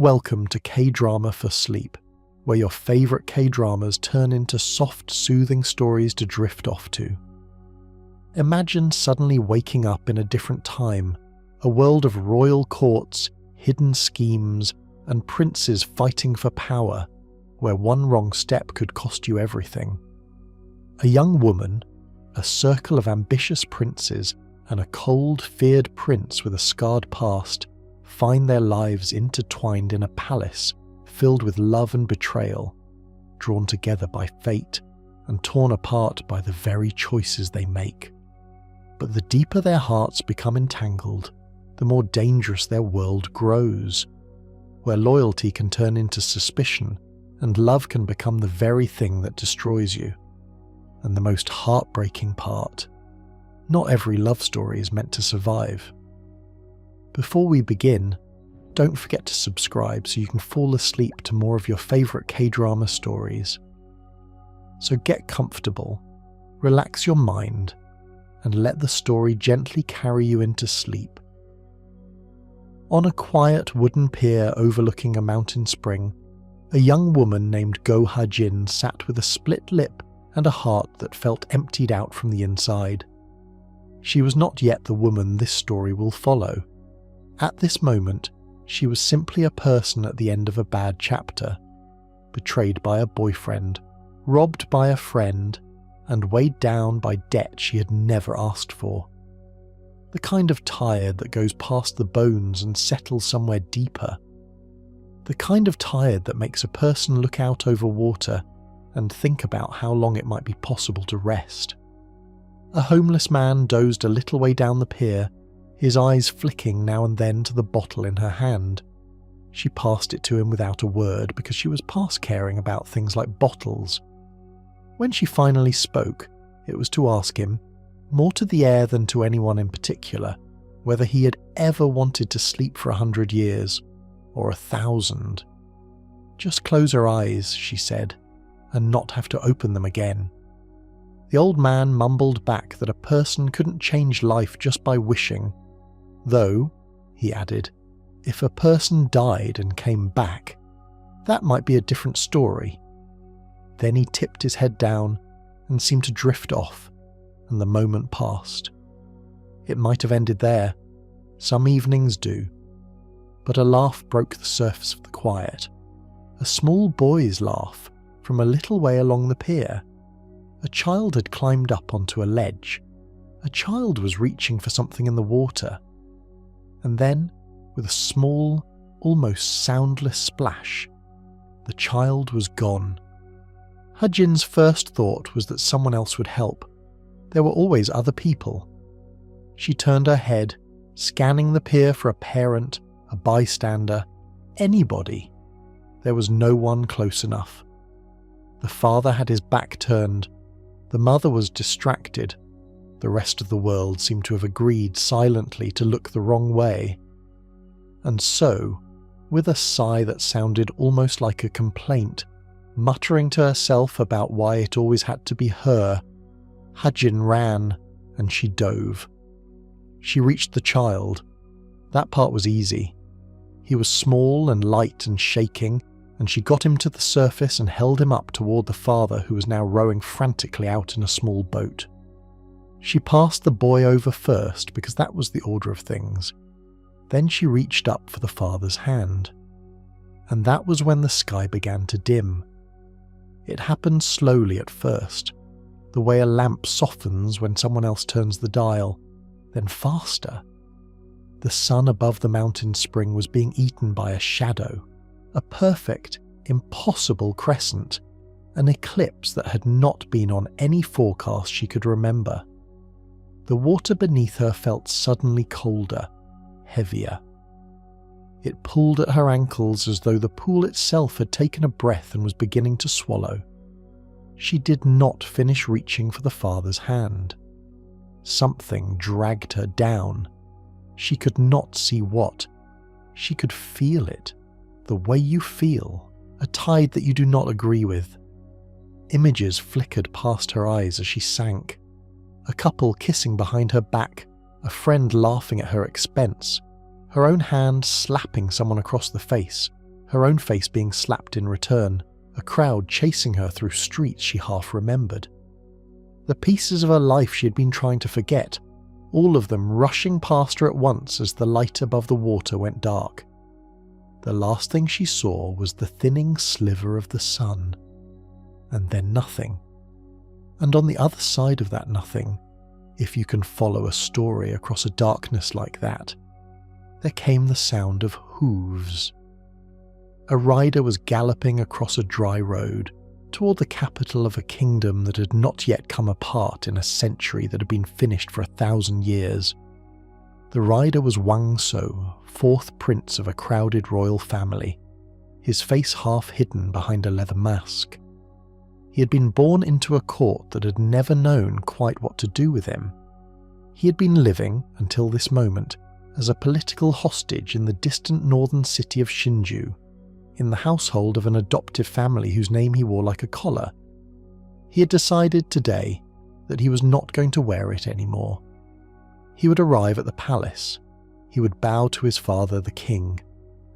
Welcome to K-Drama for Sleep, where your favourite K-dramas turn into soft, soothing stories to drift off to. Imagine suddenly waking up in a different time, a world of royal courts, hidden schemes, and princes fighting for power, where one wrong step could cost you everything. A young woman, a circle of ambitious princes, and a cold, feared prince with a scarred past find their lives intertwined in a palace filled with love and betrayal, drawn together by fate and torn apart by the very choices they make. But the deeper their hearts become entangled, the more dangerous their world grows, where loyalty can turn into suspicion and love can become the very thing that destroys you. And the most heartbreaking part, not every love story is meant to survive. Before we begin, don't forget to subscribe so you can fall asleep to more of your favourite K-drama stories. So get comfortable, relax your mind, and let the story gently carry you into sleep. On a quiet wooden pier overlooking a mountain spring, a young woman named Go Ha-jin sat with a split lip and a heart that felt emptied out from the inside. She was not yet the woman this story will follow. At this moment, she was simply a person at the end of a bad chapter, betrayed by a boyfriend, robbed by a friend, and weighed down by debt she had never asked for. The kind of tired that goes past the bones and settles somewhere deeper. The kind of tired that makes a person look out over water and think about how long it might be possible to rest. A homeless man dozed a little way down the pier, his eyes flicking now and then to the bottle in her hand. She passed it to him without a word because she was past caring about things like bottles. When she finally spoke, it was to ask him, more to the air than to anyone in particular, whether he had ever wanted to sleep for 100 years, or 1,000. Just close her eyes, she said, and not have to open them again. The old man mumbled back that a person couldn't change life just by wishing. Though, he added, if a person died and came back, that might be a different story. Then he tipped his head down and seemed to drift off, and the moment passed. It might have ended there. Some evenings do. But a laugh broke the surface of the quiet. A small boy's laugh from a little way along the pier. A child had climbed up onto a ledge. A child was reaching for something in the water. And then, with a small, almost soundless splash, the child was gone. Ha-jin's first thought was that someone else would help. There were always other people. She turned her head, scanning the pier for a parent, a bystander, anybody. There was no one close enough. The father had his back turned. The mother was distracted. The rest of the world seemed to have agreed silently to look the wrong way. And so, with a sigh that sounded almost like a complaint, muttering to herself about why it always had to be her, Ha-jin ran, and she dove. She reached the child. That part was easy. He was small and light and shaking, and she got him to the surface and held him up toward the father who was now rowing frantically out in a small boat. She passed the boy over first because that was the order of things. Then she reached up for the father's hand. And that was when the sky began to dim. It happened slowly at first, the way a lamp softens when someone else turns the dial, then faster. The sun above the mountain spring was being eaten by a shadow, a perfect, impossible crescent, an eclipse that had not been on any forecast she could remember. The water beneath her felt suddenly colder, heavier. It pulled at her ankles as though the pool itself had taken a breath and was beginning to swallow. She did not finish reaching for the father's hand. Something dragged her down. She could not see what. She could feel it, the way you feel, a tide that you do not agree with. Images flickered past her eyes as she sank. A couple kissing behind her back, a friend laughing at her expense, her own hand slapping someone across the face, her own face being slapped in return, a crowd chasing her through streets she half remembered. The pieces of her life she had been trying to forget, all of them rushing past her at once as the light above the water went dark. The last thing she saw was the thinning sliver of the sun, and then nothing. And on the other side of that nothing, if you can follow a story across a darkness like that, there came the sound of hooves. A rider was galloping across a dry road toward the capital of a kingdom that had not yet come apart in a century that had been finished for 1,000 years. The rider was Wang So, fourth prince of a crowded royal family, his face half hidden behind a leather mask. He had been born into a court that had never known quite what to do with him. He had been living, until this moment, as a political hostage in the distant northern city of Shinju, in the household of an adoptive family whose name he wore like a collar. He had decided today that he was not going to wear it anymore. He would arrive at the palace, he would bow to his father the king,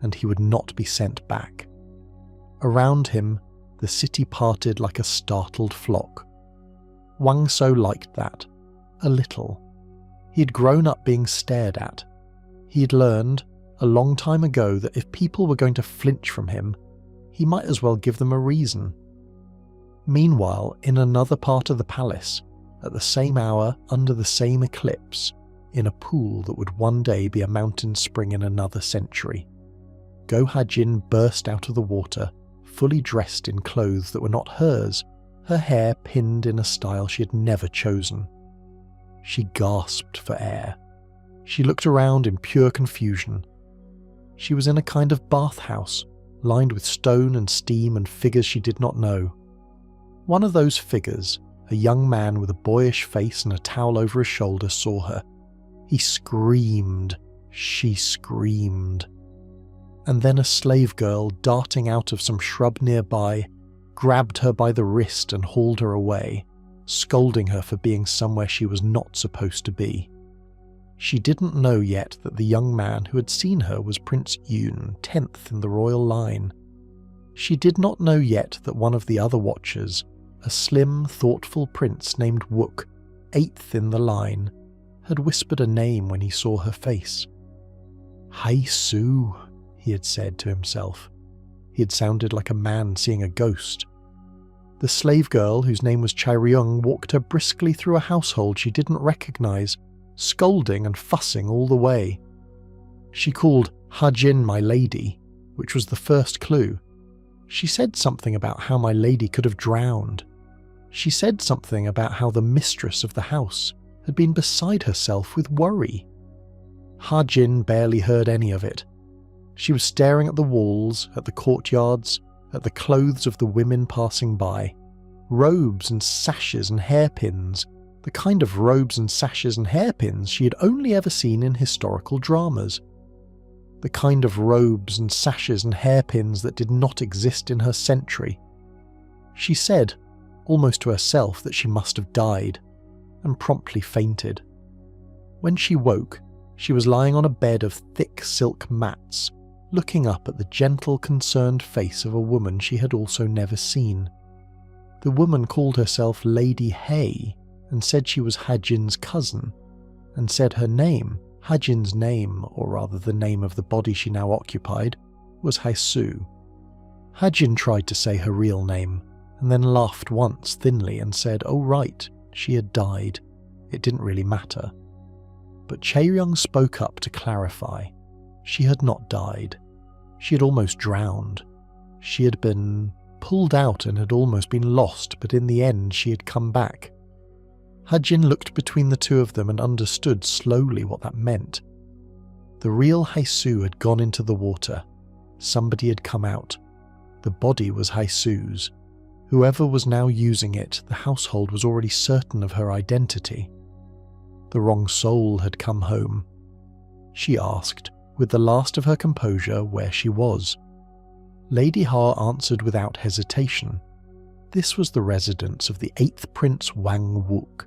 and he would not be sent back. Around him, the city parted like a startled flock. Wang So liked that, a little. He had grown up being stared at. He had learned, a long time ago, that if people were going to flinch from him, he might as well give them a reason. Meanwhile, in another part of the palace, at the same hour, under the same eclipse, in a pool that would one day be a mountain spring in another century, Go Hajin burst out of the water, fully dressed in clothes that were not hers, her hair pinned in a style she had never chosen. She gasped for air. She looked around in pure confusion. She was in a kind of bathhouse, lined with stone and steam and figures she did not know. One of those figures, a young man with a boyish face and a towel over his shoulder, saw her. He screamed. She screamed. And then a slave girl, darting out of some shrub nearby, grabbed her by the wrist and hauled her away, scolding her for being somewhere she was not supposed to be. She didn't know yet that the young man who had seen her was Prince Yun, 10th in the royal line. She did not know yet that one of the other watchers, a slim, thoughtful prince named Wook, 8th in the line, had whispered a name when he saw her face. "Hai-Su," he had said to himself. He had sounded like a man seeing a ghost. The slave girl, whose name was Chai-ryung, walked her briskly through a household she didn't recognize, scolding and fussing all the way. She called Hajin my lady, which was the first clue. She said something about how my lady could have drowned. She said something about how the mistress of the house had been beside herself with worry. Hajin barely heard any of it. She was staring at the walls, at the courtyards, at the clothes of the women passing by. Robes and sashes and hairpins, the kind of robes and sashes and hairpins she had only ever seen in historical dramas. The kind of robes and sashes and hairpins that did not exist in her century. She said, almost to herself, that she must have died, and promptly fainted. When she woke, she was lying on a bed of thick silk mats, looking up at the gentle, concerned face of a woman she had also never seen. The woman called herself Lady Hay, and said she was Hajin's cousin, and said her name, Hajin's name, or rather the name of the body she now occupied, was Hai-Su. Hajin tried to say her real name, and then laughed once thinly and said, "Oh right, she had died. It didn't really matter." But Chae-ryung spoke up to clarify. She had not died. She had almost drowned. She had been pulled out and had almost been lost, but in the end she had come back. Hajin looked between the two of them and understood slowly what that meant. The real Hai-Su had gone into the water. Somebody had come out. The body was Hai-Su's. Whoever was now using it, the household was already certain of her identity. The wrong soul had come home. She asked, with the last of her composure, where she was. Lady Ha answered without hesitation. This was the residence of the 8th Prince Wang Wook,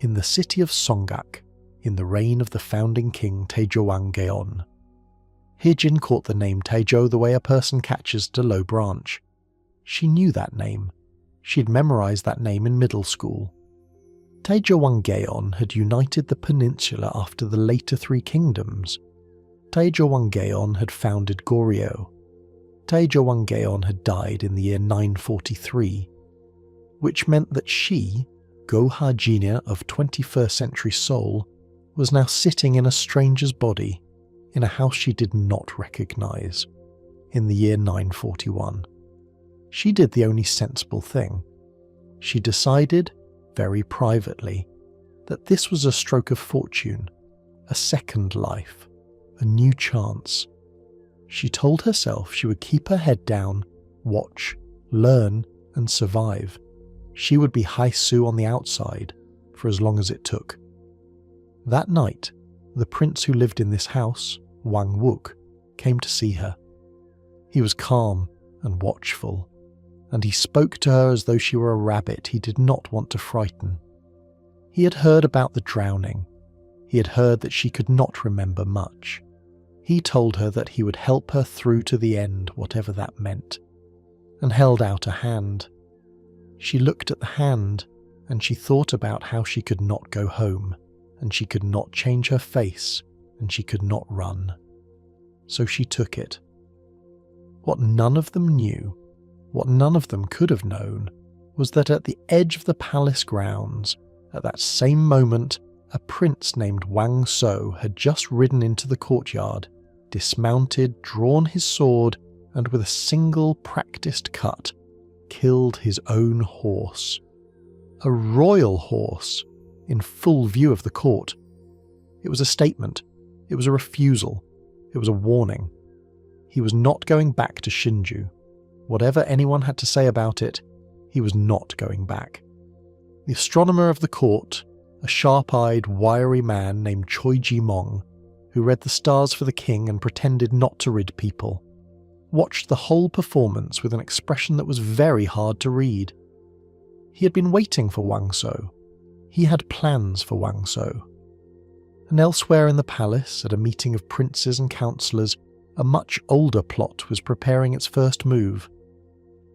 in the city of Songgak, in the reign of the founding king Taejowang Gaon. Hijin caught the name Taejo the way a person catches at a low branch. She knew that name. She had memorized that name in middle school. Taejo Wangeon had united the peninsula after the later Three Kingdoms. Taejo Wangeon had founded Goryeo. Taejo Wangeon had died in the year 943, which meant that she, Goha Jinya of 21st century Seoul, was now sitting in a stranger's body in a house she did not recognize in the year 941. She did the only sensible thing. She decided, very privately, that this was a stroke of fortune, a second life, a new chance. She told herself she would keep her head down, watch, learn, and survive. She would be Haisu on the outside for as long as it took. That night, the prince who lived in this house, Wang Wook, came to see her. He was calm and watchful, and he spoke to her as though she were a rabbit he did not want to frighten. He had heard about the drowning. He had heard that she could not remember much. He told her that he would help her through to the end, whatever that meant, and held out a hand. She looked at the hand, and she thought about how she could not go home, and she could not change her face, and she could not run. So she took it. What none of them knew, what none of them could have known, was that at the edge of the palace grounds, at that same moment, a prince named Wang So had just ridden into the courtyard, dismounted, drawn his sword, and with a single practiced cut, killed his own horse. A royal horse, in full view of the court. It was a statement. It was a refusal. It was a warning. He was not going back to Shinju. Whatever anyone had to say about it, he was not going back. The astronomer of the court, a sharp-eyed, wiry man named Choi Ji-mong, who read the stars for the king and pretended not to rid people, watched the whole performance with an expression that was very hard to read. He had been waiting for Wang So. He had plans for Wang So. And elsewhere in the palace, at a meeting of princes and councillors, a much older plot was preparing its first move.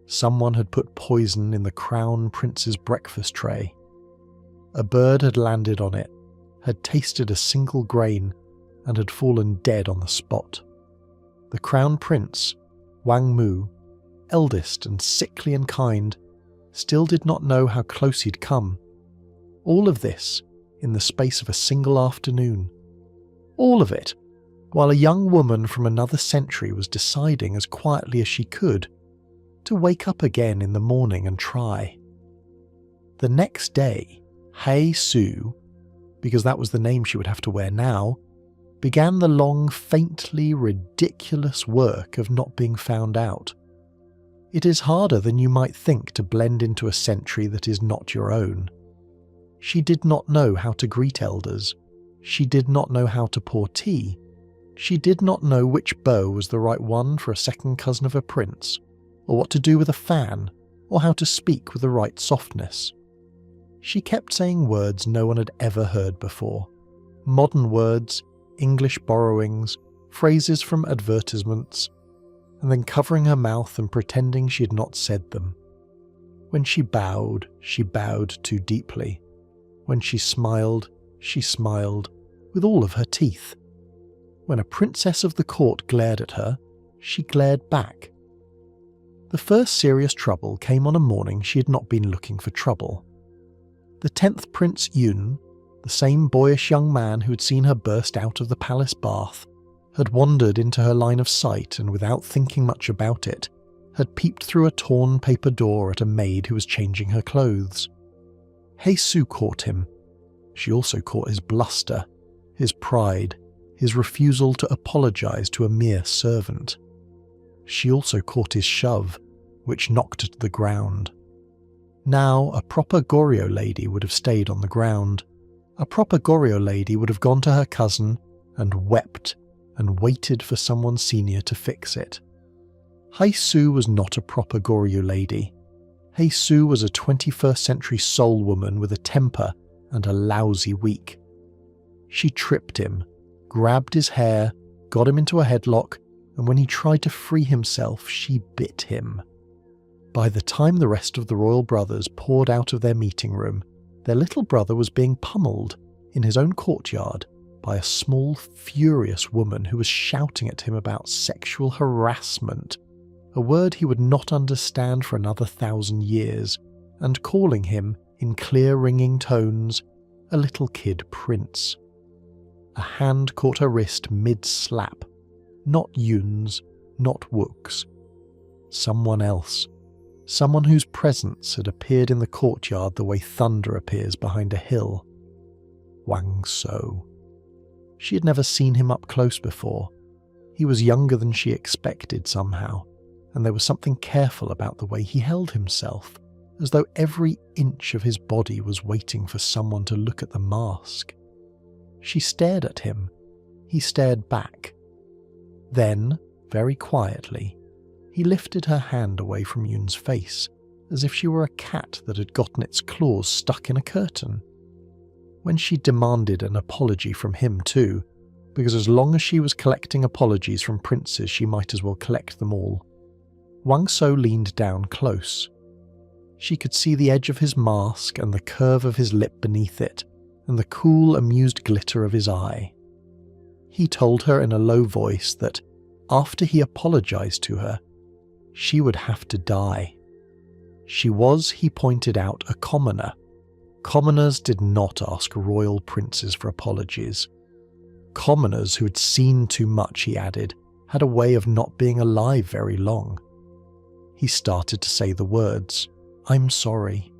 Someone had put poison in the crown prince's breakfast tray. A bird had landed on it, had tasted a single grain, and had fallen dead on the spot. The crown prince, Wang Mu, eldest and sickly and kind, still did not know how close he'd come. All of this in the space of a single afternoon. All of it, while a young woman from another century was deciding as quietly as she could to wake up again in the morning and try. The next day, Hei Su, because that was the name she would have to wear now, began the long, faintly ridiculous work of not being found out. It is harder than you might think to blend into a century that is not your own. She did not know how to greet elders. She did not know how to pour tea. She did not know which bow was the right one for a second cousin of a prince, or what to do with a fan, or how to speak with the right softness. She kept saying words no one had ever heard before. Modern words, English borrowings, phrases from advertisements, and then covering her mouth and pretending she had not said them. When she bowed too deeply. When she smiled with all of her teeth. When a princess of the court glared at her, she glared back. The first serious trouble came on a morning she had not been looking for trouble. The 10th Prince Yun, the same boyish young man who had seen her burst out of the palace bath, had wandered into her line of sight and without thinking much about it, had peeped through a torn paper door at a maid who was changing her clothes. Hei Su caught him. She also caught his bluster, his pride, his refusal to apologize to a mere servant. She also caught his shove, which knocked her to the ground. Now, a proper Goryeo lady would have stayed on the ground. A proper Goryeo lady would have gone to her cousin and wept and waited for someone senior to fix it. Hei Su was not a proper Goryeo lady. Hei Su was a 21st century soul woman with a temper and a lousy week. She tripped him, grabbed his hair, got him into a headlock, and when he tried to free himself, she bit him. By the time the rest of the royal brothers poured out of their meeting room, their little brother was being pummeled in his own courtyard by a small, furious woman who was shouting at him about sexual harassment, a word he would not understand for another 1,000 years, and calling him, in clear ringing tones, a little kid prince. A hand caught her wrist mid-slap. Not Yun's, not Wook's. Someone else. Someone whose presence had appeared in the courtyard the way thunder appears behind a hill. Wang So. She had never seen him up close before. He was younger than she expected somehow, and there was something careful about the way he held himself, as though every inch of his body was waiting for someone to look at the mask. She stared at him. He stared back. Then, very quietly, he lifted her hand away from Yun's face, as if she were a cat that had gotten its claws stuck in a curtain. When she demanded an apology from him too, because as long as she was collecting apologies from princes, she might as well collect them all, Wang So leaned down close. She could see the edge of his mask and the curve of his lip beneath it, and the cool, amused glitter of his eye. He told her in a low voice that, after he apologized to her, she would have to die. She was, he pointed out, a commoner. Commoners did not ask royal princes for apologies. Commoners who had seen too much, he added, had a way of not being alive very long. He started to say the words, "I'm sorry."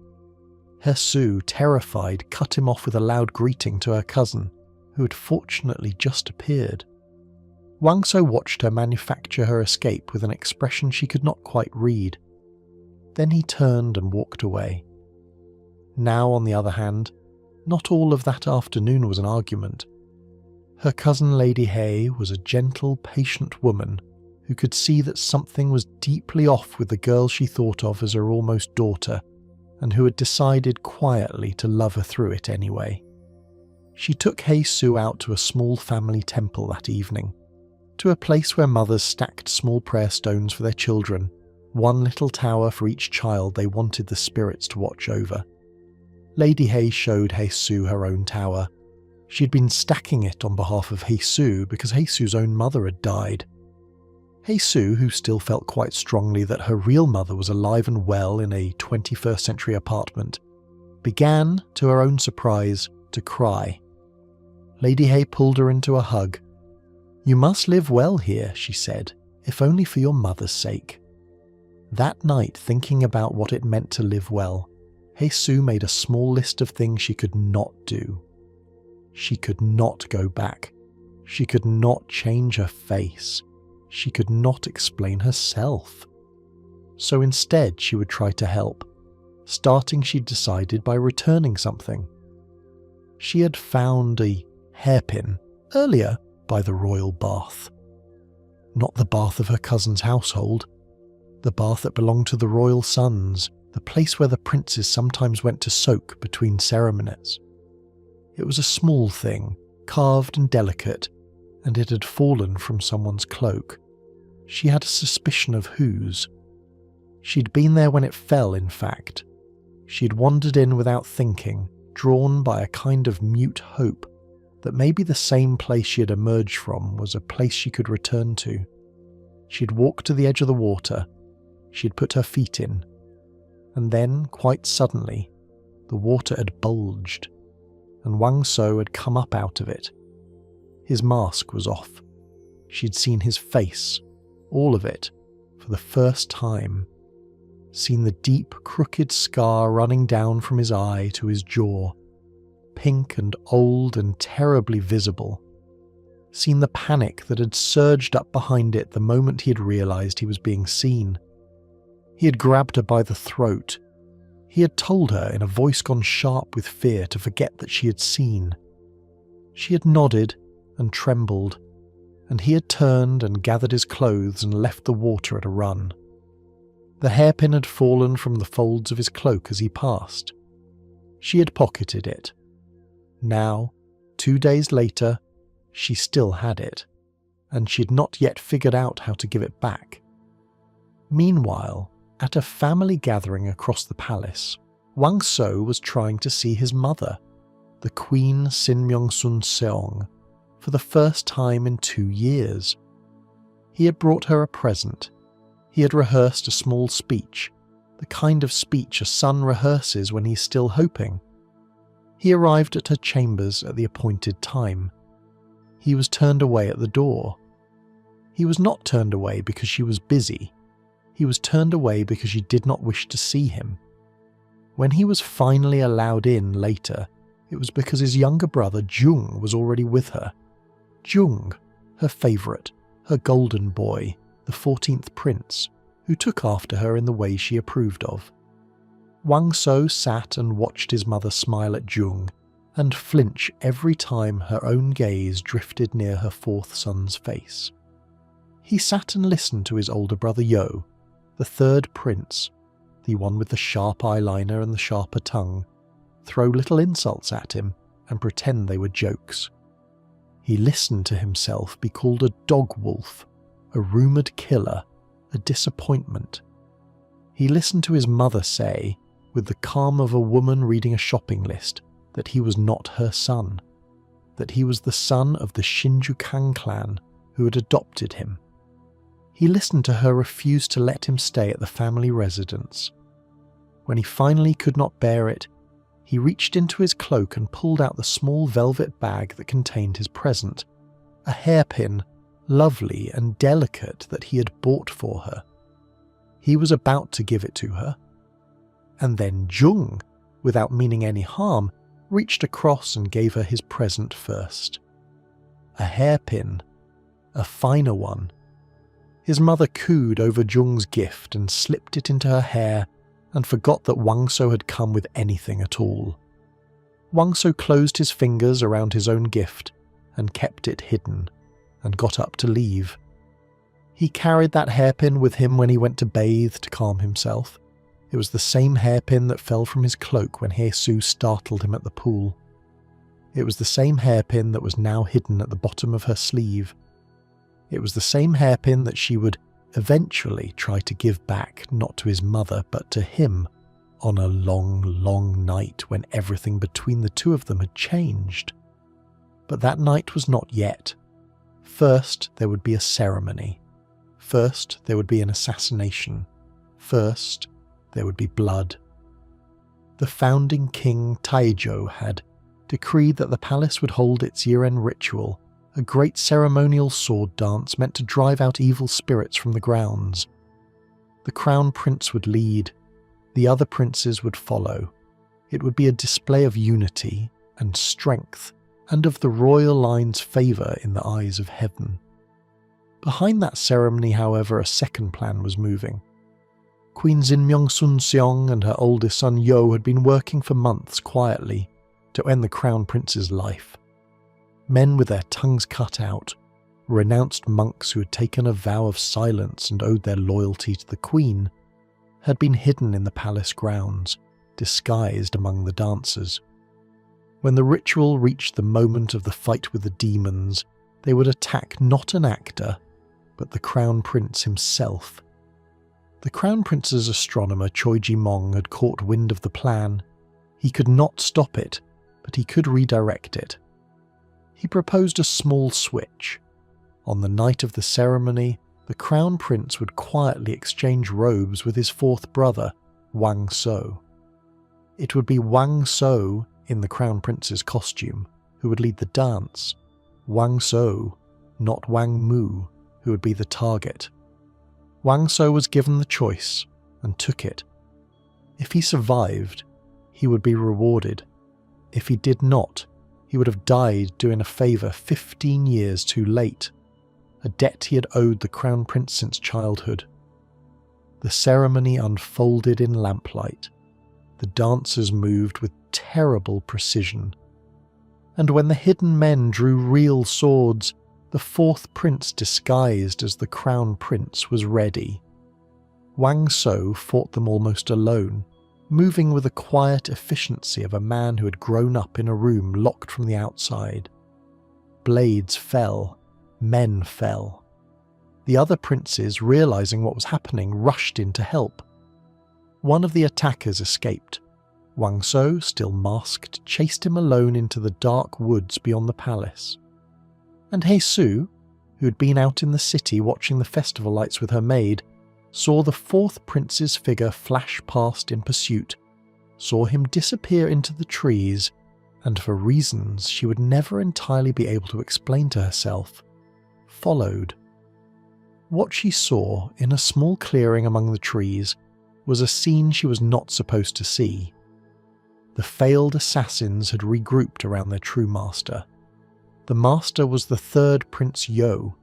Hesu, terrified, cut him off with a loud greeting to her cousin, who had fortunately just appeared. Wang So watched her manufacture her escape with an expression she could not quite read. Then he turned and walked away. Now, on the other hand, not all of that afternoon was an argument. Her cousin Lady Hay was a gentle, patient woman who could see that something was deeply off with the girl she thought of as her almost daughter, and who had decided quietly to love her through it anyway. She took Hesu out to a small family temple that evening, to a place where mothers stacked small prayer stones for their children, one little tower for each child they wanted the spirits to watch over. Lady Hay showed Hesu her own tower. She had been stacking it on behalf of Hesu because Hesu's own mother had died. Hesu, who still felt quite strongly that her real mother was alive and well in a 21st century apartment, began, to her own surprise, to cry. Lady Hay pulled her into a hug. "You must live well here," she said, "if only for your mother's sake." That night, thinking about what it meant to live well, Hesu made a small list of things she could not do. She could not go back. She could not change her face. She could not explain herself. So instead she would try to help, starting, she decided, by returning something. She had found a hairpin earlier by the royal bath. Not the bath of her cousin's household, the bath that belonged to the royal sons, the place where the princes sometimes went to soak between ceremonies. It was a small thing, carved and delicate, and it had fallen from someone's cloak. She had a suspicion of whose. She'd been there when it fell, in fact. She'd wandered in without thinking, drawn by a kind of mute hope that maybe the same place she had emerged from was a place she could return to. She'd walked to the edge of the water. She'd put her feet in. And then, quite suddenly, the water had bulged, and Wang So had come up out of it. His mask was off. She'd seen his face, all of it, for the first time. Seen the deep, crooked scar running down from his eye to his jaw, pink and old and terribly visible. Seen the panic that had surged up behind it the moment he had realized he was being seen. He had grabbed her by the throat. He had told her in a voice gone sharp with fear to forget that she had seen. She had nodded and trembled, and he had turned and gathered his clothes and left the water at a run. The hairpin had fallen from the folds of his cloak as he passed. She had pocketed it. Now, 2 days later, she still had it, and she'd not yet figured out how to give it back. Meanwhile, at a family gathering across the palace, Wang So was trying to see his mother, the Queen Sinmyongsun Seong, for the first time in 2 years. He had brought her a present. He had rehearsed a small speech, the kind of speech a son rehearses when he's still hoping. He arrived at her chambers at the appointed time. He was turned away at the door. He was not turned away because she was busy. He was turned away because she did not wish to see him. When he was finally allowed in later, it was because his younger brother Jung was already with her. Jung, her favourite, her golden boy, the 14th prince, who took after her in the way she approved of. Wang So sat and watched his mother smile at Jung and flinch every time her own gaze drifted near her 4th son's face. He sat and listened to his older brother Yo, the 3rd prince, the one with the sharp eyeliner and the sharper tongue, throw little insults at him and pretend they were jokes. He listened to himself be called a dog wolf, a rumoured killer, a disappointment. He listened to his mother say, with the calm of a woman reading a shopping list, that he was not her son, that he was the son of the Shinjukan clan who had adopted him. He listened to her refuse to let him stay at the family residence. When he finally could not bear it, he reached into his cloak and pulled out the small velvet bag that contained his present, a hairpin, lovely and delicate, that he had bought for her. He was about to give it to her. And then Jung, without meaning any harm, reached across and gave her his present first. A hairpin, a finer one. His mother cooed over Jung's gift and slipped it into her hair and forgot that Wang So had come with anything at all. Wang So closed his fingers around his own gift and kept it hidden, and got up to leave. He carried that hairpin with him when he went to bathe to calm himself. It was the same hairpin that fell from his cloak when Jesus startled him at the pool. It was the same hairpin that was now hidden at the bottom of her sleeve. It was the same hairpin that she would eventually try to give back, not to his mother, but to him, on a long, long night when everything between the two of them had changed. But that night was not yet. First, there would be a ceremony. First, there would be an assassination. First, there would be blood. The founding king Taizhou had decreed that the palace would hold its year-end ritual, a great ceremonial sword dance meant to drive out evil spirits from the grounds. The crown prince would lead, the other princes would follow. It would be a display of unity and strength and of the royal line's favour in the eyes of heaven. Behind that ceremony, however, a second plan was moving. Queen Sinmyongsun Seong and her oldest son Yo had been working for months quietly to end the crown prince's life. Men with their tongues cut out, renounced monks who had taken a vow of silence and owed their loyalty to the queen, had been hidden in the palace grounds, disguised among the dancers. When the ritual reached the moment of the fight with the demons, they would attack not an actor, but the crown prince himself. The crown prince's astronomer Choi Ji-mong had caught wind of the plan. He could not stop it, but he could redirect it. He proposed a small switch. On the night of the ceremony, the crown prince would quietly exchange robes with his 4th brother, Wang So. It would be Wang So, in the crown prince's costume, who would lead the dance. Wang So, not Wang Mu, who would be the target. Wang So was given the choice, and took it. If he survived, he would be rewarded. If he did not, he would have died doing a favour 15 years too late, a debt he had owed the crown prince since childhood. The ceremony unfolded in lamplight. The dancers moved with terrible precision. And when the hidden men drew real swords, the 4th prince disguised as the crown prince was ready. Wang So fought them almost alone, moving with the quiet efficiency of a man who had grown up in a room locked from the outside. Blades fell, Men fell. The other princes, realizing what was happening, rushed in to help. One of the attackers escaped. Wang So, still masked, chased him alone into the dark woods beyond the palace. And He Su, who had been out in the city watching the festival lights with her maid, saw the fourth prince's figure flash past in pursuit, saw him disappear into the trees, and for reasons she would never entirely be able to explain to herself, followed. What she saw in a small clearing among the trees was a scene she was not supposed to see. The failed assassins had regrouped around their true master. The master was the third Prince Yo,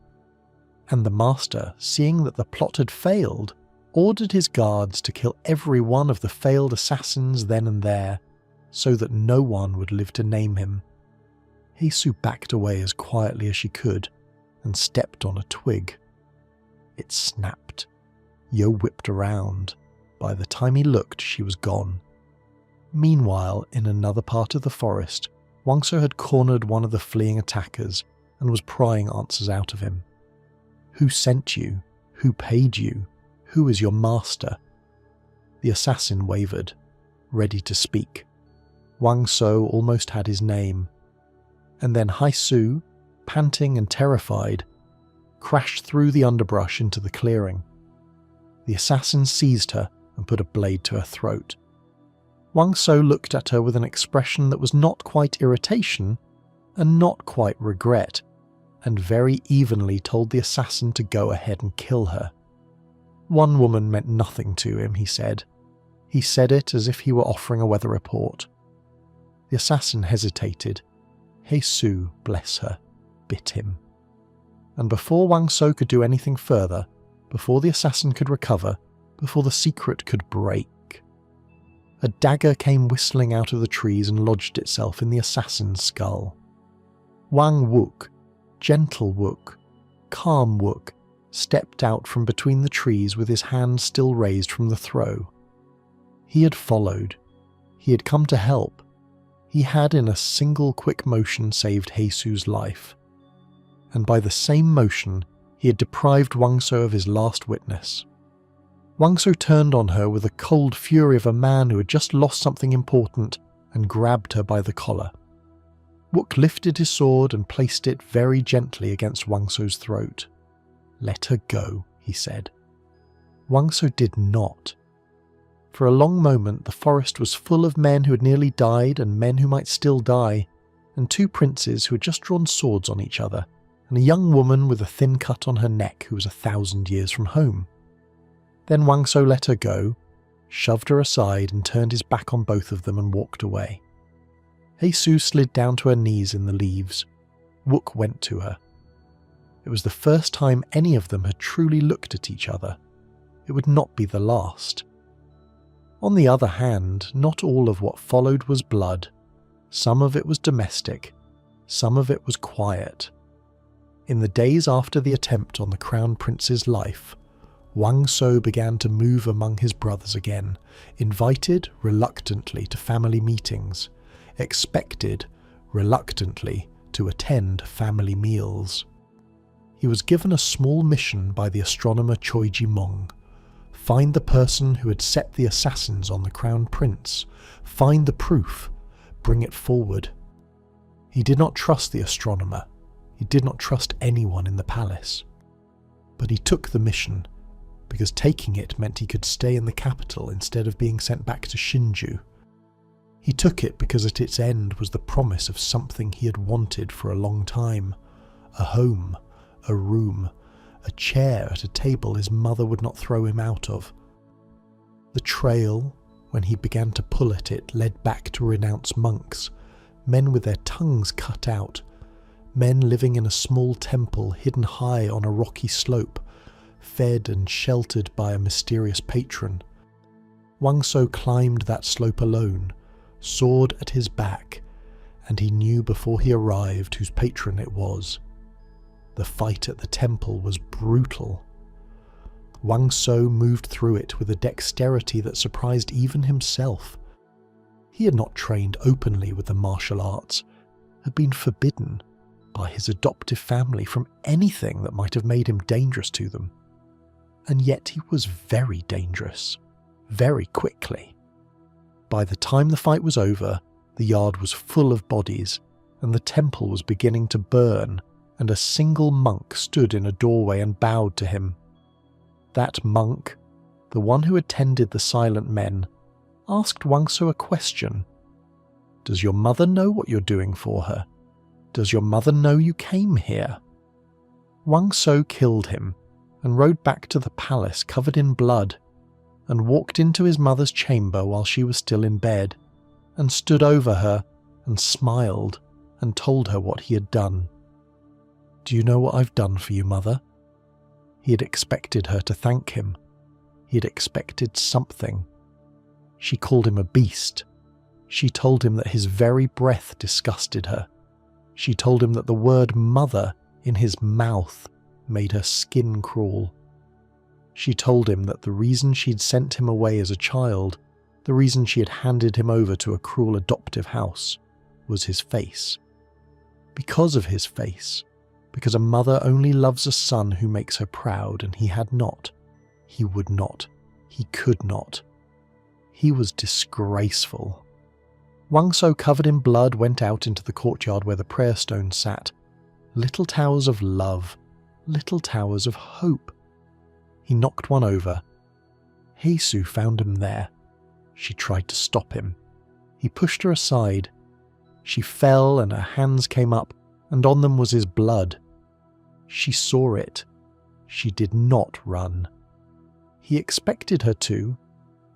and the master, seeing that the plot had failed, ordered his guards to kill every one of the failed assassins then and there, so that no one would live to name him. He Su backed away as quietly as she could, and stepped on a twig. It snapped. Yo whipped around. By the time he looked, she was gone. Meanwhile, in another part of the forest, Wang So had cornered one of the fleeing attackers and was prying answers out of him. Who sent you? Who paid you? Who is your master? The assassin wavered, ready to speak. Wang So almost had his name. And then He Su, panting and terrified, crashed through the underbrush into the clearing. The assassin seized her and put a blade to her throat. Wang So looked at her with an expression that was not quite irritation and not quite regret, and very evenly told the assassin to go ahead and kill her. One woman meant nothing to him, he said. He said it as if he were offering a weather report. The assassin hesitated. He Su, bless her, bit him. And before Wang So could do anything further, before the assassin could recover, before the secret could break, a dagger came whistling out of the trees and lodged itself in the assassin's skull. Wang Wook, gentle Wook, calm Wook, stepped out from between the trees with his hand still raised from the throw. He had followed. He had come to help. He had in a single quick motion saved He Su's life. And by the same motion, he had deprived Wang So of his last witness. Wang So turned on her with the cold fury of a man who had just lost something important and grabbed her by the collar. Wook lifted his sword and placed it very gently against Wang So's throat. "Let her go," he said. Wang So did not. For a long moment the forest was full of men who had nearly died and men who might still die, and two princes who had just drawn swords on each other, and a young woman with a thin cut on her neck who was 1,000 years from home. Then Wang So let her go, shoved her aside and turned his back on both of them and walked away. He Su slid down to her knees in the leaves. Wook went to her. It was the first time any of them had truly looked at each other. It would not be the last. On the other hand, not all of what followed was blood. Some of it was domestic. Some of it was quiet. In the days after the attempt on the Crown Prince's life, Wang So began to move among his brothers again, invited reluctantly to family meetings, expected reluctantly to attend family meals. He was given a small mission by the astronomer Choi Ji-mong. Find the person who had set the assassins on the Crown Prince. Find the proof. Bring it forward. He did not trust the astronomer. He did not trust anyone in the palace. But he took the mission, because taking it meant he could stay in the capital instead of being sent back to Shinju. He took it because at its end was the promise of something he had wanted for a long time. A home, a room, a chair at a table his mother would not throw him out of. The trail, when he began to pull at it, led back to renounced monks, men with their tongues cut out, men living in a small temple hidden high on a rocky slope, fed and sheltered by a mysterious patron. Wang So climbed that slope alone, sword at his back, and he knew before he arrived whose patron it was. The fight at the temple was brutal. Wang So moved through it with a dexterity that surprised even himself. He had not trained openly with the martial arts, had been forbidden, by his adoptive family from anything that might have made him dangerous to them. And yet he was very dangerous, very quickly. By the time the fight was over, the yard was full of bodies, and the temple was beginning to burn, and a single monk stood in a doorway and bowed to him. That monk, the one who attended the silent men, asked Wang Tso a question. "Does your mother know what you're doing for her? Does your mother know you came here?" Wang Tso killed him and rode back to the palace covered in blood, and walked into his mother's chamber while she was still in bed, and stood over her and smiled and told her what he had done. "Do you know what I've done for you, mother?" He had expected her to thank him. He had expected something. She called him a beast. She told him that his very breath disgusted her. She told him that the word mother in his mouth made her skin crawl. She told him that the reason she'd sent him away as a child, the reason she had handed him over to a cruel adoptive house, was his face. Because of his face, because a mother only loves a son who makes her proud, and he had not. He would not. He could not. He was disgraceful. Wang Tso, covered in blood, went out into the courtyard where the prayer stones sat. Little towers of love, little towers of hope. He knocked one over. Heisu found him there. She tried to stop him. He pushed her aside. She fell and her hands came up, and on them was his blood. She saw it. She did not run. He expected her to.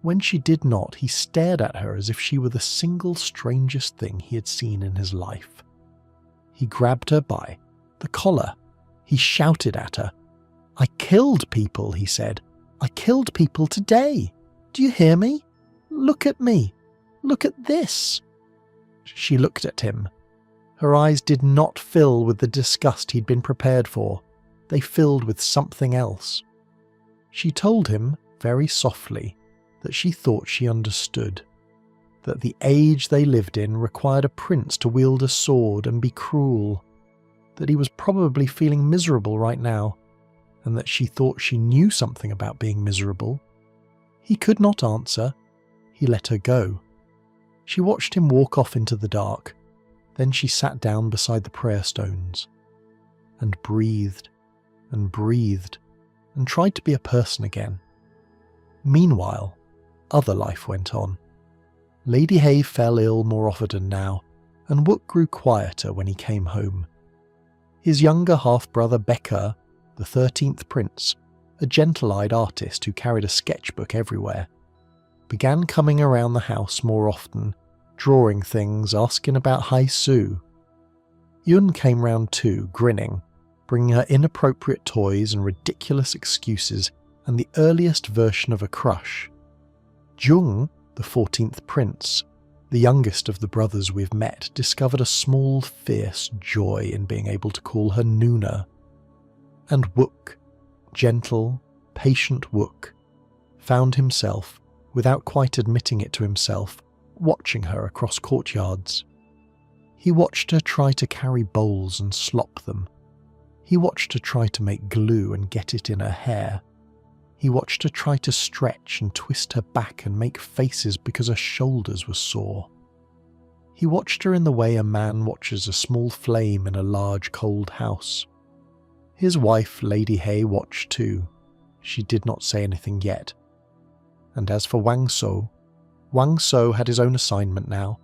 When she did not, he stared at her as if she were the single strangest thing he had seen in his life. He grabbed her by the collar. He shouted at her. "I killed people," he said. "I killed people today. Do you hear me? Look at me. Look at this." She looked at him. Her eyes did not fill with the disgust he'd been prepared for. They filled with something else. She told him, very softly, that she thought she understood, that the age they lived in required a prince to wield a sword and be cruel, that he was probably feeling miserable right now, and that she thought she knew something about being miserable. He could not answer. He let her go. She watched him walk off into the dark. Then she sat down beside the prayer stones and breathed and breathed and tried to be a person again. Meanwhile, other life went on. Lady Hay fell ill more often now, and Wook grew quieter when he came home. His younger half-brother Becker, the 13th Prince, a gentle-eyed artist who carried a sketchbook everywhere, began coming around the house more often, drawing things, asking about Heisu. Yun came round too, grinning, bringing her inappropriate toys and ridiculous excuses and the earliest version of a crush. Jung, the 14th Prince, the youngest of the brothers we've met, discovered a small, fierce joy in being able to call her Nuna. And Wook, gentle, patient Wook, found himself, without quite admitting it to himself, watching her across courtyards. He watched her try to carry bowls and slop them. He watched her try to make glue and get it in her hair. He watched her try to stretch and twist her back and make faces because her shoulders were sore. He watched her in the way a man watches a small flame in a large cold house. His wife, Lady Hay, watched too. She did not say anything yet. And as for Wang Tso had his own assignment now.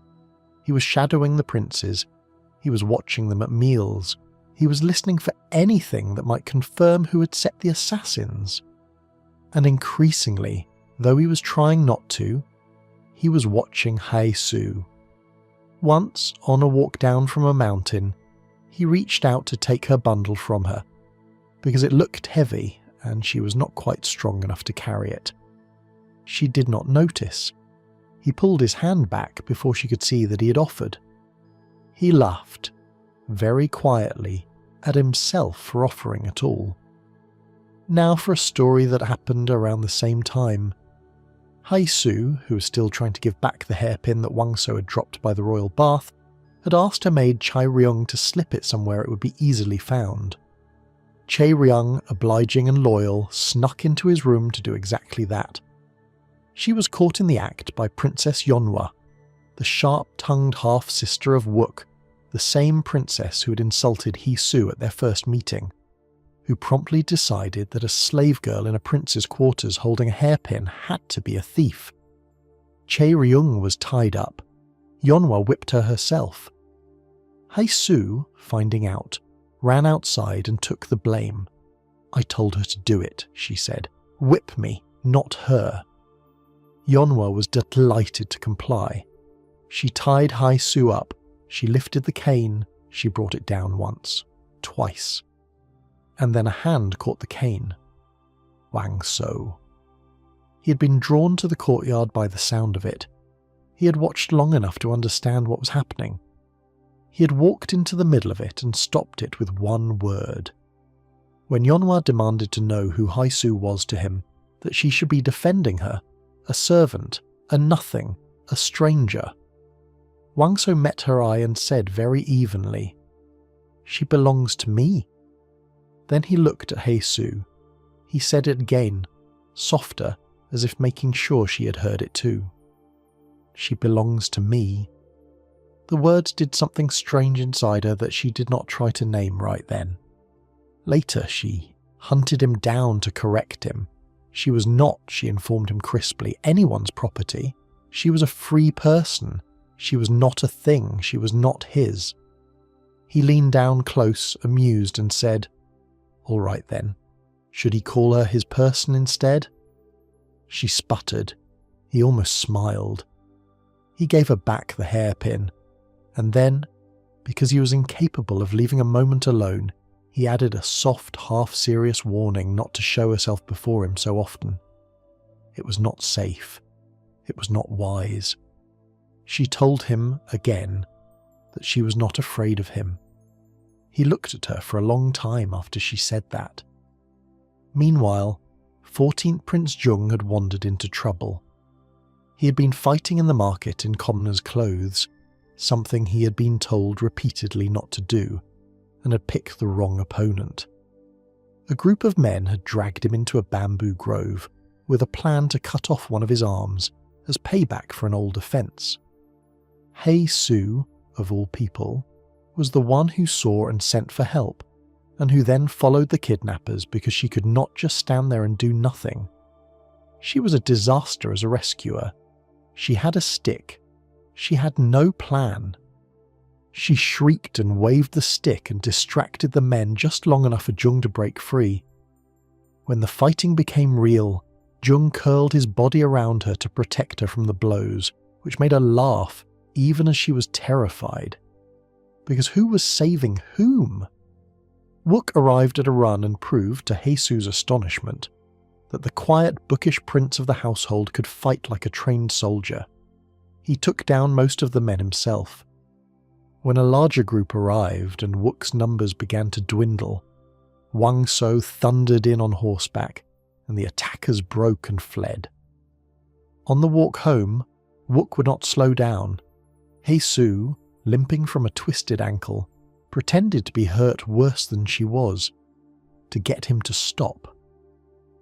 He was shadowing the princes. He was watching them at meals. He was listening for anything that might confirm who had set the assassins. And increasingly, though he was trying not to, he was watching Heisu. Once, on a walk down from a mountain, he reached out to take her bundle from her, because it looked heavy and she was not quite strong enough to carry it. She did not notice. He pulled his hand back before she could see that he had offered. He laughed, very quietly, at himself for offering at all. Now for a story that happened around the same time. Heisu, who was still trying to give back the hairpin that Wang Tso had dropped by the royal bath, had asked her maid Chai Ryung to slip it somewhere it would be easily found. Chae Ryung, obliging and loyal, snuck into his room to do exactly that. She was caught in the act by Princess Yeonhwa, the sharp-tongued half-sister of Wook, the same princess who had insulted Hee-soo at their first meeting, who promptly decided that a slave girl in a prince's quarters holding a hairpin had to be a thief. Chae Ryung was tied up. Yeonhwa whipped her herself. Hee-soo, finding out, ran outside and took the blame. "I told her to do it," she said. "Whip me, not her." Yeonhwa was delighted to comply. She tied Hee-soo up, she lifted the cane, she brought it down once, twice. And then a hand caught the cane. Wang So. He had been drawn to the courtyard by the sound of it. He had watched long enough to understand what was happening. He had walked into the middle of it and stopped it with one word. When Yeonhwa demanded to know who Hee-soo was to him, that she should be defending her, a servant, a nothing, a stranger, Wang So met her eye and said very evenly, "She belongs to me." Then he looked at Hee-soo. He said it again, softer, as if making sure she had heard it too. "She belongs to me." The words did something strange inside her that she did not try to name right then. Later she hunted him down to correct him. She was not, she informed him crisply, anyone's property. She was a free person. She was not a thing. She was not his. He leaned down close, amused, and said, "All right then. Should he call her his person instead?" She sputtered. He almost smiled. He gave her back the hairpin, and then, because he was incapable of leaving a moment alone, he added a soft, half-serious warning not to show herself before him so often. It was not safe. It was not wise. She told him, again, that she was not afraid of him. He looked at her for a long time after she said that. Meanwhile, 14th Prince Jung had wandered into trouble. He had been fighting in the market in commoner's clothes, something he had been told repeatedly not to do, and had picked the wrong opponent. A group of men had dragged him into a bamboo grove with a plan to cut off one of his arms as payback for an old offence. Hee-soo, of all people, was the one who saw and sent for help, and who then followed the kidnappers because she could not just stand there and do nothing. She was a disaster as a rescuer. She had a stick. She had no plan. She shrieked and waved the stick and distracted the men just long enough for Jung to break free. When the fighting became real, Jung curled his body around her to protect her from the blows, which made her laugh even as she was terrified. Because who was saving whom? Wook arrived at a run and proved, to Hee-soo's astonishment, that the quiet, bookish prince of the household could fight like a trained soldier. He took down most of the men himself. When a larger group arrived and Wook's numbers began to dwindle, Wang So thundered in on horseback, and the attackers broke and fled. On the walk home, Wook would not slow down. Hee-soo, limping from a twisted ankle, pretended to be hurt worse than she was, to get him to stop.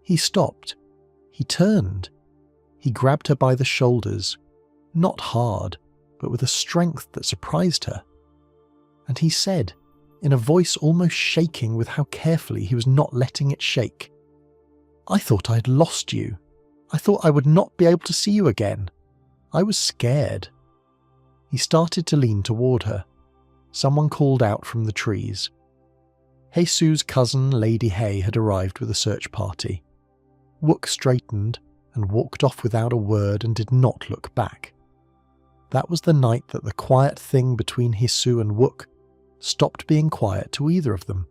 He stopped. He turned. He grabbed her by the shoulders, not hard, but with a strength that surprised her. And he said, in a voice almost shaking with how carefully he was not letting it shake, "I thought I had lost you. I thought I would not be able to see you again. I was scared." He started to lean toward her. Someone called out from the trees. Hee-soo's cousin, Lady Hay, had arrived with a search party. Wook straightened and walked off without a word and did not look back. That was the night that the quiet thing between Hee-soo and Wook stopped being quiet to either of them.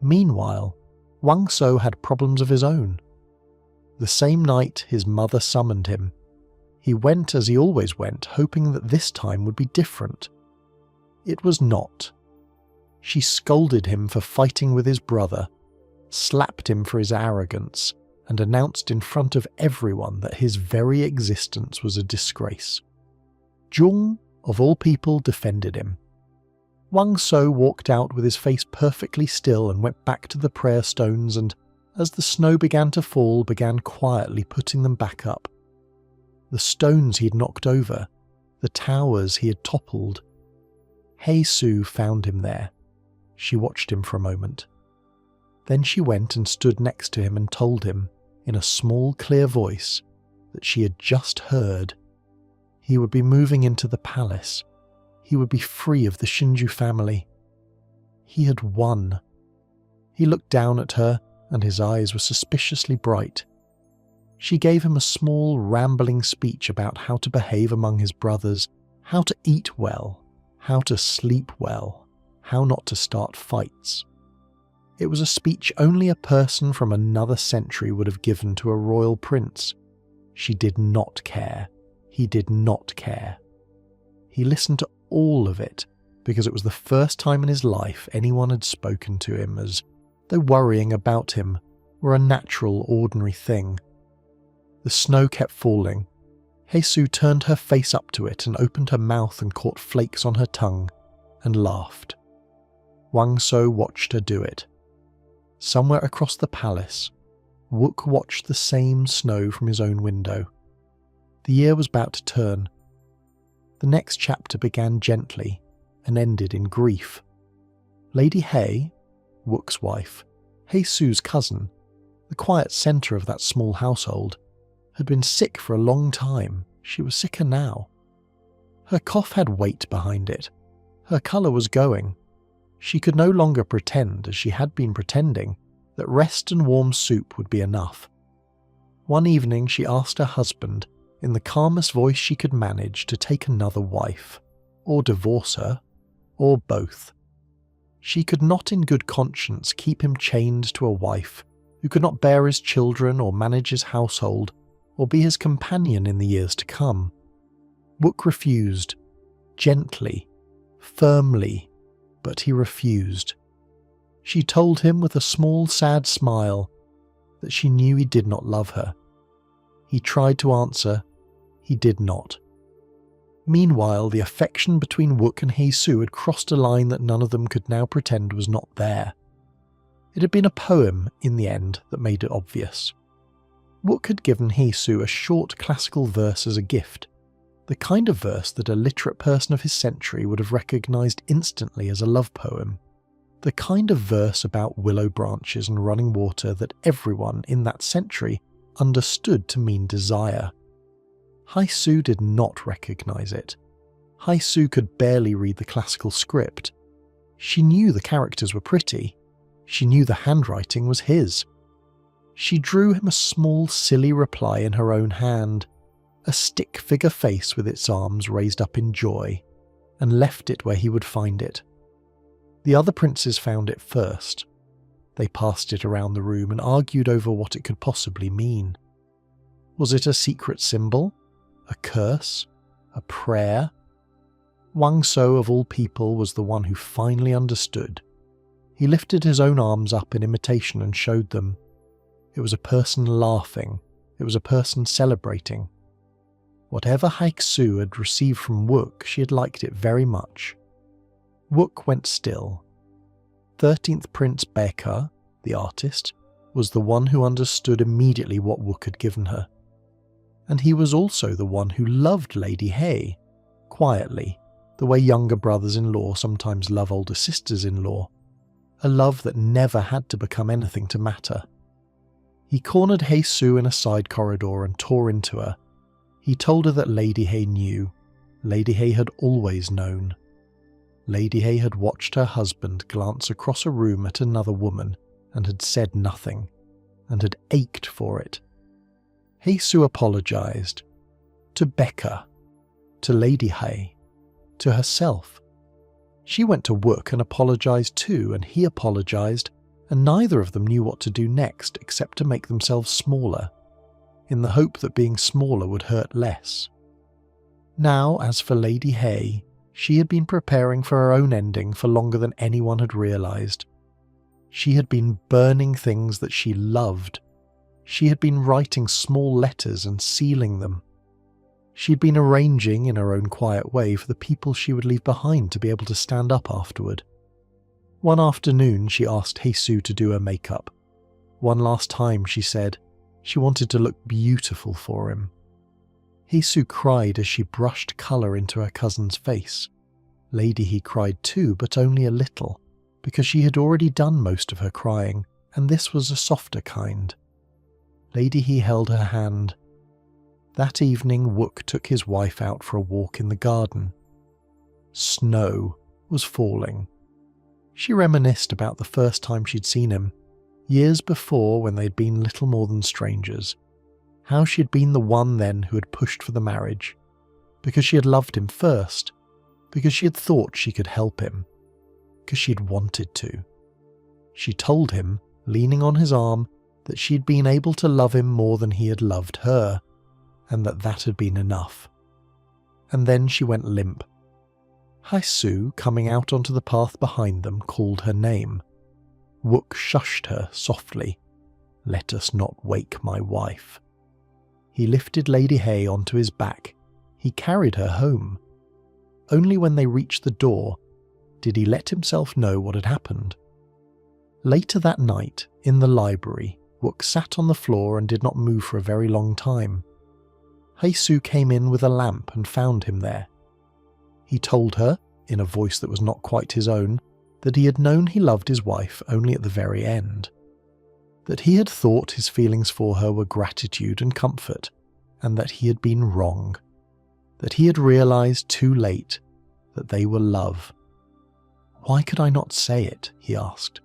Meanwhile, Wang So had problems of his own. The same night his mother summoned him, he went as he always went, hoping that this time would be different. It was not. She scolded him for fighting with his brother, slapped him for his arrogance, and announced in front of everyone that his very existence was a disgrace. Jung of all people, defended him. Wang So walked out with his face perfectly still and went back to the prayer stones and, as the snow began to fall, began quietly putting them back up. The stones he had knocked over, the towers he had toppled. Hei Su found him there. She watched him for a moment. Then she went and stood next to him and told him, in a small, clear voice, that she had just heard. He would be moving into the palace. He would be free of the Shinju family. He had won. He looked down at her, and his eyes were suspiciously bright. She gave him a small, rambling speech about how to behave among his brothers, how to eat well, how to sleep well, how not to start fights. It was a speech only a person from another century would have given to a royal prince. She did not care. He did not care. He listened to all of it because it was the first time in his life anyone had spoken to him as though worrying about him were a natural, ordinary thing. The snow kept falling. Hei Su turned her face up to it and opened her mouth and caught flakes on her tongue and laughed. Wang So watched her do it. Somewhere across the palace, Wook watched the same snow from his own window. The year was about to turn. The next chapter began gently and ended in grief. Lady Hei, Wook's wife, Hei Su's cousin, the quiet centre of that small household, had been sick for a long time. She was sicker now. Her cough had weight behind it. Her colour was going. She could no longer pretend, as she had been pretending, that rest and warm soup would be enough. One evening she asked her husband, in the calmest voice she could manage, to take another wife, or divorce her, or both. She could not in good conscience keep him chained to a wife who could not bear his children or manage his household or be his companion in the years to come. Wook refused, gently, firmly, but he refused. She told him with a small, sad smile that she knew he did not love her. He tried to answer, he did not. Meanwhile, the affection between Wook and Hei Su had crossed a line that none of them could now pretend was not there. It had been a poem, in the end, that made it obvious. Wook had given Hei Su a short classical verse as a gift, the kind of verse that a literate person of his century would have recognised instantly as a love poem, the kind of verse about willow branches and running water that everyone in that century understood to mean desire. Hei Su did not recognise it. Hei Su could barely read the classical script. She knew the characters were pretty. She knew the handwriting was his. She drew him a small, silly reply in her own hand, a stick figure face with its arms raised up in joy, and left it where he would find it. The other princes found it first. They passed it around the room and argued over what it could possibly mean. Was it a secret symbol? A curse? A prayer? Wang So, of all people, was the one who finally understood. He lifted his own arms up in imitation and showed them. It was a person laughing. It was a person celebrating. Whatever Hei Su had received from Wook, she had liked it very much. Wook went still. 13th Prince Baekar, the artist, was the one who understood immediately what Wook had given her. And he was also the one who loved Lady Hei, quietly, the way younger brothers-in-law sometimes love older sisters-in-law, a love that never had to become anything to matter. He cornered Hei Su in a side corridor and tore into her. He told her that Lady Hei knew. Lady Hei had always known. Lady Hei had watched her husband glance across a room at another woman and had said nothing, and had ached for it. Hei Su apologised. To Baekar, to Lady Hei, to herself. She went to Wook and apologised too, and he apologised, and neither of them knew what to do next except to make themselves smaller, in the hope that being smaller would hurt less. Now, as for Lady Hei, she had been preparing for her own ending for longer than anyone had realised. She had been burning things that she loved. She had been writing small letters and sealing them. She'd been arranging in her own quiet way for the people she would leave behind to be able to stand up afterward. One afternoon she asked Heisu to do her makeup. One last time, she said, she wanted to look beautiful for him. Heisu cried as she brushed colour into her cousin's face. Lady He cried too, but only a little, because she had already done most of her crying, and this was a softer kind. Lady He held her hand. That evening Wook took his wife out for a walk in the garden. Snow was falling. She reminisced about the first time she'd seen him, years before when they'd been little more than strangers. How she'd been the one then who had pushed for the marriage, because she had loved him first, because she had thought she could help him, because she'd wanted to. She told him, leaning on his arm, that she'd been able to love him more than he had loved her, and that had been enough. And then she went limp. Heisu, coming out onto the path behind them, called her name. Wook shushed her softly. "Let us not wake my wife." He lifted Lady Hay onto his back. He carried her home. Only when they reached the door did he let himself know what had happened. Later that night, in the library, Wook sat on the floor and did not move for a very long time. Heisu came in with a lamp and found him there. He told her, in a voice that was not quite his own, that he had known he loved his wife only at the very end. That he had thought his feelings for her were gratitude and comfort, and that he had been wrong. That he had realized too late that they were love. "Why could I not say it?" he asked.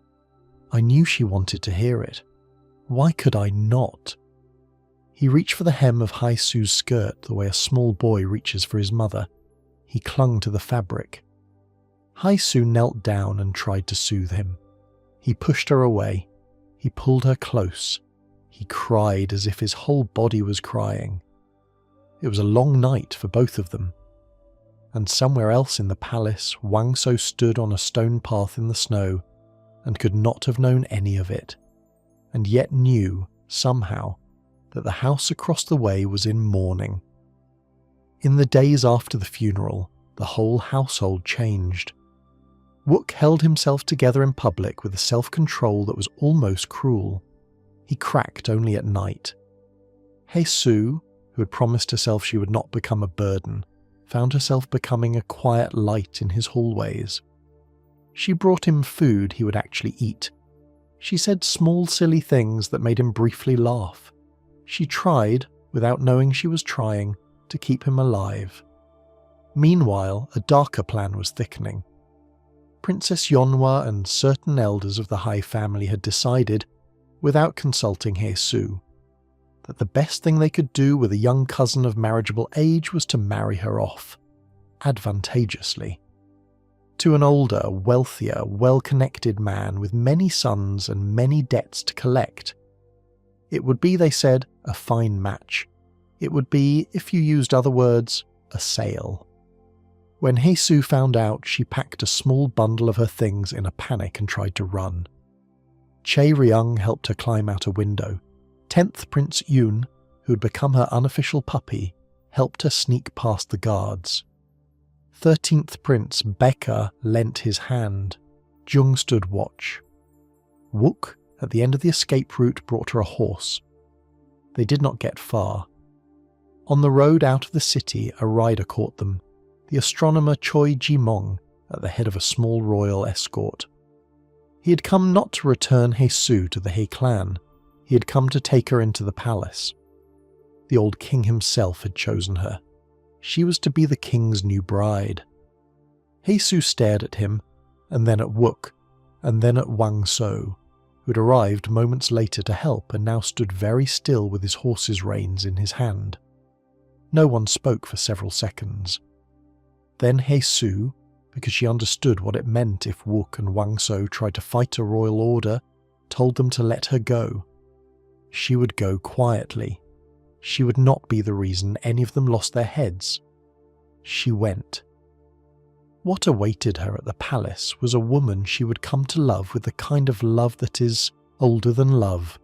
"I knew she wanted to hear it. Why could I not?" He reached for the hem of Haisu's skirt the way a small boy reaches for his mother. He clung to the fabric. Haisu knelt down and tried to soothe him. He pushed her away. He pulled her close. He cried as if his whole body was crying. It was a long night for both of them. And somewhere else in the palace, Wang So stood on a stone path in the snow and could not have known any of it, and yet knew, somehow, that the house across the way was in mourning. In the days after the funeral, the whole household changed. Wook held himself together in public with a self-control that was almost cruel. He cracked only at night. Heisu, who had promised herself she would not become a burden, found herself becoming a quiet light in his hallways. She brought him food he would actually eat. She said small silly things that made him briefly laugh. She tried, without knowing she was trying, to keep him alive. Meanwhile, a darker plan was thickening. Princess Yonhwa and certain elders of the Hai family had decided, without consulting Heisu, that the best thing they could do with a young cousin of marriageable age was to marry her off, advantageously, to an older, wealthier, well-connected man with many sons and many debts to collect. It would be, they said, a fine match. It would be, if you used other words, a sale. When Heisu found out, she packed a small bundle of her things in a panic and tried to run. Che Ryung helped her climb out a window. 10th Prince Yun, who had become her unofficial puppy, helped her sneak past the guards. 13th Prince Becca lent his hand. Jung stood watch. Wook, at the end of the escape route, brought her a horse. They did not get far. On the road out of the city, a rider caught them, the astronomer Choi Ji-mong, at the head of a small royal escort. He had come not to return Heisu to the He clan. He had come to take her into the palace. The old king himself had chosen her. She was to be the king's new bride. Heisu stared at him, and then at Wook, and then at Wang So, who had arrived moments later to help and now stood very still with his horse's reins in his hand. No one spoke for several seconds. Then Heisu, because she understood what it meant if Wook and Wang So tried to fight a royal order, told them to let her go. She would go quietly. She would not be the reason any of them lost their heads. She went. What awaited her at the palace was a woman she would come to love with the kind of love that is older than love.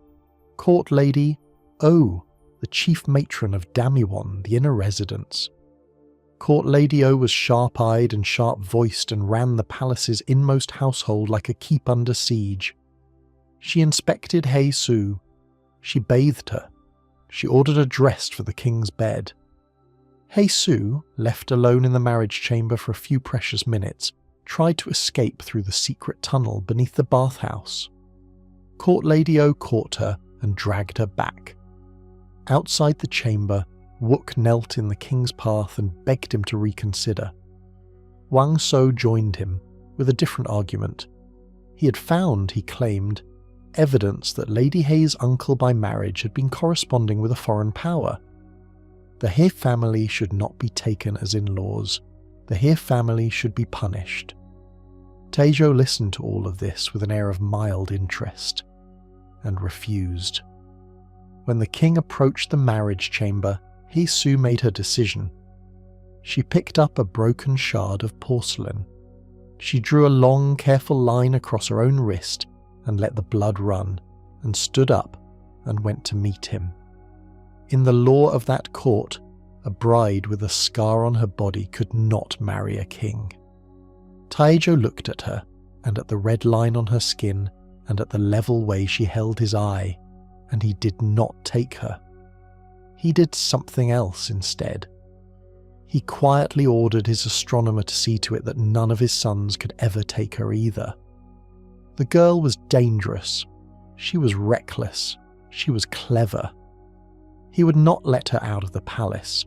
Court lady, oh, the chief matron of Damiwon, the inner residence. Court Lady O was sharp-eyed and sharp-voiced and ran the palace's inmost household like a keep under siege. She inspected Hei Su. She bathed her. She ordered her dressed for the king's bed. Hei Su, left alone in the marriage chamber for a few precious minutes, tried to escape through the secret tunnel beneath the bathhouse. Court Lady O caught her and dragged her back. Outside the chamber, Wook knelt in the king's path and begged him to reconsider. Wang So joined him, with a different argument. He had found, he claimed, evidence that Lady Hei's uncle by marriage had been corresponding with a foreign power. The He family should not be taken as in-laws. The He family should be punished. Taizhou listened to all of this with an air of mild interest, and refused. When the king approached the marriage chamber, Hei Su made her decision. She picked up a broken shard of porcelain. She drew a long, careful line across her own wrist and let the blood run, and stood up and went to meet him. In the law of that court, a bride with a scar on her body could not marry a king. Taizhou looked at her, and at the red line on her skin, and at the level way she held his eye, and he did not take her. He did something else instead. He quietly ordered his astronomer to see to it that none of his sons could ever take her either. The girl was dangerous. She was reckless. She was clever. He would not let her out of the palace.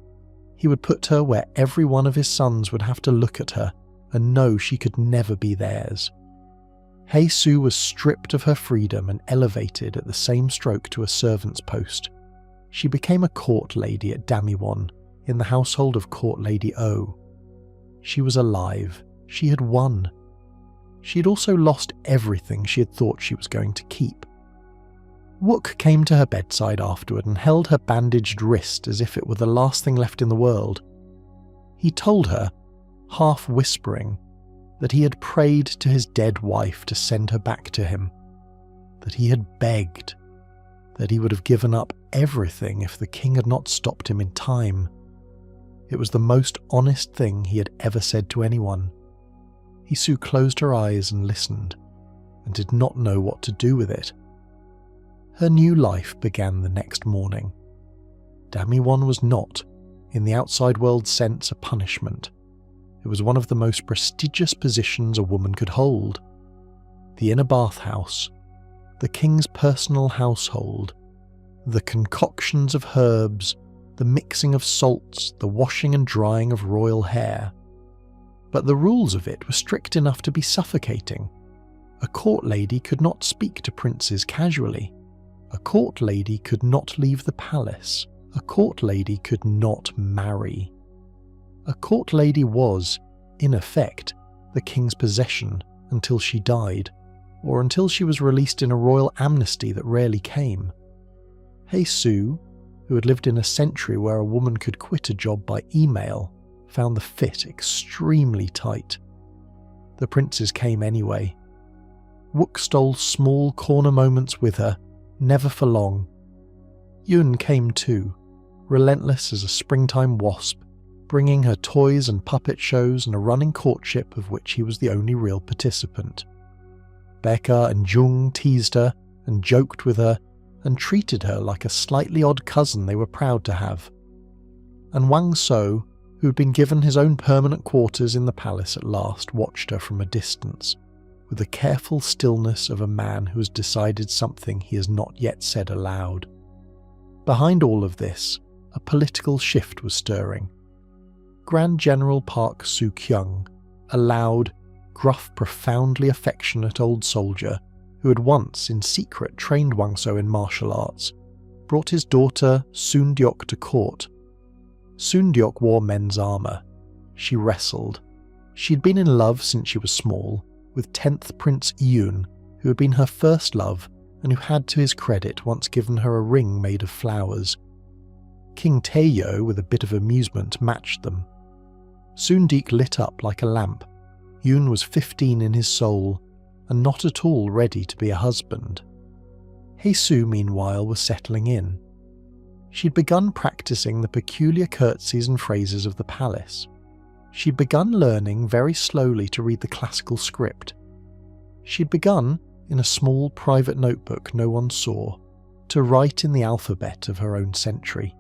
He would put her where every one of his sons would have to look at her and know she could never be theirs. Hei Su was stripped of her freedom and elevated at the same stroke to a servant's post. She became a court lady at Damiwon, in the household of Court Lady O. She was alive. She had won. She had also lost everything she had thought she was going to keep. Wook came to her bedside afterward and held her bandaged wrist as if it were the last thing left in the world. He told her, half whispering, that he had prayed to his dead wife to send her back to him, that he had begged, that he would have given up everything if the king had not stopped him in time. It was the most honest thing he had ever said to anyone. Hei Su closed her eyes and listened, and did not know what to do with it. Her new life began the next morning. Damiwon was not, in the outside world sense, a punishment. It was one of the most prestigious positions a woman could hold. The inner bathhouse, the king's personal household, the concoctions of herbs, the mixing of salts, the washing and drying of royal hair. But the rules of it were strict enough to be suffocating. A court lady could not speak to princes casually. A court lady could not leave the palace. A court lady could not marry. A court lady was, in effect, the king's possession until she died, or until she was released in a royal amnesty that rarely came. Hei Su, who had lived in a century where a woman could quit a job by email, found the fit extremely tight. The princes came anyway. Wook stole small corner moments with her, never for long. Yun came too, relentless as a springtime wasp, bringing her toys and puppet shows and a running courtship of which he was the only real participant. Becca and Jung teased her and joked with her and treated her like a slightly odd cousin they were proud to have. And Wang So, who had been given his own permanent quarters in the palace at last, watched her from a distance, with the careful stillness of a man who has decided something he has not yet said aloud. Behind all of this, a political shift was stirring. Grand General Park Soo-kyung, a loud, gruff, profoundly affectionate old soldier who had once, in secret, trained Wang So in martial arts, brought his daughter Soon-dyok to court. Soon-dyok wore men's armour. She wrestled. She had been in love since she was small, with 10th Prince Yun, who had been her first love and who had, to his credit, once given her a ring made of flowers. King Taeyo, with a bit of amusement, matched them. Soon-dyok lit up like a lamp. Yun was 15 in his soul, and not at all ready to be a husband. Hei Su, meanwhile, was settling in. She'd begun practicing the peculiar curtsies and phrases of the palace. She'd begun learning very slowly to read the classical script. She'd begun, in a small private notebook no one saw, to write in the alphabet of her own century,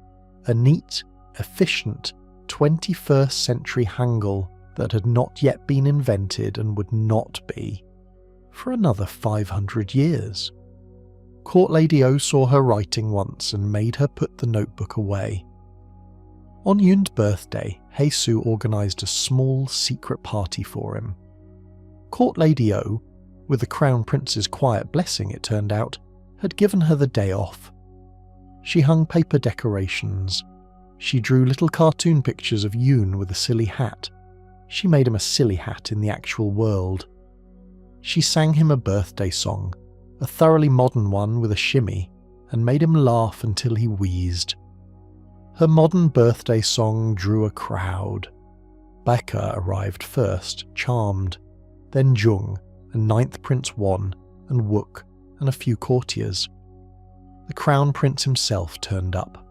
a neat, efficient, 21st century Hangul that had not yet been invented and would not be for another 500 years. Court Lady O saw her writing once and made her put the notebook away. On Yun's birthday, Heisu organised a small secret party for him. Court Lady O, with the Crown Prince's quiet blessing it turned out, had given her the day off. She hung paper decorations. She drew little cartoon pictures of Yun with a silly hat. She made him a silly hat in the actual world. She sang him a birthday song, a thoroughly modern one with a shimmy, and made him laugh until he wheezed. Her modern birthday song drew a crowd. Becca arrived first, charmed, then Jung, and Ninth Prince Won, and Wook, and a few courtiers. The Crown Prince himself turned up.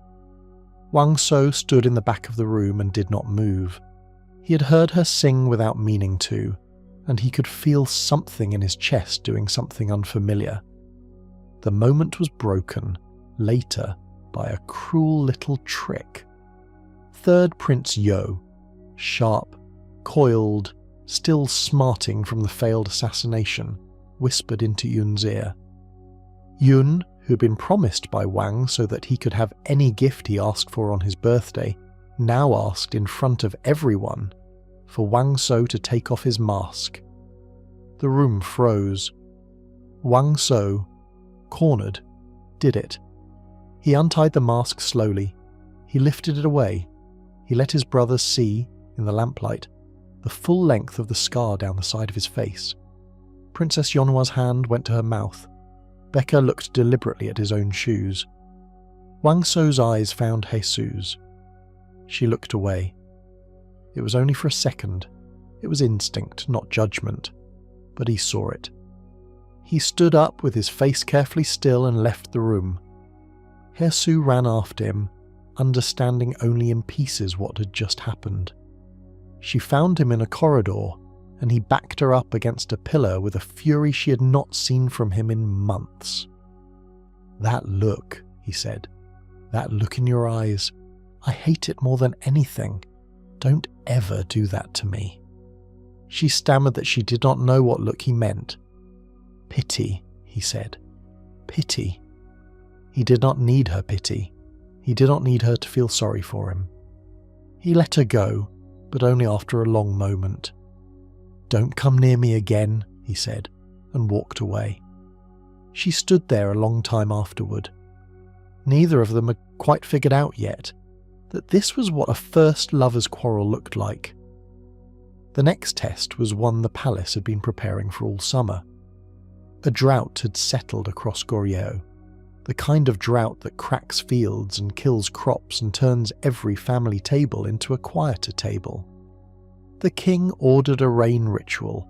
Wang So stood in the back of the room and did not move. He had heard her sing without meaning to, and he could feel something in his chest doing something unfamiliar. The moment was broken, later, by a cruel little trick. Third Prince Yo, sharp, coiled, still smarting from the failed assassination, whispered into Yun's ear. Yun, who had been promised by Wang so that he could have any gift he asked for on his birthday, now asked in front of everyone for Wang So to take off his mask. The room froze. Wang So, cornered, did it. He untied the mask slowly. He lifted it away. He let his brothers see, in the lamplight, the full length of the scar down the side of his face. Princess Yonhwa's hand went to her mouth. Becca looked deliberately at his own shoes. Wang So's eyes found Heisu's. She looked away. It was only for a second. It was instinct, not judgment. But he saw it. He stood up with his face carefully still and left the room. Heisu ran after him, understanding only in pieces what had just happened. She found him in a corridor, and he backed her up against a pillar with a fury she had not seen from him in months. "That look," he said. "That look in your eyes. I hate it more than anything. Don't ever do that to me." She stammered that she did not know what look he meant. "Pity," he said. "Pity." He did not need her pity. He did not need her to feel sorry for him. He let her go, but only after a long moment. "Don't come near me again," he said, and walked away. She stood there a long time afterward. Neither of them had quite figured out yet that this was what a first lover's quarrel looked like. The next test was one the palace had been preparing for all summer. A drought had settled across Goryeo, the kind of drought that cracks fields and kills crops and turns every family table into a quieter table. The king ordered a rain ritual,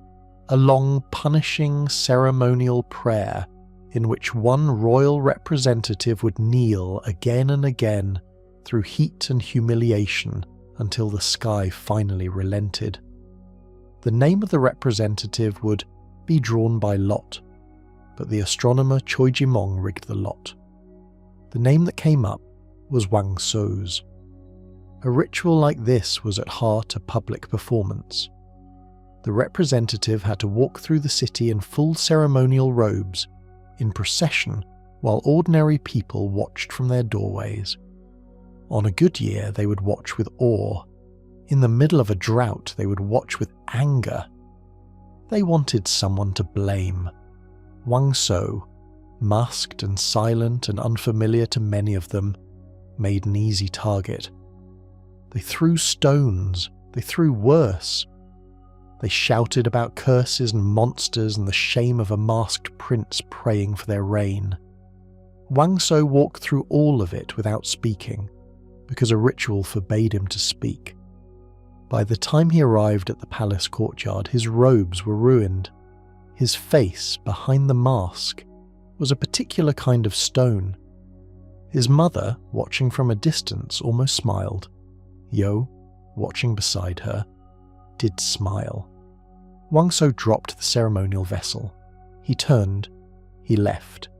a long, punishing, ceremonial prayer in which one royal representative would kneel again and again through heat and humiliation until the sky finally relented. The name of the representative would be drawn by lot, but the astronomer Choi Jimong rigged the lot. The name that came up was Wang So's. A ritual like this was at heart a public performance. The representative had to walk through the city in full ceremonial robes, in procession, while ordinary people watched from their doorways. On a good year, they would watch with awe. In the middle of a drought, they would watch with anger. They wanted someone to blame. Wang So, masked and silent and unfamiliar to many of them, made an easy target. They threw stones. They threw worse. They shouted about curses and monsters and the shame of a masked prince praying for their reign. Wang So walked through all of it without speaking, because a ritual forbade him to speak. By the time he arrived at the palace courtyard, his robes were ruined. His face, behind the mask, was a particular kind of stone. His mother, watching from a distance, almost smiled. Yo, watching beside her, did smile. Wang So dropped the ceremonial vessel. He turned. He left.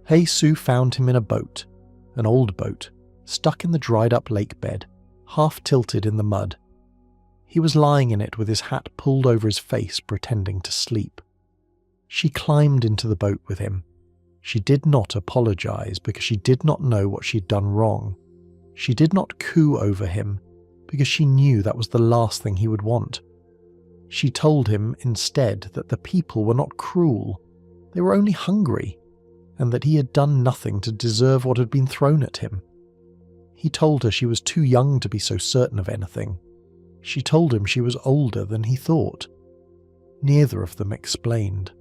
Hei Su found him in a boat, an old boat, stuck in the dried-up lake bed, half tilted in the mud. He was lying in it with his hat pulled over his face, pretending to sleep. She climbed into the boat with him. She did not apologize because she did not know what she'd done wrong. She did not coo over him because she knew that was the last thing he would want. She told him instead that the people were not cruel, they were only hungry, and that he had done nothing to deserve what had been thrown at him. He told her she was too young to be so certain of anything. She told him she was older than he thought. Neither of them explained.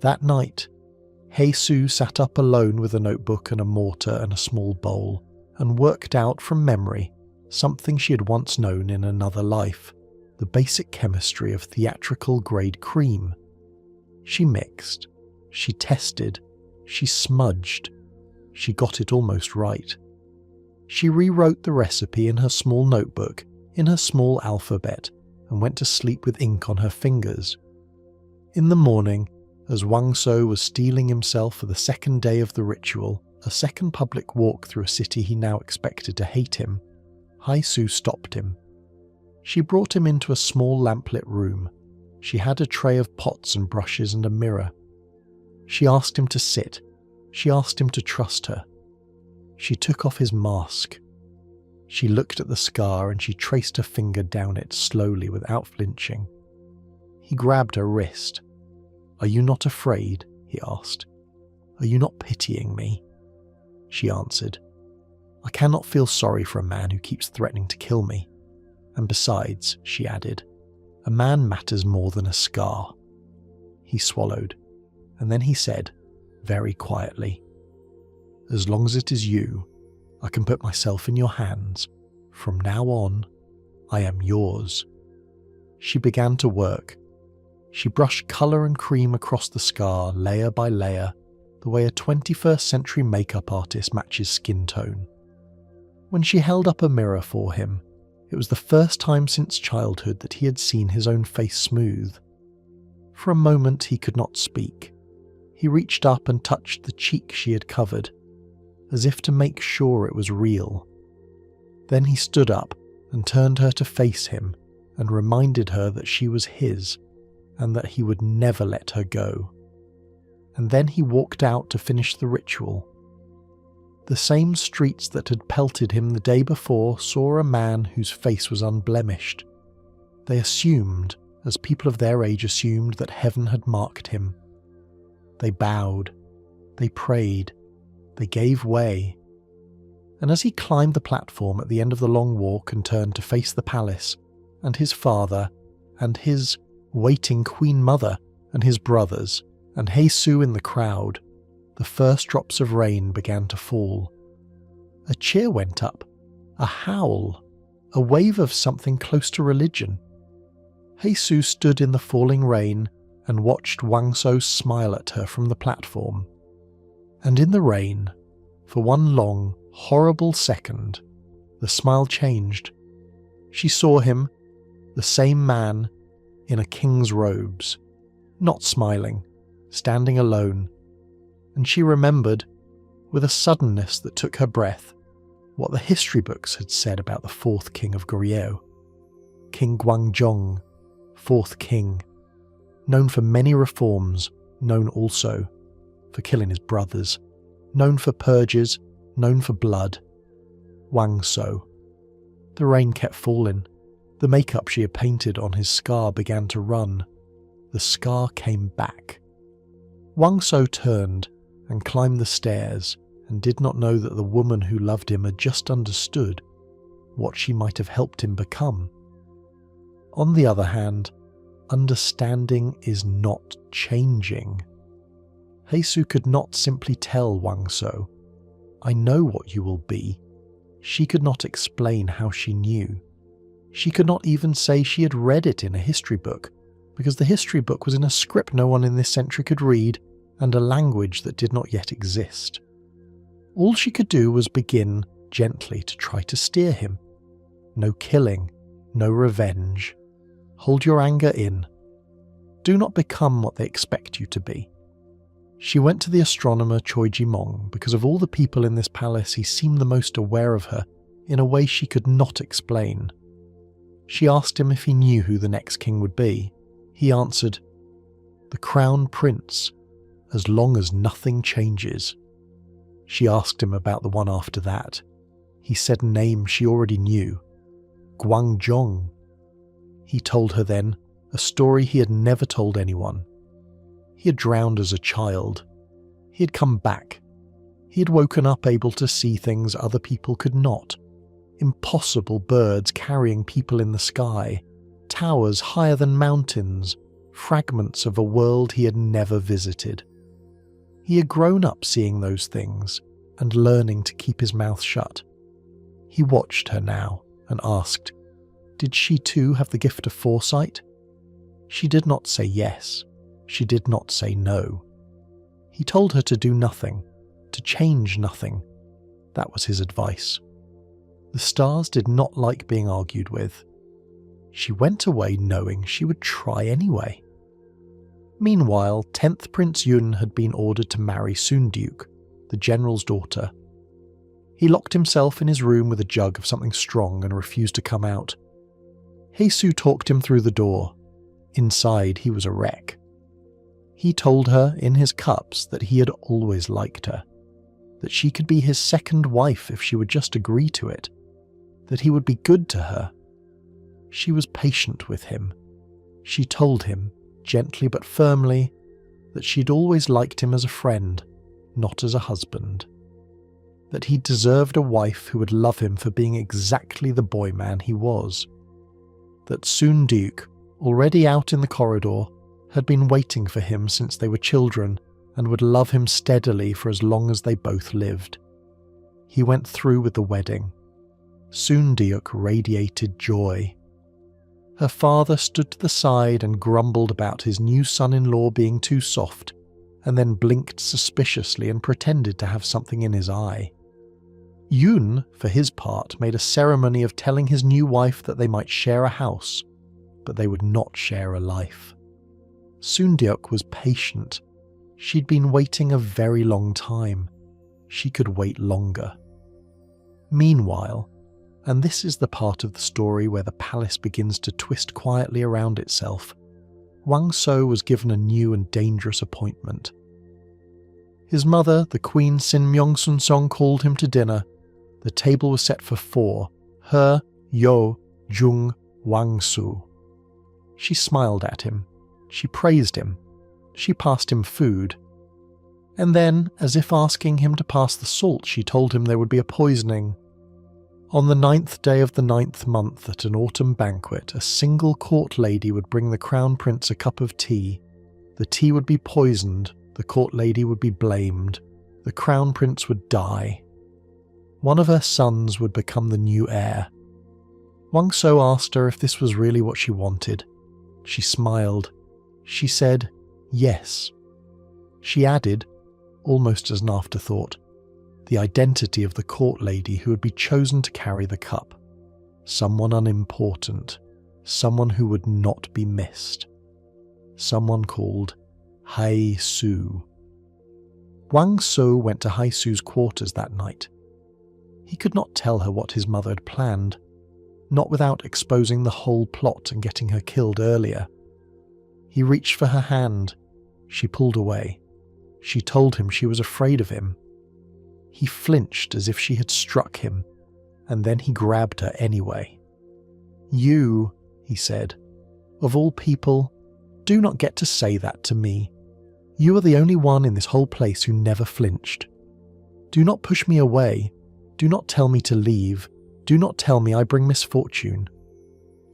That night, Hei Su sat up alone with a notebook and a mortar and a small bowl, and worked out from memory something she had once known in another life, the basic chemistry of theatrical-grade cream. She mixed, she tested, she smudged, she got it almost right. She rewrote the recipe in her small notebook, in her small alphabet, and went to sleep with ink on her fingers. In the morning, as Wang So was steeling himself for the second day of the ritual, a second public walk through a city he now expected to hate him, Hei Su stopped him. She brought him into a small lamplit room. She had a tray of pots and brushes and a mirror. She asked him to sit. She asked him to trust her. She took off his mask. She looked at the scar and she traced her finger down it slowly without flinching. He grabbed her wrist. "Are you not afraid?" he asked. "Are you not pitying me?" She answered, "I cannot feel sorry for a man who keeps threatening to kill me. And besides," she added, "a man matters more than a scar." He swallowed, and then he said, very quietly, "As long as it is you, I can put myself in your hands. From now on, I am yours." She began to work. She brushed colour and cream across the scar, layer by layer, the way a 21st century makeup artist matches skin tone. When she held up a mirror for him, it was the first time since childhood that he had seen his own face smooth. For a moment he could not speak. He reached up and touched the cheek she had covered, as if to make sure it was real. Then he stood up and turned her to face him and reminded her that she was his, and that he would never let her go. And then he walked out to finish the ritual. The same streets that had pelted him the day before saw a man whose face was unblemished. They assumed, as people of their age assumed, that heaven had marked him. They bowed, they prayed, they gave way. And as he climbed the platform at the end of the long walk and turned to face the palace, and his father, and his waiting Queen Mother, and his brothers, and Hei Su in the crowd, the first drops of rain began to fall. A cheer went up, a howl, a wave of something close to religion. Hei Su stood in the falling rain and watched Wang So smile at her from the platform. And in the rain, for one long, horrible second, the smile changed. She saw him, the same man, in a king's robes, not smiling, standing alone, and she remembered, with a suddenness that took her breath, what the history books had said about the fourth king of Goryeo, King Gwangjong, fourth king, known for many reforms, known also for killing his brothers, known for purges, known for blood. Wang So. The rain kept falling. The makeup she had painted on his scar began to run. The scar came back. Wang So turned and climbed the stairs and did not know that the woman who loved him had just understood what she might have helped him become. On the other hand, understanding is not changing. Hei Su could not simply tell Wang So, "I know what you will be." She could not explain how she knew. She could not even say she had read it in a history book, because the history book was in a script no one in this century could read, and a language that did not yet exist. All she could do was begin gently to try to steer him. No killing, no revenge. Hold your anger in. Do not become what they expect you to be. She went to the astronomer Choiji Mong because of all the people in this palace he seemed the most aware of her in a way she could not explain. She asked him if he knew who the next king would be. He answered, "The Crown Prince, as long as nothing changes." She asked him about the one after that. He said a name she already knew, Guangzhong. He told her then a story he had never told anyone. He had drowned as a child. He had come back. He had woken up able to see things other people could not. Impossible birds carrying people in the sky, towers higher than mountains, fragments of a world he had never visited. He had grown up seeing those things and learning to keep his mouth shut. He watched her now and asked, did she too have the gift of foresight? She did not say yes. She did not say no. He told her to do nothing, to change nothing. That was his advice. The stars did not like being argued with. She went away knowing she would try anyway. Meanwhile, 10th Prince Yun had been ordered to marry Soon-Duke, the general's daughter. He locked himself in his room with a jug of something strong and refused to come out. Hae-Soo talked him through the door. Inside, he was a wreck. He told her in his cups that he had always liked her, that she could be his second wife if she would just agree to it, that he would be good to her. She was patient with him. She told him, gently but firmly, that she'd always liked him as a friend, not as a husband. That he deserved a wife who would love him for being exactly the boy man he was. That Soon-Duke, already out in the corridor, had been waiting for him since they were children and would love him steadily for as long as they both lived. He went through with the wedding. Soon-Duke radiated joy. Her father stood to the side and grumbled about his new son-in-law being too soft, and then blinked suspiciously and pretended to have something in his eye. Yun, for his part, made a ceremony of telling his new wife that they might share a house, but they would not share a life. Soon-Duke was patient. She'd been waiting a very long time. She could wait longer. Meanwhile, and this is the part of the story where the palace begins to twist quietly around itself, Wang So was given a new and dangerous appointment. His mother, the Queen Sin Myung-sun Song, called him to dinner. The table was set for 4, her, Yo, Jung, Wang Su. She smiled at him. She praised him. She passed him food. And then, as if asking him to pass the salt, she told him there would be a poisoning. On the 9th day of the 9th month at an autumn banquet, a single court lady would bring the crown prince a cup of tea. The tea would be poisoned, the court lady would be blamed, the crown prince would die. One of her sons would become the new heir. Wang So asked her if this was really what she wanted. She smiled. She said, yes. She added, almost as an afterthought, the identity of the court lady who would be chosen to carry the cup. Someone unimportant. Someone who would not be missed. Someone called Hae-Soo. Wang So went to Hae-Soo's quarters that night. He could not tell her what his mother had planned, not without exposing the whole plot and getting her killed earlier. He reached for her hand. She pulled away. She told him she was afraid of him. He flinched as if she had struck him, and then he grabbed her anyway. You, he said, of all people, do not get to say that to me. You are the only one in this whole place who never flinched. Do not push me away. Do not tell me to leave. Do not tell me I bring misfortune.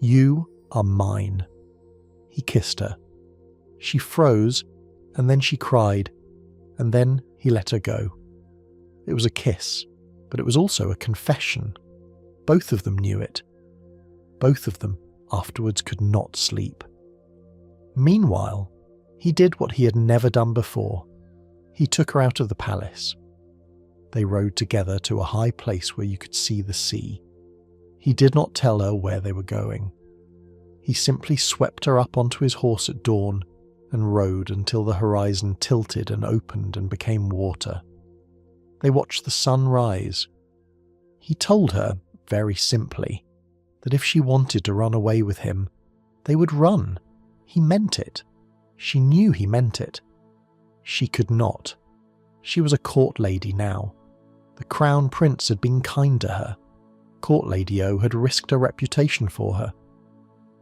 You are mine. He kissed her. She froze, and then she cried, and then he let her go. It was a kiss, but it was also a confession. Both of them knew it. Both of them afterwards could not sleep. Meanwhile, he did what he had never done before. He took her out of the palace. They rode together to a high place where you could see the sea. He did not tell her where they were going. He simply swept her up onto his horse at dawn and rode until the horizon tilted and opened and became water. They watched the sun rise. He told her, very simply, that if she wanted to run away with him, they would run. He meant it. She knew he meant it. She could not. She was a court lady now. The crown prince had been kind to her. Court Lady O had risked her reputation for her.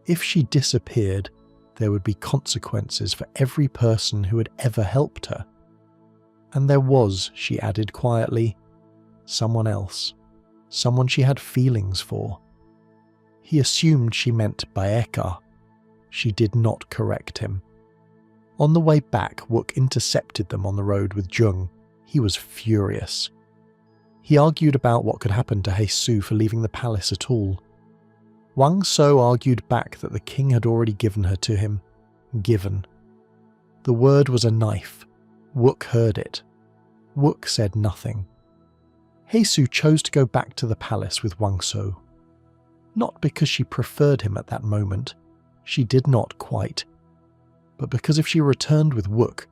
If she disappeared, there would be consequences for every person who had ever helped her. And there was, she added quietly, someone else, someone she had feelings for. He assumed she meant Baeka. She did not correct him. On the way back, Wook intercepted them on the road with Jung. He was furious. He argued about what could happen to Heisu for leaving the palace at all. Wang So argued back that the king had already given her to him. Given. The word was a knife. Wook heard it. Wook said nothing. Heisu chose to go back to the palace with Wang So. Not because she preferred him at that moment. She did not quite. But because if she returned with Wook,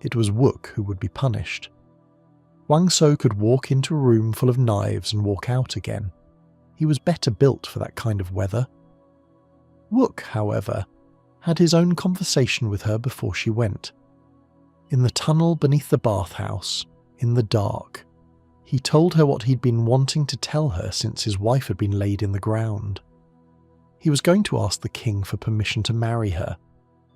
it was Wook who would be punished. Wang So could walk into a room full of knives and walk out again. He was better built for that kind of weather. Wook, however, had his own conversation with her before she went. In the tunnel beneath the bathhouse, in the dark, he told her what he'd been wanting to tell her since his wife had been laid in the ground. He was going to ask the king for permission to marry her.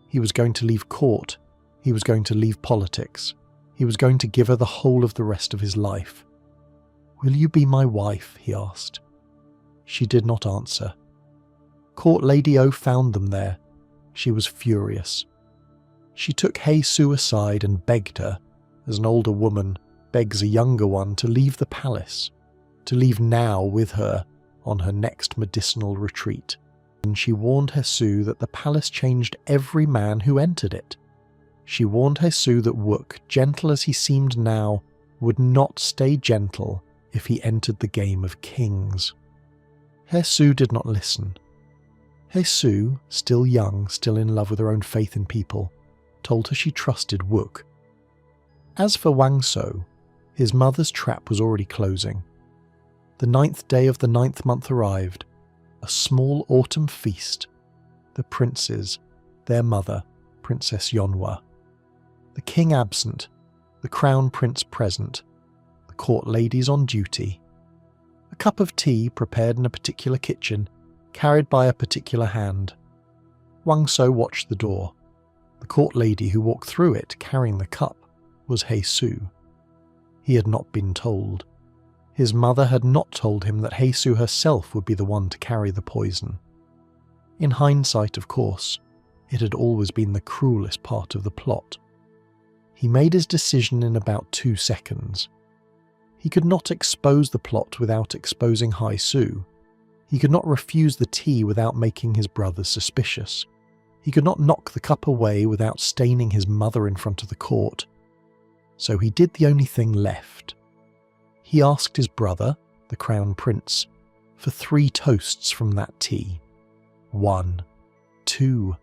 He was going to leave court. He was going to leave politics. He was going to give her the whole of the rest of his life. "Will you be my wife?" he asked. She did not answer. Court Lady O found them there. She was furious. She took Heisu aside and begged her, as an older woman begs a younger one to leave the palace, to leave now with her on her next medicinal retreat. And she warned Heisu that the palace changed every man who entered it. She warned Heisu that Wook, gentle as he seemed now, would not stay gentle if he entered the game of kings. Heisu did not listen. Heisu, still young, still in love with her own faith in people, told her she trusted Wook. As for Wang So, his mother's trap was already closing. The 9th day of the 9th month arrived, a small autumn feast. The princes, their mother, Princess Yonhua. The king absent, the crown prince present, the court ladies on duty. A cup of tea prepared in a particular kitchen, carried by a particular hand. Wang So watched the door. The court lady who walked through it carrying the cup was Heisu. He had not been told. His mother had not told him that Heisu herself would be the one to carry the poison. In hindsight, of course, it had always been the cruelest part of the plot. He made his decision in about 2 seconds. He could not expose the plot without exposing Heisu. He could not refuse the tea without making his brothers suspicious. He could not knock the cup away without staining his mother in front of the court. So he did the only thing left. He asked his brother, the crown prince, for 3 toasts from that tea. 1, 2,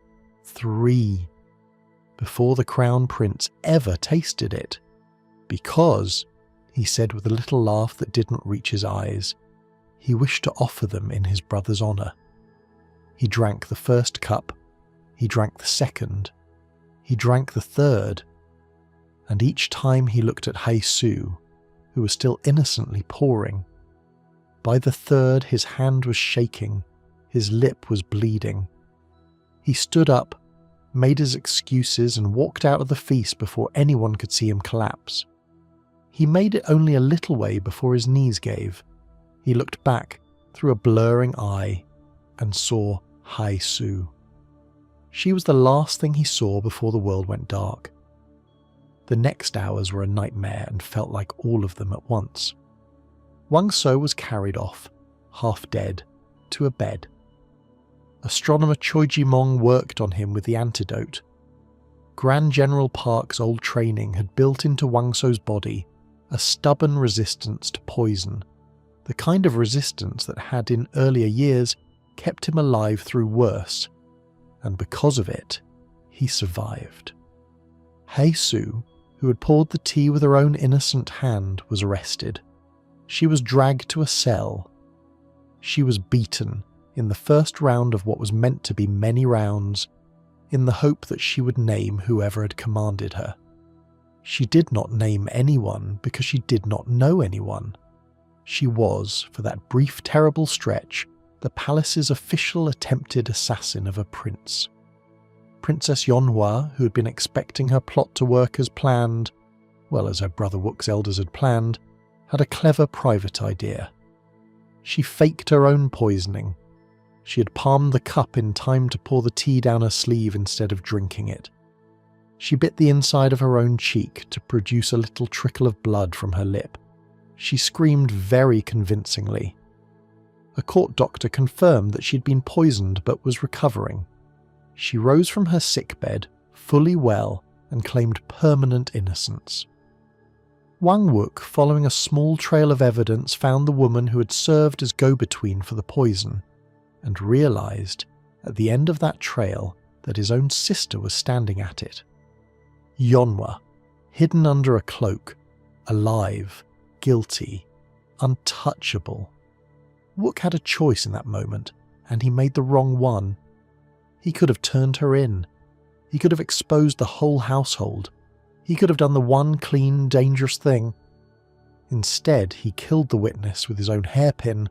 3. Before the crown prince ever tasted it. Because, he said with a little laugh that did not reach his eyes, he wished to offer them in his brother's honour. He drank the first cup, he drank the second, he drank the third, and each time he looked at Heisu, who was still innocently pouring. By the third, his hand was shaking, his lip was bleeding. He stood up, made his excuses and walked out of the feast before anyone could see him collapse. He made it only a little way before his knees gave. He looked back through a blurring eye and saw Heisu. She was the last thing he saw before the world went dark. The next hours were a nightmare and felt like all of them at once. Wang So was carried off, half dead, to a bed. Astronomer Choi Ji-mong worked on him with the antidote. Grand General Park's old training had built into Wang So's body a stubborn resistance to poison, the kind of resistance that had in earlier years kept him alive through worse, and because of it, he survived. Hei Su, who had poured the tea with her own innocent hand, was arrested. She was dragged to a cell. She was beaten in the first round of what was meant to be many rounds, in the hope that she would name whoever had commanded her. She did not name anyone because she did not know anyone. She was, for that brief terrible stretch, the palace's official attempted assassin of a prince. Princess Yonhua, who had been expecting her plot to work as planned, well as her brother Wook's elders had planned, had a clever private idea. She faked her own poisoning. She had palmed the cup in time to pour the tea down her sleeve instead of drinking it. She bit the inside of her own cheek to produce a little trickle of blood from her lip. She screamed very convincingly. A court doctor confirmed that she had been poisoned but was recovering. She rose from her sickbed, fully well, and claimed permanent innocence. Wang Wook, following a small trail of evidence, found the woman who had served as go-between for the poison, and realised, at the end of that trail, that his own sister was standing at it. Yonhua, hidden under a cloak, alive, guilty, untouchable. Wook had a choice in that moment, and he made the wrong one. He could have turned her in. He could have exposed the whole household. He could have done the one clean, dangerous thing. Instead, he killed the witness with his own hairpin,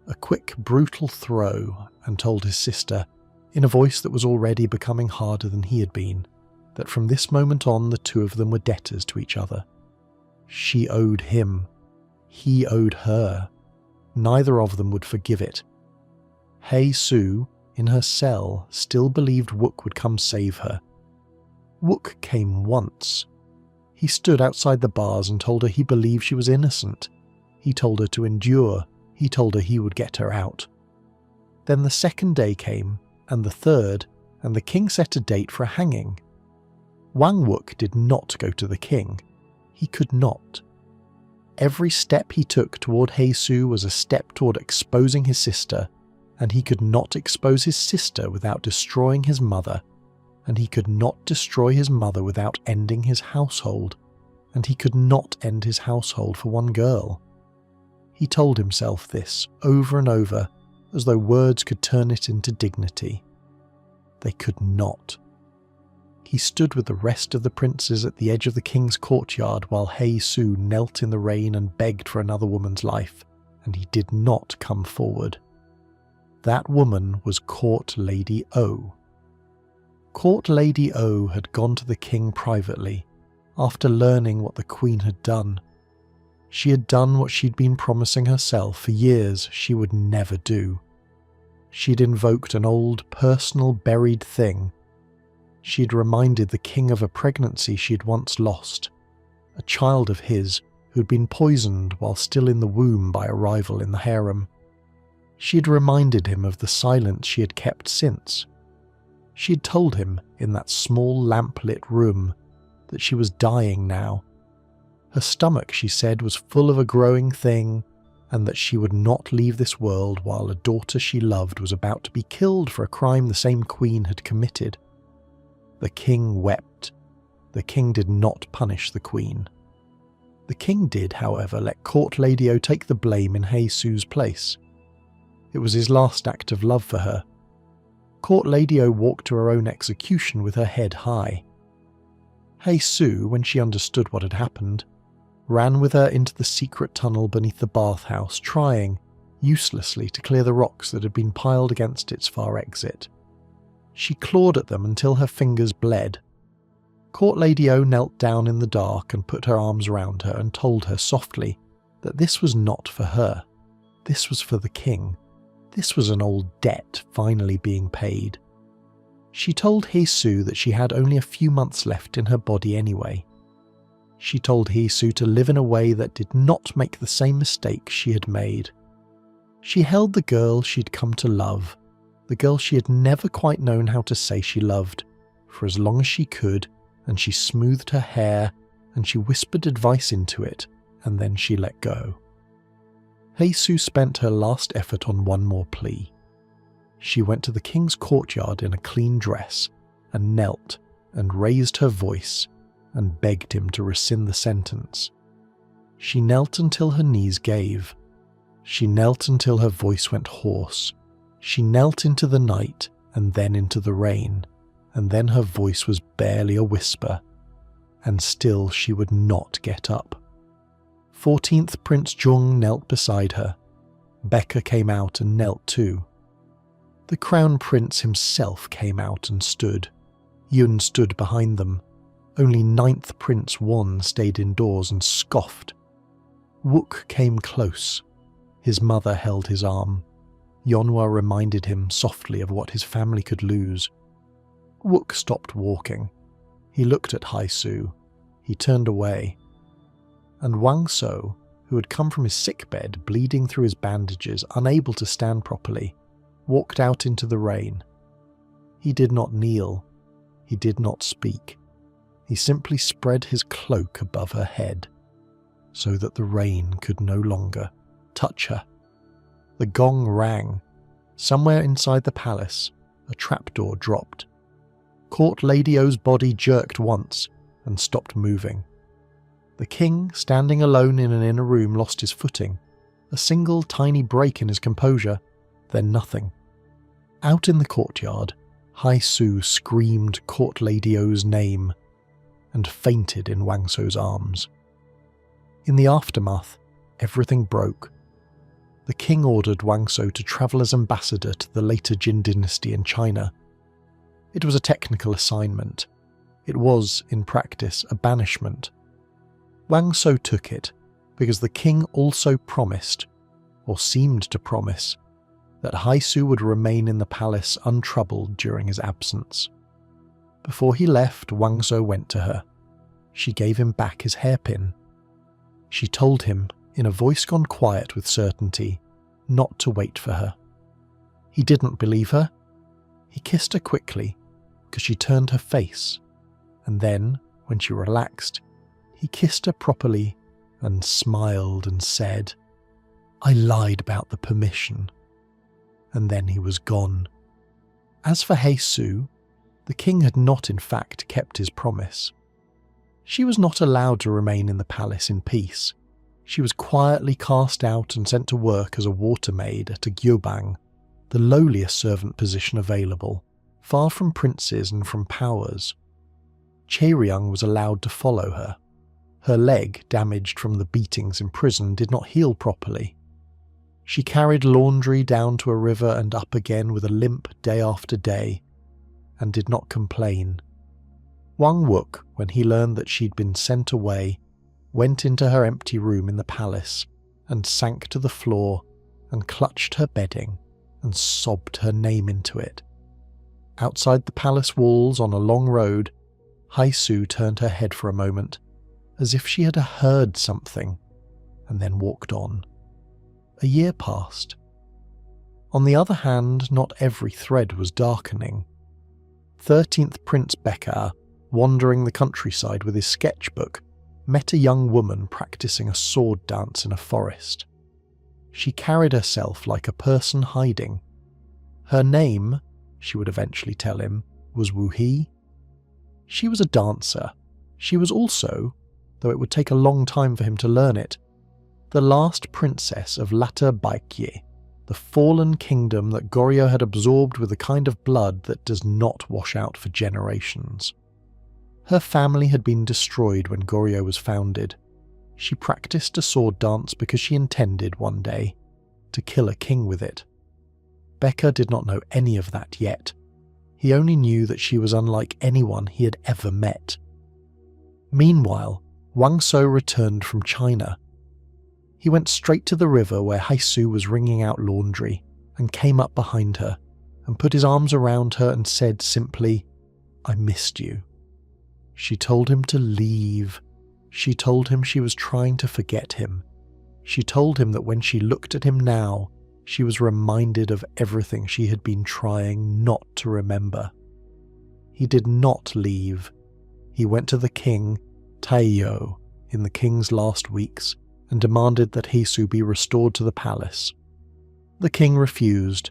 a quick, brutal throw, and told his sister, in a voice that was already becoming harder than he had been, that from this moment on the two of them were debtors to each other. She owed him. He owed her. Neither of them would forgive it. Hei Su, in her cell, still believed Wook would come save her. Wook came once. He stood outside the bars and told her he believed she was innocent. He told her to endure. He told her he would get her out. Then the second day came, and the third, and the king set a date for a hanging. Wang Wook did not go to the king. He could not. Every step he took toward Hei Su was a step toward exposing his sister, and he could not expose his sister without destroying his mother, and he could not destroy his mother without ending his household, and he could not end his household for one girl. He told himself this over and over, as though words could turn it into dignity. They could not. He stood with the rest of the princes at the edge of the king's courtyard while Hei Su knelt in the rain and begged for another woman's life, and he did not come forward. That woman was Court Lady O. Court Lady O had gone to the king privately, after learning what the queen had done. She had done what she'd been promising herself for years she would never do. She'd invoked an old, personal, buried thing. She'd reminded the king of a pregnancy she'd once lost, a child of his who'd been poisoned while still in the womb by a rival in the harem. She'd reminded him of the silence she had kept since. She'd told him, in that small lamp-lit room, that she was dying now. Her stomach, she said, was full of a growing thing, and that she would not leave this world while a daughter she loved was about to be killed for a crime the same queen had committed. The king wept. The king did not punish the queen. The king did, however, let Court Lady O take the blame in Hei Su's place. It was his last act of love for her. Court Lady O walked to her own execution with her head high. Hei Su, when she understood what had happened, ran with her into the secret tunnel beneath the bathhouse, trying, uselessly, to clear the rocks that had been piled against its far exit. She clawed at them until her fingers bled. Court Lady O knelt down in the dark and put her arms round her and told her softly that this was not for her. This was for the king. This was an old debt finally being paid. She told Hei Su that she had only a few months left in her body anyway. She told Hei Su to live in a way that did not make the same mistakes she had made. She held the girl she'd come to love, the girl she had never quite known how to say she loved, for as long as she could, and she smoothed her hair, and she whispered advice into it, and then she let go. Heisu spent her last effort on one more plea. She went to the king's courtyard in a clean dress and knelt and raised her voice and begged him to rescind the sentence. She knelt until her knees gave. She knelt until her voice went hoarse. She knelt into the night and then into the rain, and then her voice was barely a whisper, and still she would not get up. 14th Prince Jung knelt beside her. Becca came out and knelt too. The Crown Prince himself came out and stood. Yun stood behind them. Only 9th Prince Won stayed indoors and scoffed. Wook came close. His mother held his arm. Yonhwa reminded him softly of what his family could lose. Wook stopped walking. He looked at Heisu. He turned away. And Wang So, who had come from his sickbed, bleeding through his bandages, unable to stand properly, walked out into the rain. He did not kneel. He did not speak. He simply spread his cloak above her head, so that the rain could no longer touch her. The gong rang. Somewhere inside the palace, a trapdoor dropped. Court Lady O's body jerked once and stopped moving. The king, standing alone in an inner room, lost his footing. A single tiny break in his composure, then nothing. Out in the courtyard, Heisu screamed Court Lady O's name and fainted in Wang So's arms. In the aftermath, everything broke. The king ordered Wang So to travel as ambassador to the later Jin dynasty in China. It was a technical assignment. It was, in practice, a banishment. Wang So took it because the king also promised, or seemed to promise, that Heisu would remain in the palace untroubled during his absence. Before he left, Wang So went to her. She gave him back his hairpin. She told him, in a voice gone quiet with certainty, not to wait for her. He didn't believe her. He kissed her quickly, because she turned her face, and then, when she relaxed, he kissed her properly and smiled and said, "I lied about the permission." And then he was gone. As for Heisu, the king had not in fact kept his promise. She was not allowed to remain in the palace in peace. She was quietly cast out and sent to work as a water maid at a gyobang, the lowliest servant position available, far from princes and from powers. Chaeryung was allowed to follow her. Her leg, damaged from the beatings in prison, did not heal properly. She carried laundry down to a river and up again with a limp day after day, and did not complain. Wang Wook, when he learned that she'd been sent away, went into her empty room in the palace and sank to the floor and clutched her bedding and sobbed her name into it. Outside the palace walls on a long road, Heisu turned her head for a moment, as if she had heard something, and then walked on. A year passed. On the other hand, not every thread was darkening. 13th Prince Becca, wandering the countryside with his sketchbook, met a young woman practicing a sword dance in a forest. She carried herself like a person hiding. Her name, she would eventually tell him, was Wu He. She was a dancer. She was also, though it would take a long time for him to learn it, the last princess of Latter Baekje, the fallen kingdom that Goryeo had absorbed with a kind of blood that does not wash out for generations. Her family had been destroyed when Goryeo was founded. She practiced a sword dance because she intended one day to kill a king with it. Becca did not know any of that yet. He only knew that she was unlike anyone he had ever met. Meanwhile, Wang So returned from China. He went straight to the river where Heisu was wringing out laundry and came up behind her and put his arms around her and said simply, "I missed you." She told him to leave. She told him she was trying to forget him. She told him that when she looked at him now, she was reminded of everything she had been trying not to remember. He did not leave. He went to the king, Taiyou, in the king's last weeks and demanded that Hesu be restored to the palace. The king refused,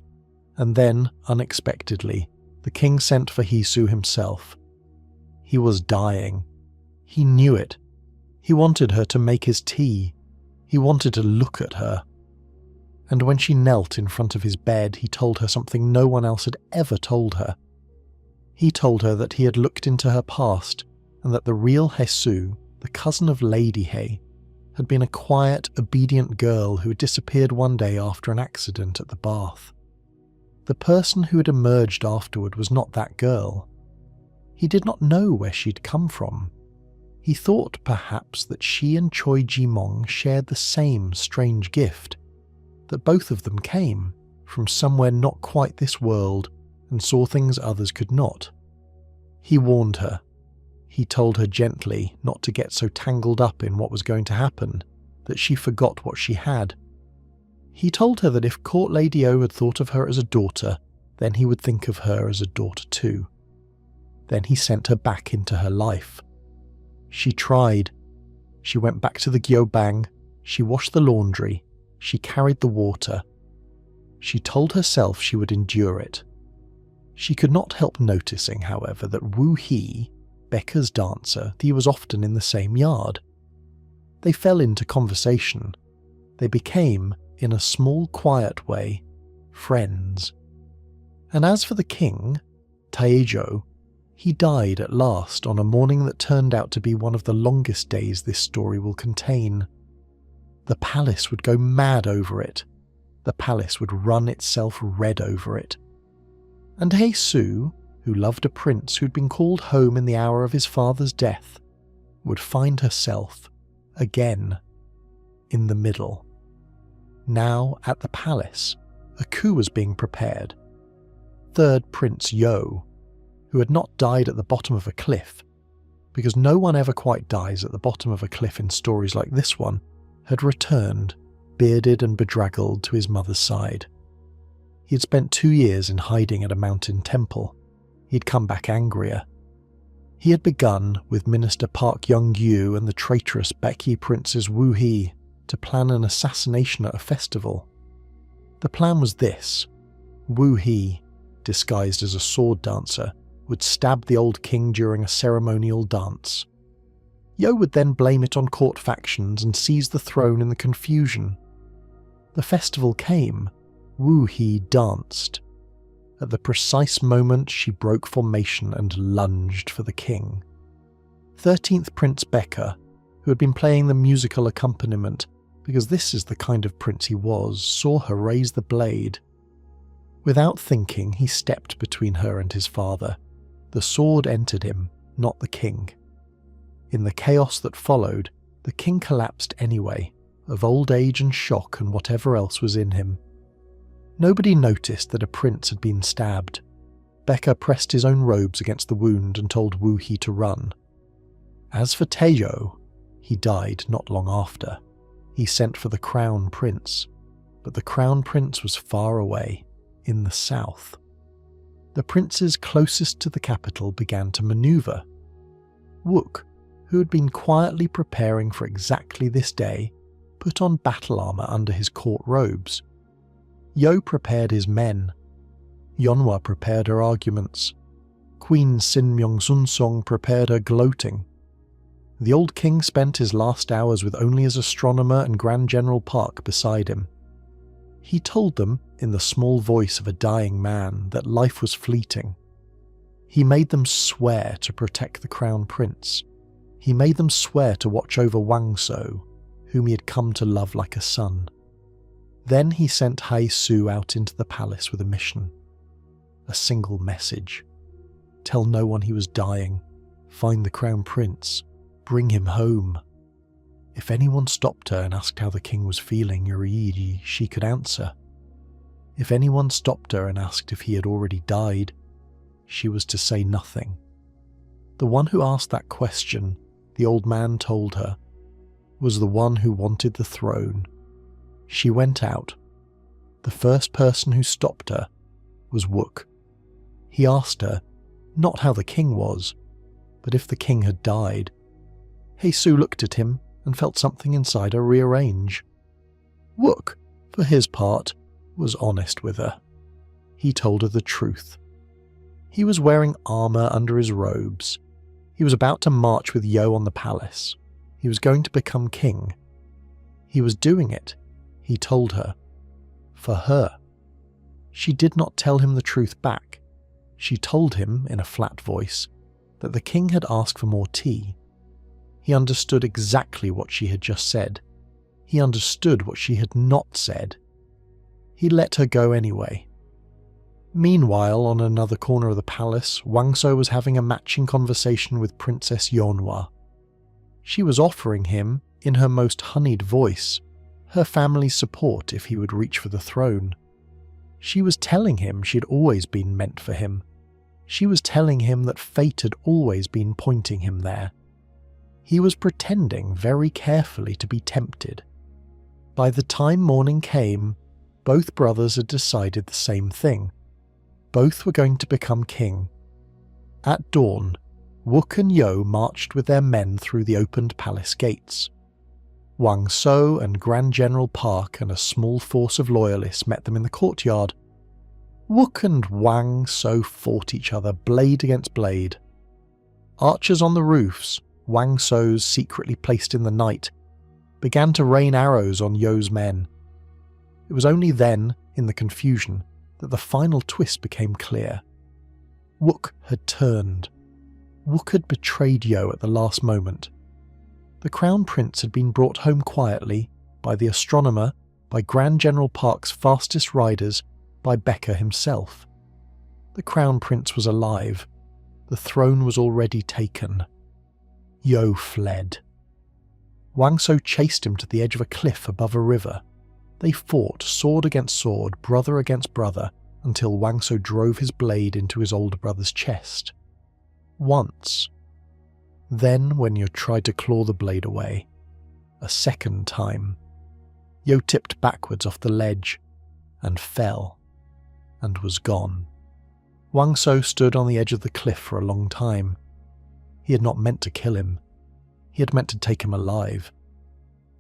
and then, unexpectedly, the king sent for Hesu himself. He was dying. He knew it. He wanted her to make his tea. He wanted to look at her. And when she knelt in front of his bed, he told her something no one else had ever told her. He told her that he had looked into her past, and that the real Hesu, the cousin of Lady He, had been a quiet, obedient girl who had disappeared one day after an accident at the bath. The person who had emerged afterward was not that girl. He did not know where she'd come from. He thought perhaps that she and Choi Ji-mong shared the same strange gift, that both of them came from somewhere not quite this world and saw things others could not. He warned her. He told her gently not to get so tangled up in what was going to happen that she forgot what she had. He told her that if Court Lady O had thought of her as a daughter, then he would think of her as a daughter too. Then he sent her back into her life. She tried. She went back to the gyobang, she washed the laundry, she carried the water. She told herself she would endure it. She could not help noticing, however, that Woo Hee, Becca's dancer, he was often in the same yard. They fell into conversation. They became, in a small, quiet way, friends. And as for the king, Taejo, he died at last on a morning that turned out to be one of the longest days this story will contain. The palace would go mad over it. The palace would run itself red over it. And Hesu, who loved a prince who'd been called home in the hour of his father's death, would find herself, again, in the middle. Now, at the palace, a coup was being prepared. Third Prince Yo, who had not died at the bottom of a cliff, because no one ever quite dies at the bottom of a cliff in stories like this one, had returned, bearded and bedraggled, to his mother's side. He had spent 2 years in hiding at a mountain temple. He had come back angrier. He had begun, with Minister Park Young-gyu and the traitorous Baekje Princess Woo Hee, to plan an assassination at a festival. The plan was this. Woo Hee, disguised as a sword dancer, would stab the old king during a ceremonial dance. Yo would then blame it on court factions and seize the throne in the confusion. The festival came. Woo Hee danced. At the precise moment she broke formation and lunged for the king. 13th Prince Becca, who had been playing the musical accompaniment, because this is the kind of prince he was, saw her raise the blade. Without thinking, he stepped between her and his father. The sword entered him, not the king. In the chaos that followed, the king collapsed anyway, of old age and shock and whatever else was in him. Nobody noticed that a prince had been stabbed. Becca pressed his own robes against the wound and told Woo Hee to run. As for Taejo, he died not long after. He sent for the crown prince, but the crown prince was far away, in the south. The princes closest to the capital began to maneuver. Wook, who had been quietly preparing for exactly this day, put on battle armour under his court robes. Yo prepared his men. Yeonhwa prepared her arguments. Queen Sin Myung-sun-song prepared her gloating. The old king spent his last hours with only his astronomer and Grand General Park beside him. He told them, in the small voice of a dying man, that life was fleeting. He made them swear to protect the crown prince. He made them swear to watch over Wang So, whom he had come to love like a son. Then he sent Hae-su out into the palace with a mission. A single message. Tell no one he was dying. Find the crown prince. Bring him home. If anyone stopped her and asked how the king was feeling, Yuriidi, she could answer. If anyone stopped her and asked if he had already died, she was to say nothing. The one who asked that question, the old man told her, was the one who wanted the throne. She went out. The first person who stopped her was Wook. He asked her, not how the king was, but if the king had died. Hae-su looked at him, and felt something inside her rearrange. Wook, for his part, was honest with her. He told her the truth. He was wearing armour under his robes. He was about to march with Yo on the palace. He was going to become king. He was doing it, he told her, for her. She did not tell him the truth back. She told him, in a flat voice, that the king had asked for more tea. He understood exactly what she had just said. He understood what she had not said. He let her go anyway. Meanwhile, on another corner of the palace, Wang So was having a matching conversation with Princess Yonhua. She was offering him, in her most honeyed voice, her family's support if he would reach for the throne. She was telling him she'd always been meant for him. She was telling him that fate had always been pointing him there. He was pretending very carefully to be tempted. By the time morning came, both brothers had decided the same thing. Both were going to become king. At dawn, Wook and Yo marched with their men through the opened palace gates. Wang So and Grand General Park and a small force of loyalists met them in the courtyard. Wook and Wang So fought each other blade against blade. Archers on the roofs, Wang So's secretly placed in the night, began to rain arrows on Yo's men. It was only then, in the confusion, that the final twist became clear. Wook had turned. Wook had betrayed Yo at the last moment. The Crown Prince had been brought home quietly, by the astronomer, by Grand General Park's fastest riders, by Becker himself. The Crown Prince was alive. The throne was already taken. Yo fled. Wang So chased him to the edge of a cliff above a river. They fought sword against sword, brother against brother, until Wang So drove his blade into his older brother's chest. Once. Then, when Yo tried to claw the blade away, a second time. Yo tipped backwards off the ledge, and fell, and was gone. Wang So stood on the edge of the cliff for a long time. He had not meant to kill him. He had meant to take him alive.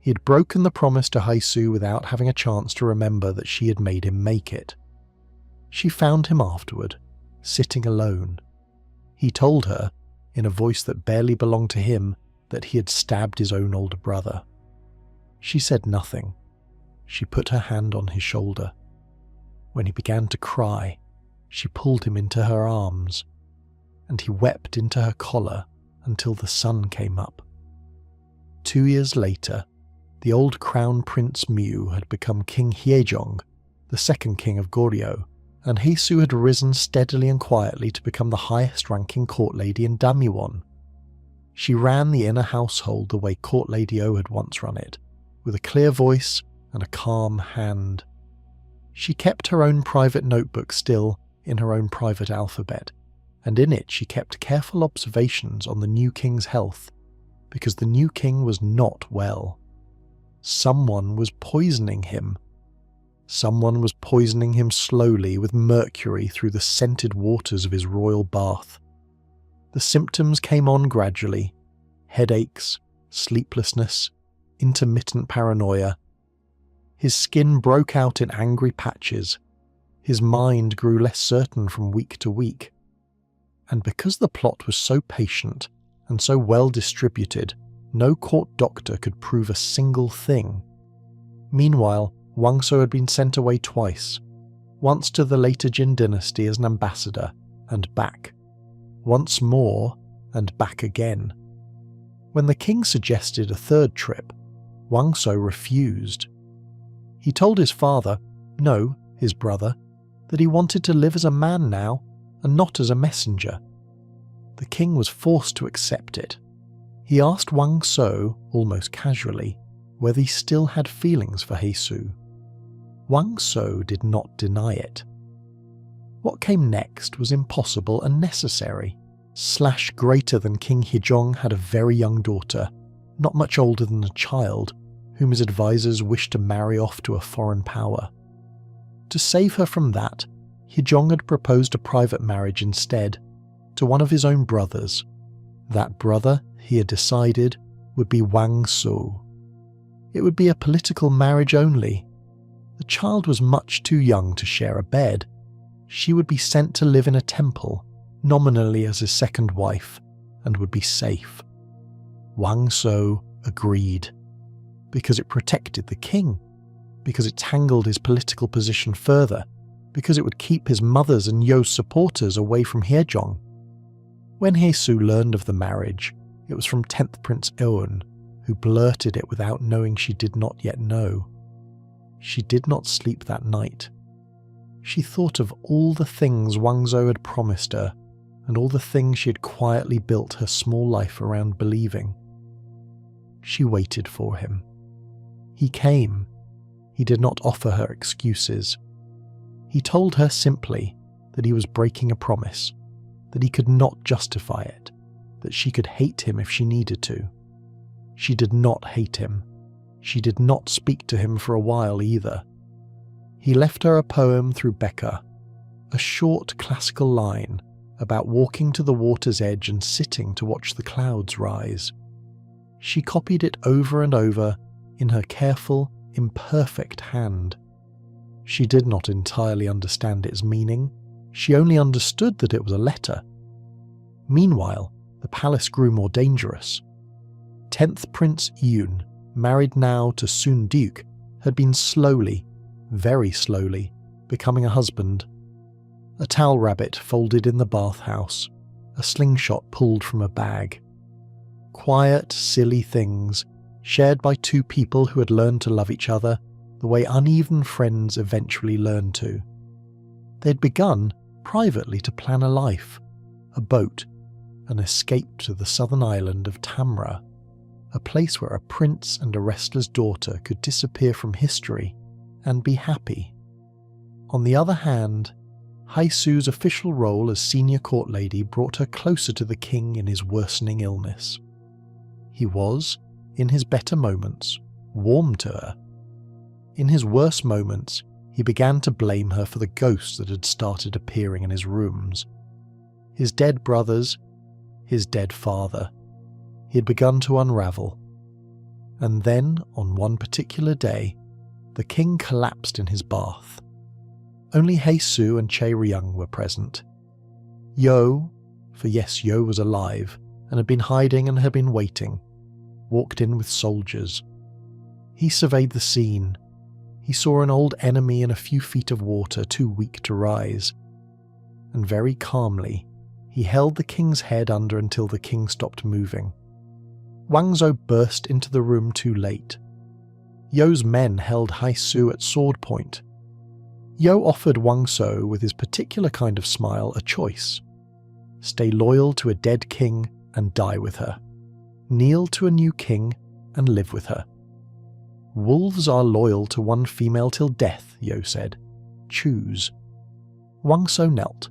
He had broken the promise to Haisu without having a chance to remember that she had made him make it. She found him afterward, sitting alone. He told her, in a voice that barely belonged to him, that he had stabbed his own older brother. She said nothing. She put her hand on his shoulder. When he began to cry, she pulled him into her arms, and he wept into her collar until the sun came up. 2 years later, the old Crown Prince Mu had become King Hyejong, the second king of Goryeo, and Heisu had risen steadily and quietly to become the highest-ranking court lady in Damyuan. She ran the inner household the way Court Lady O had once run it, with a clear voice and a calm hand. She kept her own private notebook still, in her own private alphabet, and in it she kept careful observations on the new king's health, because the new king was not well. Someone was poisoning him. Someone was poisoning him slowly with mercury through the scented waters of his royal bath. The symptoms came on gradually: headaches, sleeplessness, intermittent paranoia. His skin broke out in angry patches. His mind grew less certain from week to week. And because the plot was so patient and so well distributed, no court doctor could prove a single thing. Meanwhile, Wang So had been sent away twice, once to the later Jin dynasty as an ambassador, and back. Once more, and back again. When the king suggested a third trip, Wang So refused. He told his father, no, his brother, that he wanted to live as a man now, and not as a messenger. The king was forced to accept it. He asked Wang So, almost casually, whether he still had feelings for Heisu. Wang So did not deny it. What came next was impossible and necessary. Greater than King Hijong had a very young daughter, not much older than a child, whom his advisors wished to marry off to a foreign power. To save her from that, Hijong had proposed a private marriage instead, to one of his own brothers. That brother, he had decided, would be Wang Su. It would be a political marriage only. The child was much too young to share a bed. She would be sent to live in a temple, nominally as his second wife, and would be safe. Wang Su agreed, because it protected the king, because it tangled his political position further, because it would keep his mother's and You's supporters away from Hezhong. When Hesu learned of the marriage, it was from 10th Prince Eun, who blurted it without knowing she did not yet know. She did not sleep that night. She thought of all the things Wang Zhou had promised her, and all the things she had quietly built her small life around believing. She waited for him. He came. He did not offer her excuses. He told her simply that he was breaking a promise, that he could not justify it, that she could hate him if she needed to. She did not hate him. She did not speak to him for a while either. He left her a poem through Becca, a short classical line about walking to the water's edge and sitting to watch the clouds rise. She copied it over and over in her careful, imperfect hand. She did not entirely understand its meaning. She only understood that it was a letter. Meanwhile, the palace grew more dangerous. 10th Prince Yun, married now to Sun Duke, had been slowly, very slowly, becoming a husband. A towel rabbit folded in the bathhouse, a slingshot pulled from a bag. Quiet, silly things, shared by two people who had learned to love each other the way uneven friends eventually learn to. They'd begun, privately, to plan a life, a boat, an escape to the southern island of Tamra, a place where a prince and a wrestler's daughter could disappear from history and be happy. On the other hand, Haisu's official role as senior court lady brought her closer to the king in his worsening illness. He was, in his better moments, warm to her. In his worse moments, he began to blame her for the ghosts that had started appearing in his rooms. His dead brothers, his dead father. He had begun to unravel. And then, on one particular day, the king collapsed in his bath. Only Heisu and Che Ryung were present. Yo, for yes, Yo was alive, and had been hiding and had been waiting, walked in with soldiers. He surveyed the scene. He saw an old enemy in a few feet of water too weak to rise. And very calmly, he held the king's head under until the king stopped moving. Wang Zhou burst into the room too late. Yo's men held Haisu at sword point. Yo offered Wang Zhou, with his particular kind of smile, a choice. Stay loyal to a dead king and die with her. Kneel to a new king and live with her. Wolves are loyal to one female till death, Yo said. Choose. Wang Zhou knelt.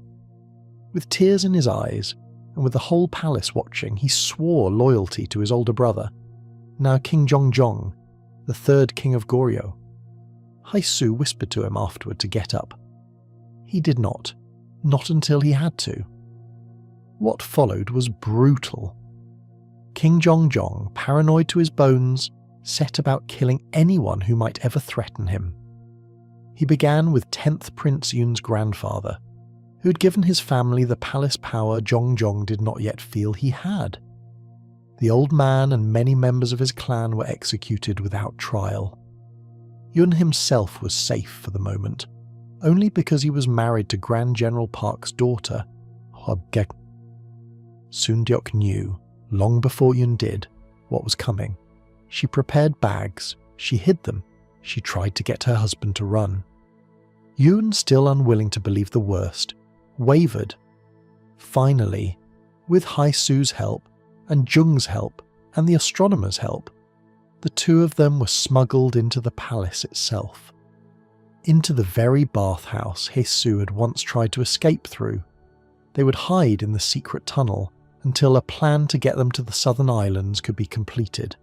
With tears in his eyes, and with the whole palace watching, he swore loyalty to his older brother, now King Zhongzhong, the third king of Goryeo. Haisu whispered to him afterward to get up. He did not until he had to. What followed was brutal. King Zhongzhong, paranoid to his bones, set about killing anyone who might ever threaten him. He began with 10th Prince Yun's grandfather, who had given his family the palace power Zhongzhong did not yet feel he had. The old man and many members of his clan were executed without trial. Yun himself was safe for the moment, only because he was married to Grand General Park's daughter, Hobgek. Sun Deok knew, long before Yun did, what was coming. She prepared bags, she hid them, she tried to get her husband to run. Yun, still unwilling to believe the worst, wavered. Finally, with Haisu's help, and Jung's help, and the astronomer's help, the two of them were smuggled into the palace itself. Into the very bathhouse Heisu had once tried to escape through. They would hide in the secret tunnel until a plan to get them to the southern islands could be completed.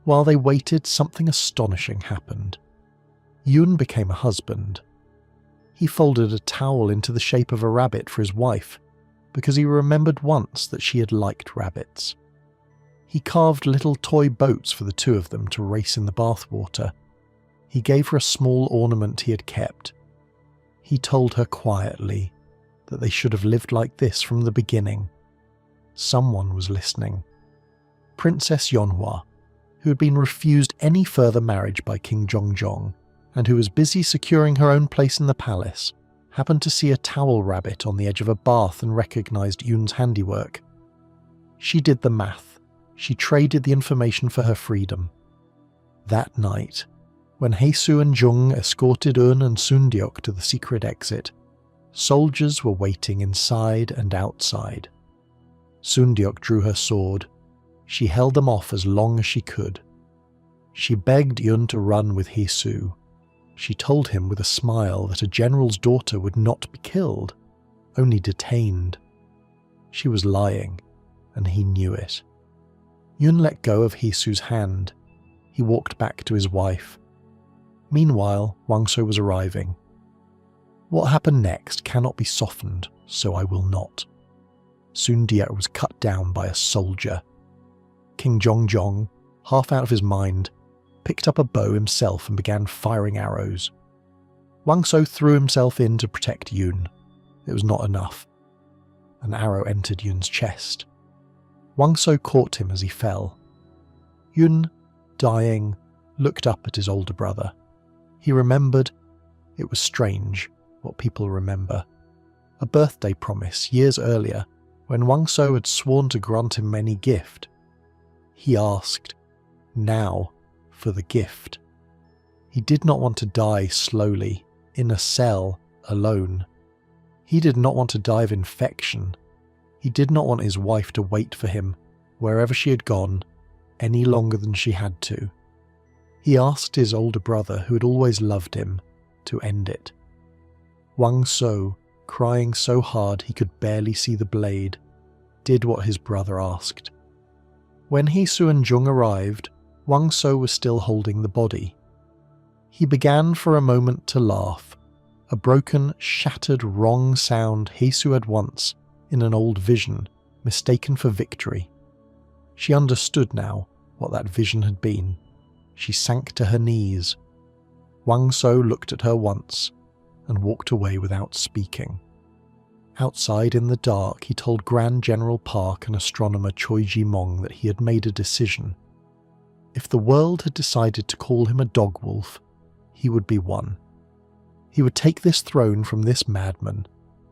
While they waited, something astonishing happened. Yun became a husband. He folded a towel into the shape of a rabbit for his wife, because he remembered once that she had liked rabbits. He carved little toy boats for the two of them to race in the bathwater. He gave her a small ornament he had kept. He told her quietly that they should have lived like this from the beginning. Someone was listening. Princess Yeonhwa, who had been refused any further marriage by King Jongjong, and who was busy securing her own place in the palace, happened to see a towel rabbit on the edge of a bath and recognised Yoon's handiwork. She did the math. She traded the information for her freedom. That night, when Haesoo and Jung escorted Eun and Sundeok to the secret exit, soldiers were waiting inside and outside. Sundeok drew her sword. She held them off as long as she could. She begged Eun to run with Haesoo. She told him with a smile that a general's daughter would not be killed, only detained. She was lying, and he knew it. Eun let go of Haesoo's hand. He walked back to his wife. Meanwhile, Wangso was arriving. What happened next cannot be softened, so I will not. Sundeok was cut down by a soldier. King Jongjong, half out of his mind, picked up a bow himself and began firing arrows. Wangso threw himself in to protect Yoon. It was not enough. An arrow entered Yoon's chest. Wangso caught him as he fell. Yoon, dying, looked up at his older brother. He remembered. It was strange, what people remember. A birthday promise years earlier, when Wangso had sworn to grant him any gift. He asked, now, for the gift. He did not want to die slowly, in a cell, alone. He did not want to die of infection. He did not want his wife to wait for him, wherever she had gone, any longer than she had to. He asked his older brother, who had always loved him, to end it. Wangso, crying so hard he could barely see the blade, did what his brother asked. When Haesoo and Jung arrived, Wangso was still holding the body. He began for a moment to laugh, a broken, shattered, wrong sound Haesoo had once, in an old vision, mistaken for victory. She understood now what that vision had been. She sank to her knees. Wangso looked at her once and walked away without speaking. Outside in the dark, he told Grand General Park and astronomer Choi Ji-mong that he had made a decision. If the world had decided to call him a dog wolf, he would be one. He would take this throne from this madman.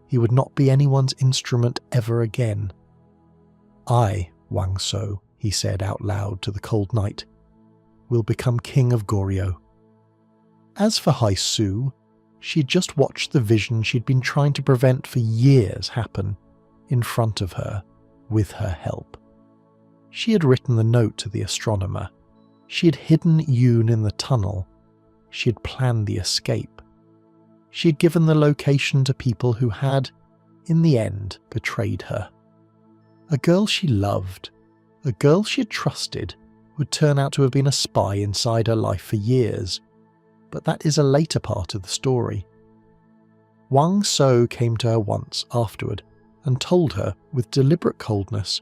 He would not be anyone's instrument ever again. I, Wangso, he said out loud to the cold night, will become king of Goryeo. As for Haesoo, she had just watched the vision she'd been trying to prevent for years happen, in front of her, with her help. She had written the note to the astronomer. She had hidden Yoon in the tunnel. She had planned the escape. She had given the location to people who had, in the end, betrayed her. A girl she loved, a girl she had trusted, would turn out to have been a spy inside her life for years. But that is a later part of the story. Wangso came to her once afterward and told her, with deliberate coldness,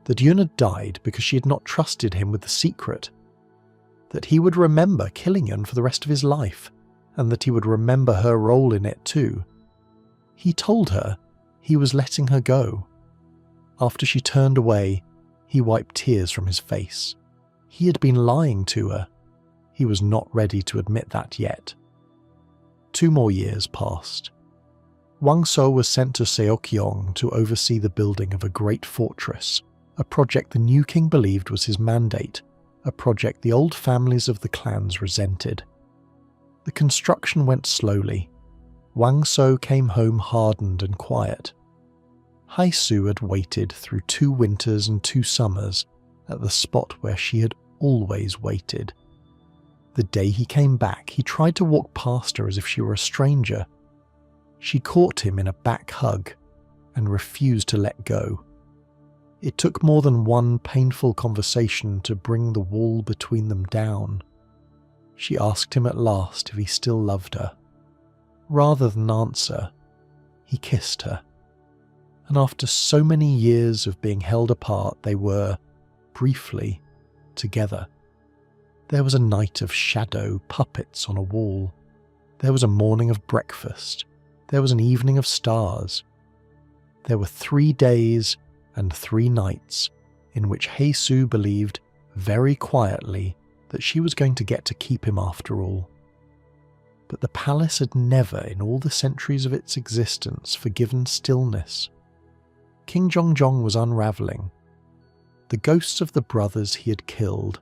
that Yoon had died because she had not trusted him with the secret, that he would remember killing Yoon for the rest of his life, and that he would remember her role in it too. He told her he was letting her go. After she turned away, he wiped tears from his face. He had been lying to her. He was not ready to admit that yet. 2 more years passed. Wangso was sent to Seokyeong to oversee the building of a great fortress, a project the new king believed was his mandate, a project the old families of the clans resented. The construction went slowly. Wangso came home hardened and quiet. Haesoo had waited through 2 winters and 2 summers at the spot where she had always waited. The day he came back, he tried to walk past her as if she were a stranger. She caught him in a back hug and refused to let go. It took more than one painful conversation to bring the wall between them down. She asked him at last if he still loved her. Rather than answer, he kissed her. And after so many years of being held apart, they were, briefly, together. There was a night of shadow puppets on a wall. There was a morning of breakfast. There was an evening of stars. There were 3 days and 3 nights in which Heisu believed, very quietly, that she was going to get to keep him after all. But the palace had never, in all the centuries of its existence, forgiven stillness. King Jongjong was unravelling. The ghosts of the brothers he had killed,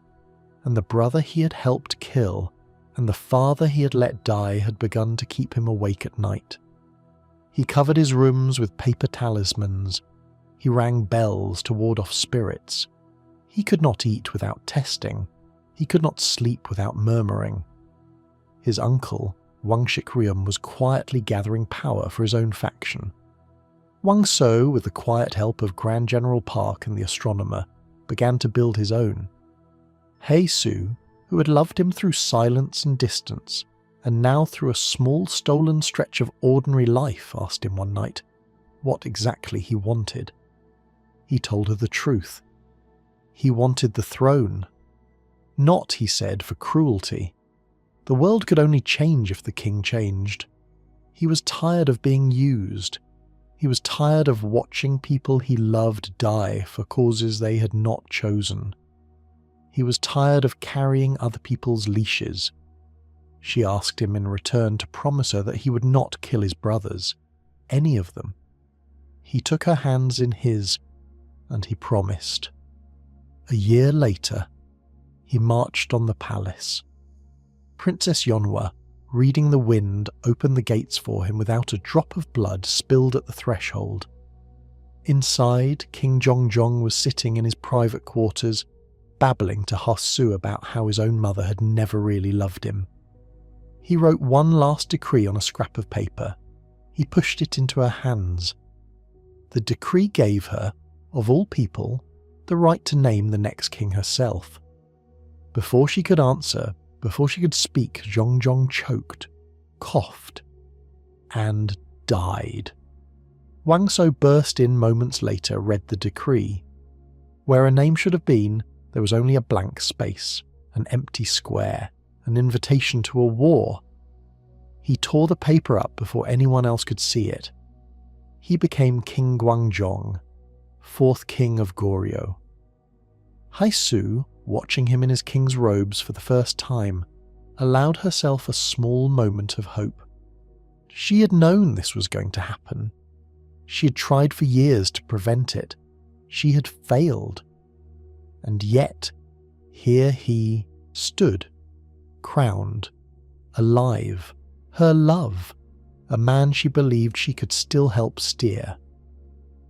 and the brother he had helped kill, and the father he had let die had begun to keep him awake at night. He covered his rooms with paper talismans. He rang bells to ward off spirits. He could not eat without testing. He could not sleep without murmuring. His uncle, Wang Shikryum, was quietly gathering power for his own faction. Wang So, with the quiet help of Grand General Park and the astronomer, began to build his own. Heisu, who had loved him through silence and distance, and now through a small stolen stretch of ordinary life, asked him one night what exactly he wanted. He told her the truth. He wanted the throne. Not, he said, for cruelty. The world could only change if the king changed. He was tired of being used. He was tired of watching people he loved die for causes they had not chosen. He was tired of carrying other people's leashes. She asked him in return to promise her that he would not kill his brothers, any of them. He took her hands in his, and he promised. A year later, he marched on the palace. Princess Yonhwa, reading the wind, opened the gates for him without a drop of blood spilled at the threshold. Inside, King Jongjong was sitting in his private quarters, babbling to Hasu about how his own mother had never really loved him. He wrote one last decree on a scrap of paper. He pushed it into her hands. The decree gave her, of all people, the right to name the next king herself. Before she could answer, before she could speak, Jongjong choked, coughed, and died. Wang So burst in moments later, read the decree. Where a name should have been, there was only a blank space, an empty square, an invitation to a war. He tore the paper up before anyone else could see it. He became King Gwangjong, 4th king of Goryeo. Haisu, watching him in his king's robes for the first time, allowed herself a small moment of hope. She had known this was going to happen. She had tried for years to prevent it. She had failed. And yet, here he stood, crowned, alive, her love, a man she believed she could still help steer.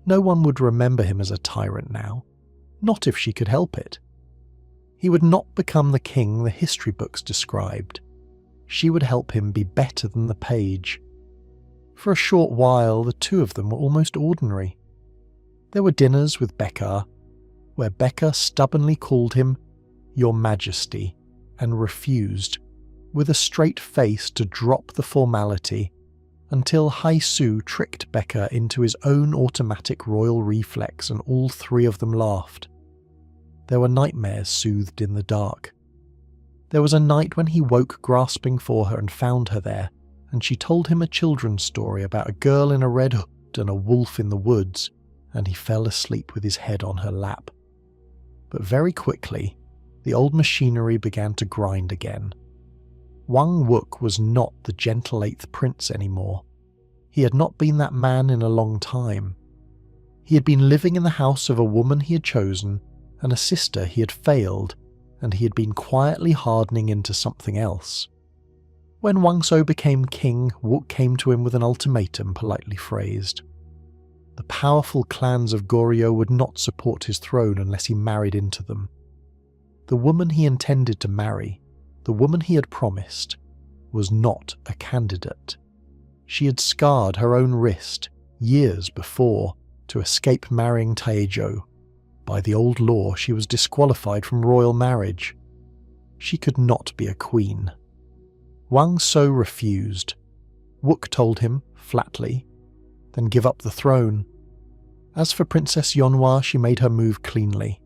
No one would remember him as a tyrant now, not if she could help it. He would not become the king the history books described. She would help him be better than the page. For a short while, the two of them were almost ordinary. There were dinners with Bekkar, where Bekkar stubbornly called him Your Majesty and refused, with a straight face, to drop the formality, until Haisu tricked Bekkar into his own automatic royal reflex and all 3 of them laughed. There were nightmares soothed in the dark. There was a night when he woke grasping for her and found her there, and she told him a children's story about a girl in a red hood and a wolf in the woods, and he fell asleep with his head on her lap. But very quickly, the old machinery began to grind again. Wang Wook was not the gentle 8th prince anymore. He had not been that man in a long time. He had been living in the house of a woman he had chosen and a sister he had failed, and he had been quietly hardening into something else. When Wang So became king, Wook came to him with an ultimatum politely phrased. The powerful clans of Goryeo would not support his throne unless he married into them. The woman he intended to marry, the woman he had promised, was not a candidate. She had scarred her own wrist, years before, to escape marrying Taejo. By the old law, she was disqualified from royal marriage. She could not be a queen. Wang So refused. Wook told him, flatly, then give up the throne. As for Princess Yonhwa, she made her move cleanly.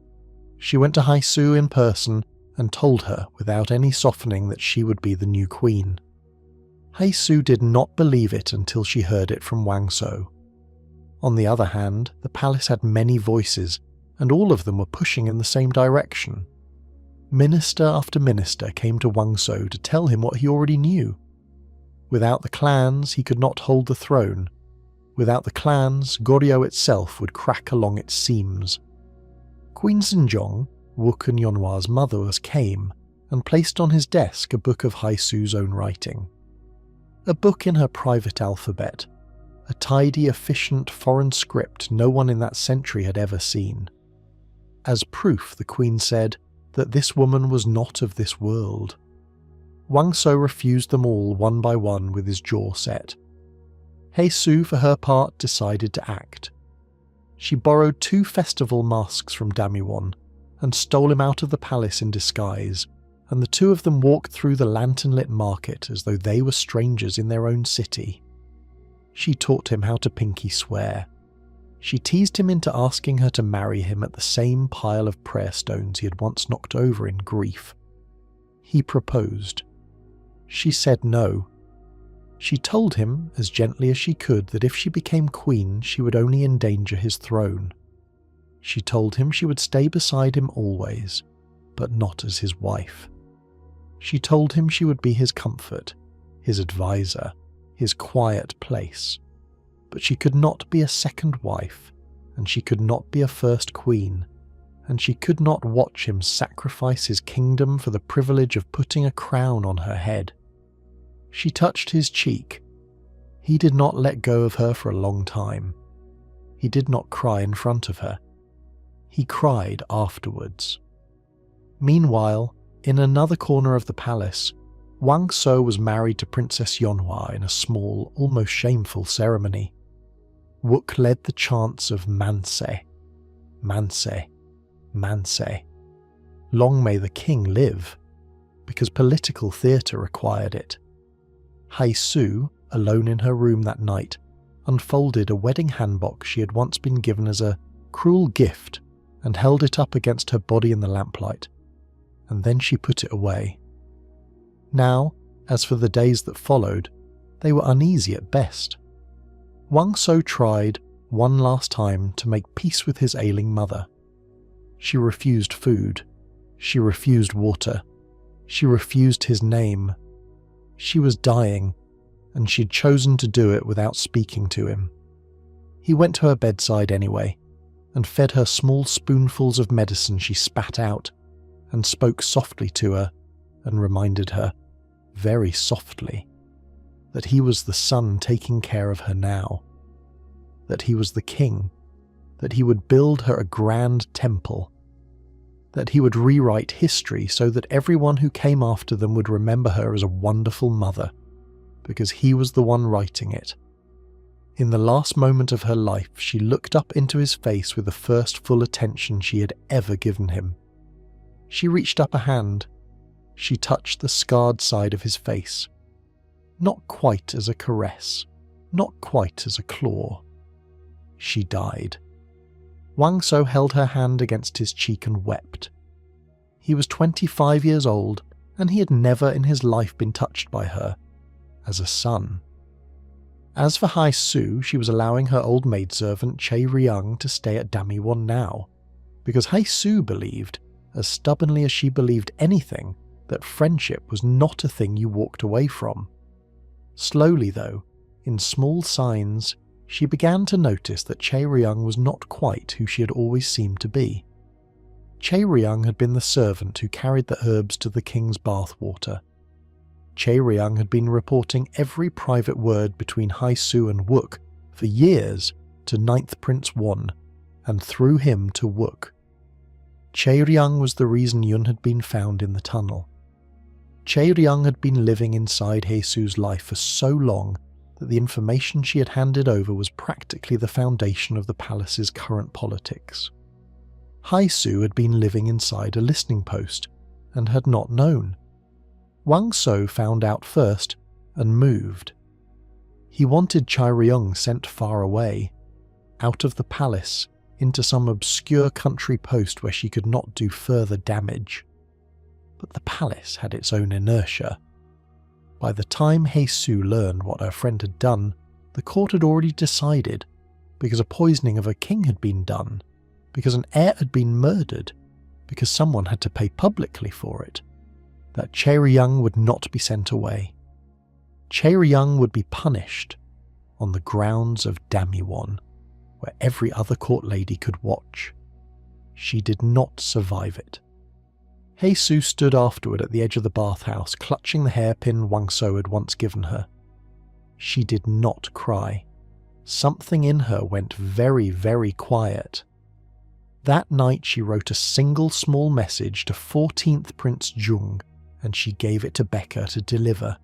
She went to Haisu in person and told her without any softening that she would be the new queen. Haisu did not believe it until she heard it from Wang So. On the other hand, the palace had many voices, and all of them were pushing in the same direction. Minister after minister came to Wang So to tell him what he already knew. Without the clans, he could not hold the throne. Without the clans, Goryeo itself would crack along its seams. Queen Xinzong, Wook and Yonhwa's mother, came and placed on his desk a book of Haisu's own writing. A book in her private alphabet, a tidy, efficient foreign script no one in that century had ever seen. As proof, the queen said that this woman was not of this world. Wang So refused them all one by one with his jaw set. Haisu, for her part, decided to act. She borrowed 2 festival masks from Damiwon and stole him out of the palace in disguise, and the 2 of them walked through the lantern-lit market as though they were strangers in their own city. She taught him how to pinky swear. She teased him into asking her to marry him at the same pile of prayer stones he had once knocked over in grief. He proposed. She said no. She told him, as gently as she could, that if she became queen, she would only endanger his throne. She told him she would stay beside him always, but not as his wife. She told him she would be his comfort, his advisor, his quiet place. But she could not be a second wife, and she could not be a first queen, and she could not watch him sacrifice his kingdom for the privilege of putting a crown on her head. She touched his cheek. He did not let go of her for a long time. He did not cry in front of her. He cried afterwards. Meanwhile, in another corner of the palace, Wang So was married to Princess Yonhwa in a small, almost shameful ceremony. Wook led the chants of Manse, Manse, Manse. Long may the king live, because political theatre required it. Haisu, alone in her room that night, unfolded a wedding handbook she had once been given as a cruel gift and held it up against her body in the lamplight, and then she put it away. Now, as for the days that followed, they were uneasy at best. Wang So tried, one last time, to make peace with his ailing mother. She refused food. She refused water. She refused his name. She was dying, and she'd chosen to do it without speaking to him. He went to her bedside anyway, and fed her small spoonfuls of medicine she spat out, and spoke softly to her, and reminded her, very softly, that he was the son taking care of her now, that he was the king, that he would build her a grand temple, that he would rewrite history so that everyone who came after them would remember her as a wonderful mother, because he was the one writing it. In the last moment of her life, she looked up into his face with the first full attention she had ever given him. She reached up a hand. She touched the scarred side of his face. Not quite as a caress, not quite as a claw. She died. Wang So held her hand against his cheek and wept. He was 25 years old, and he had never in his life been touched by her, as a son. As for Haisu, she was allowing her old maidservant Che Ryung to stay at Damiwon now, because Haisu believed, as stubbornly as she believed anything, that friendship was not a thing you walked away from. Slowly though, in small signs, she began to notice that Che Ryung was not quite who she had always seemed to be. Che Ryung had been the servant who carried the herbs to the king's bathwater. Che Ryung had been reporting every private word between Haisu and Wook for years to 9th Prince Won, and through him to Wook. Che Ryung was the reason Yun had been found in the tunnel. Che Ryung had been living inside Haesu's life for so long that the information she had handed over was practically the foundation of the palace's current politics. Haisu had been living inside a listening post and had not known. Wang So found out first and moved. He wanted Chai Ryung sent far away, out of the palace, into some obscure country post where she could not do further damage. But the palace had its own inertia. By the time Heisu learned what her friend had done, the court had already decided, because a poisoning of a king had been done, because an heir had been murdered, because someone had to pay publicly for it, that Chaeryung would not be sent away. Chaeryung would be punished on the grounds of Damyuan, where every other court lady could watch. She did not survive it. Heisu stood afterward at the edge of the bathhouse, clutching the hairpin Wang So had once given her. She did not cry. Something in her went very, very quiet. That night she wrote a single small message to 14th Prince Jung, and she gave it to Becca to deliver.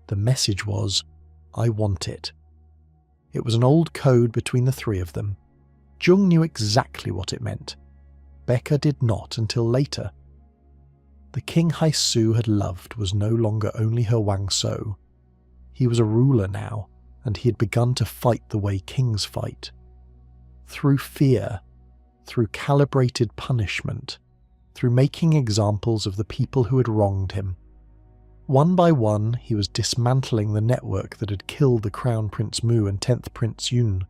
The message was, "I want it." It was an old code between the three of them. Jung knew exactly what it meant. Becca did not until later. The king Heisu had loved was no longer only her Wang So. He was a ruler now, and he had begun to fight the way kings fight. Through fear, through calibrated punishment, through making examples of the people who had wronged him. One by one, he was dismantling the network that had killed the Crown Prince Mu and 10th Prince Yun.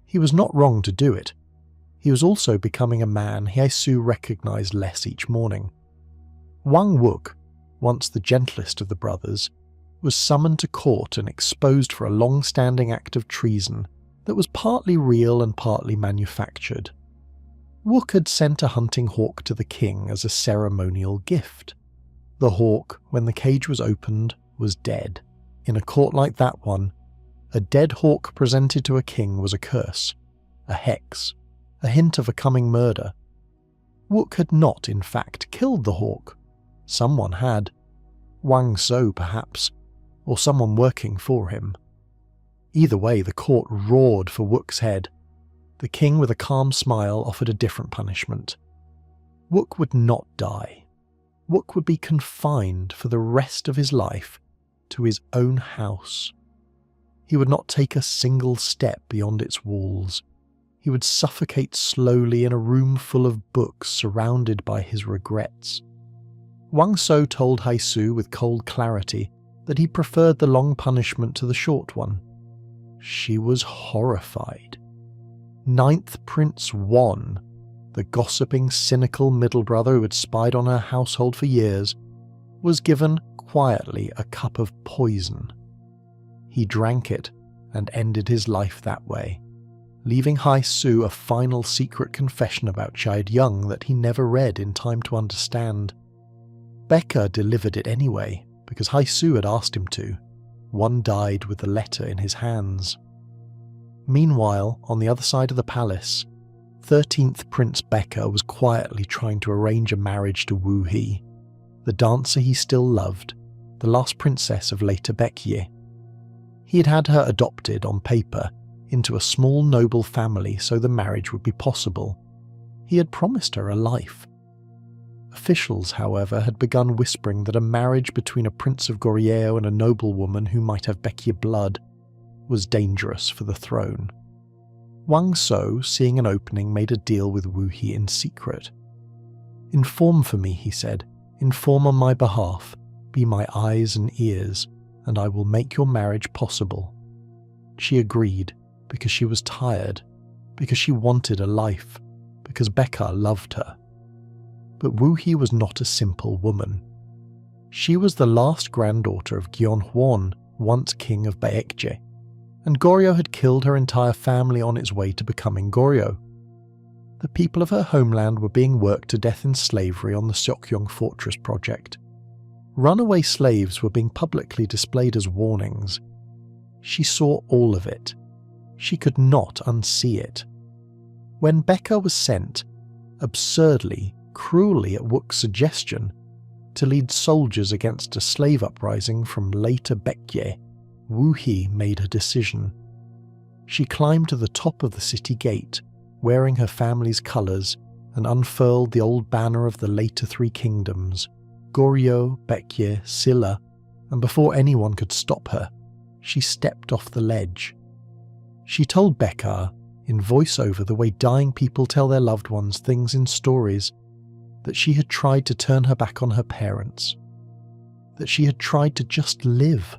He was not wrong to do it. He was also becoming a man Heisu recognized less each morning. Wang Wook, once the gentlest of the brothers, was summoned to court and exposed for a long-standing act of treason that was partly real and partly manufactured. Wook had sent a hunting hawk to the king as a ceremonial gift. The hawk, when the cage was opened, was dead. In a court like that one, a dead hawk presented to a king was a curse, a hex, a hint of a coming murder. Wook had not, in fact, killed the hawk. Someone had. Wang So, perhaps, or someone working for him. Either way, the court roared for Wook's head. The king, with a calm smile, offered a different punishment. Wook would not die. Wook would be confined for the rest of his life to his own house. He would not take a single step beyond its walls. He would suffocate slowly in a room full of books surrounded by his regrets. Wang So told Heisu with cold clarity that he preferred the long punishment to the short one. She was horrified. 9th Prince Won, the gossiping, cynical middle brother who had spied on her household for years, was given quietly a cup of poison. He drank it and ended his life that way, leaving Heisu a final secret confession about Chaeryung that he never read in time to understand. Becca delivered it anyway, because Heisu had asked him to. One died with the letter in his hands. Meanwhile, on the other side of the palace, 13th Prince Becca was quietly trying to arrange a marriage to Wu He, the dancer he still loved, the last princess of later Baekje. He had had her adopted on paper into a small noble family so the marriage would be possible. He had promised her a life. Officials, however, had begun whispering that a marriage between a prince of Goryeo and a noblewoman who might have Baekje blood was dangerous for the throne. Wang So, seeing an opening, made a deal with Wu He in secret. "Inform for me," he said. "Inform on my behalf. Be my eyes and ears, and I will make your marriage possible." She agreed, because she was tired, because she wanted a life, because Becca loved her. But Wu He was not a simple woman. She was the last granddaughter of Gyeonhwon, once king of Baekje, and Goryeo had killed her entire family on its way to becoming Goryeo. The people of her homeland were being worked to death in slavery on the Seokyeong Fortress project. Runaway slaves were being publicly displayed as warnings. She saw all of it. She could not unsee it. When Becca was sent, absurdly, cruelly at Wook's suggestion, to lead soldiers against a slave uprising from later Baekje, Wu He made her decision. She climbed to the top of the city gate, wearing her family's colours, and unfurled the old banner of the later three kingdoms, Goryeo, Baekje, Silla, and before anyone could stop her, she stepped off the ledge. She told Becca, in voiceover the way dying people tell their loved ones things in stories, that she had tried to turn her back on her parents, that she had tried to just live,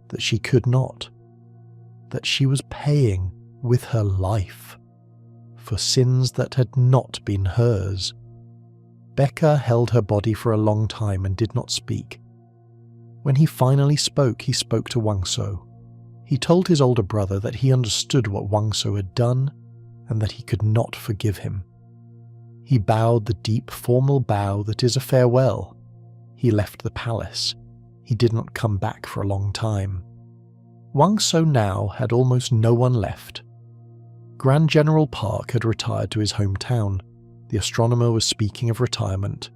that she could not, that she was paying with her life for sins that had not been hers. Becca held her body for a long time and did not speak. When he finally spoke, he spoke to Wang So. He told his older brother that he understood what Wang So had done and that he could not forgive him. He bowed the deep, formal bow that is a farewell. He left the palace. He did not come back for a long time. Wang So now had almost no one left. Grand General Park had retired to his hometown. The astronomer was speaking of retirement.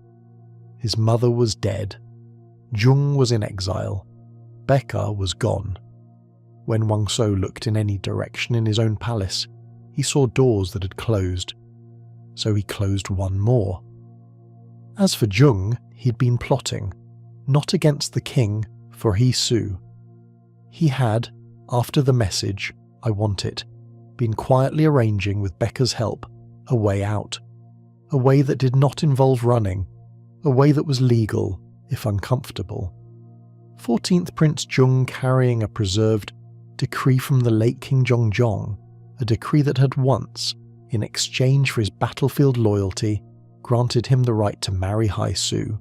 His mother was dead. Jung was in exile. Becca was gone. When Wang So looked in any direction in his own palace, he saw doors that had closed. So he closed one more. As for Jung, he'd been plotting, not against the king, for he Su. He had, after the message, "I want it," been quietly arranging with Becca's help a way out. A way that did not involve running, a way that was legal, if uncomfortable. 14th Prince Jung carrying a preserved decree from the late King Jongjong, a decree that had once, in exchange for his battlefield loyalty, granted him the right to marry Hai Su,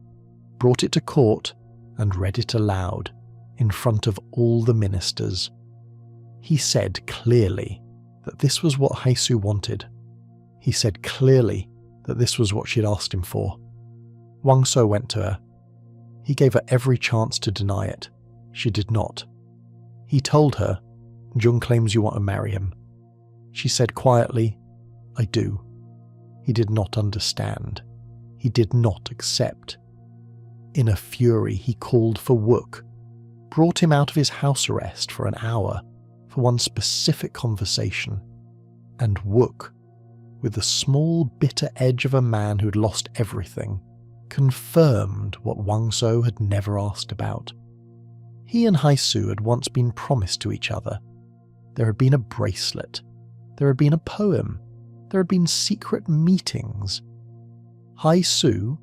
brought it to court and read it aloud, in front of all the ministers. He said clearly that this was what Hai Su wanted. He said clearly that this was what she'd asked him for. Wang So went to her. He gave her every chance to deny it. She did not. He told her, "Jung claims you want to marry him." She said quietly, "I do." He did not understand. He did not accept. In a fury, he called for Wook, brought him out of his house arrest for an hour for one specific conversation. And Wook, with the small bitter edge of a man who'd lost everything, confirmed what Wang So had never asked about. He and Hai Su had once been promised to each other. There had been a bracelet. There had been a poem. There had been secret meetings. Hai Su,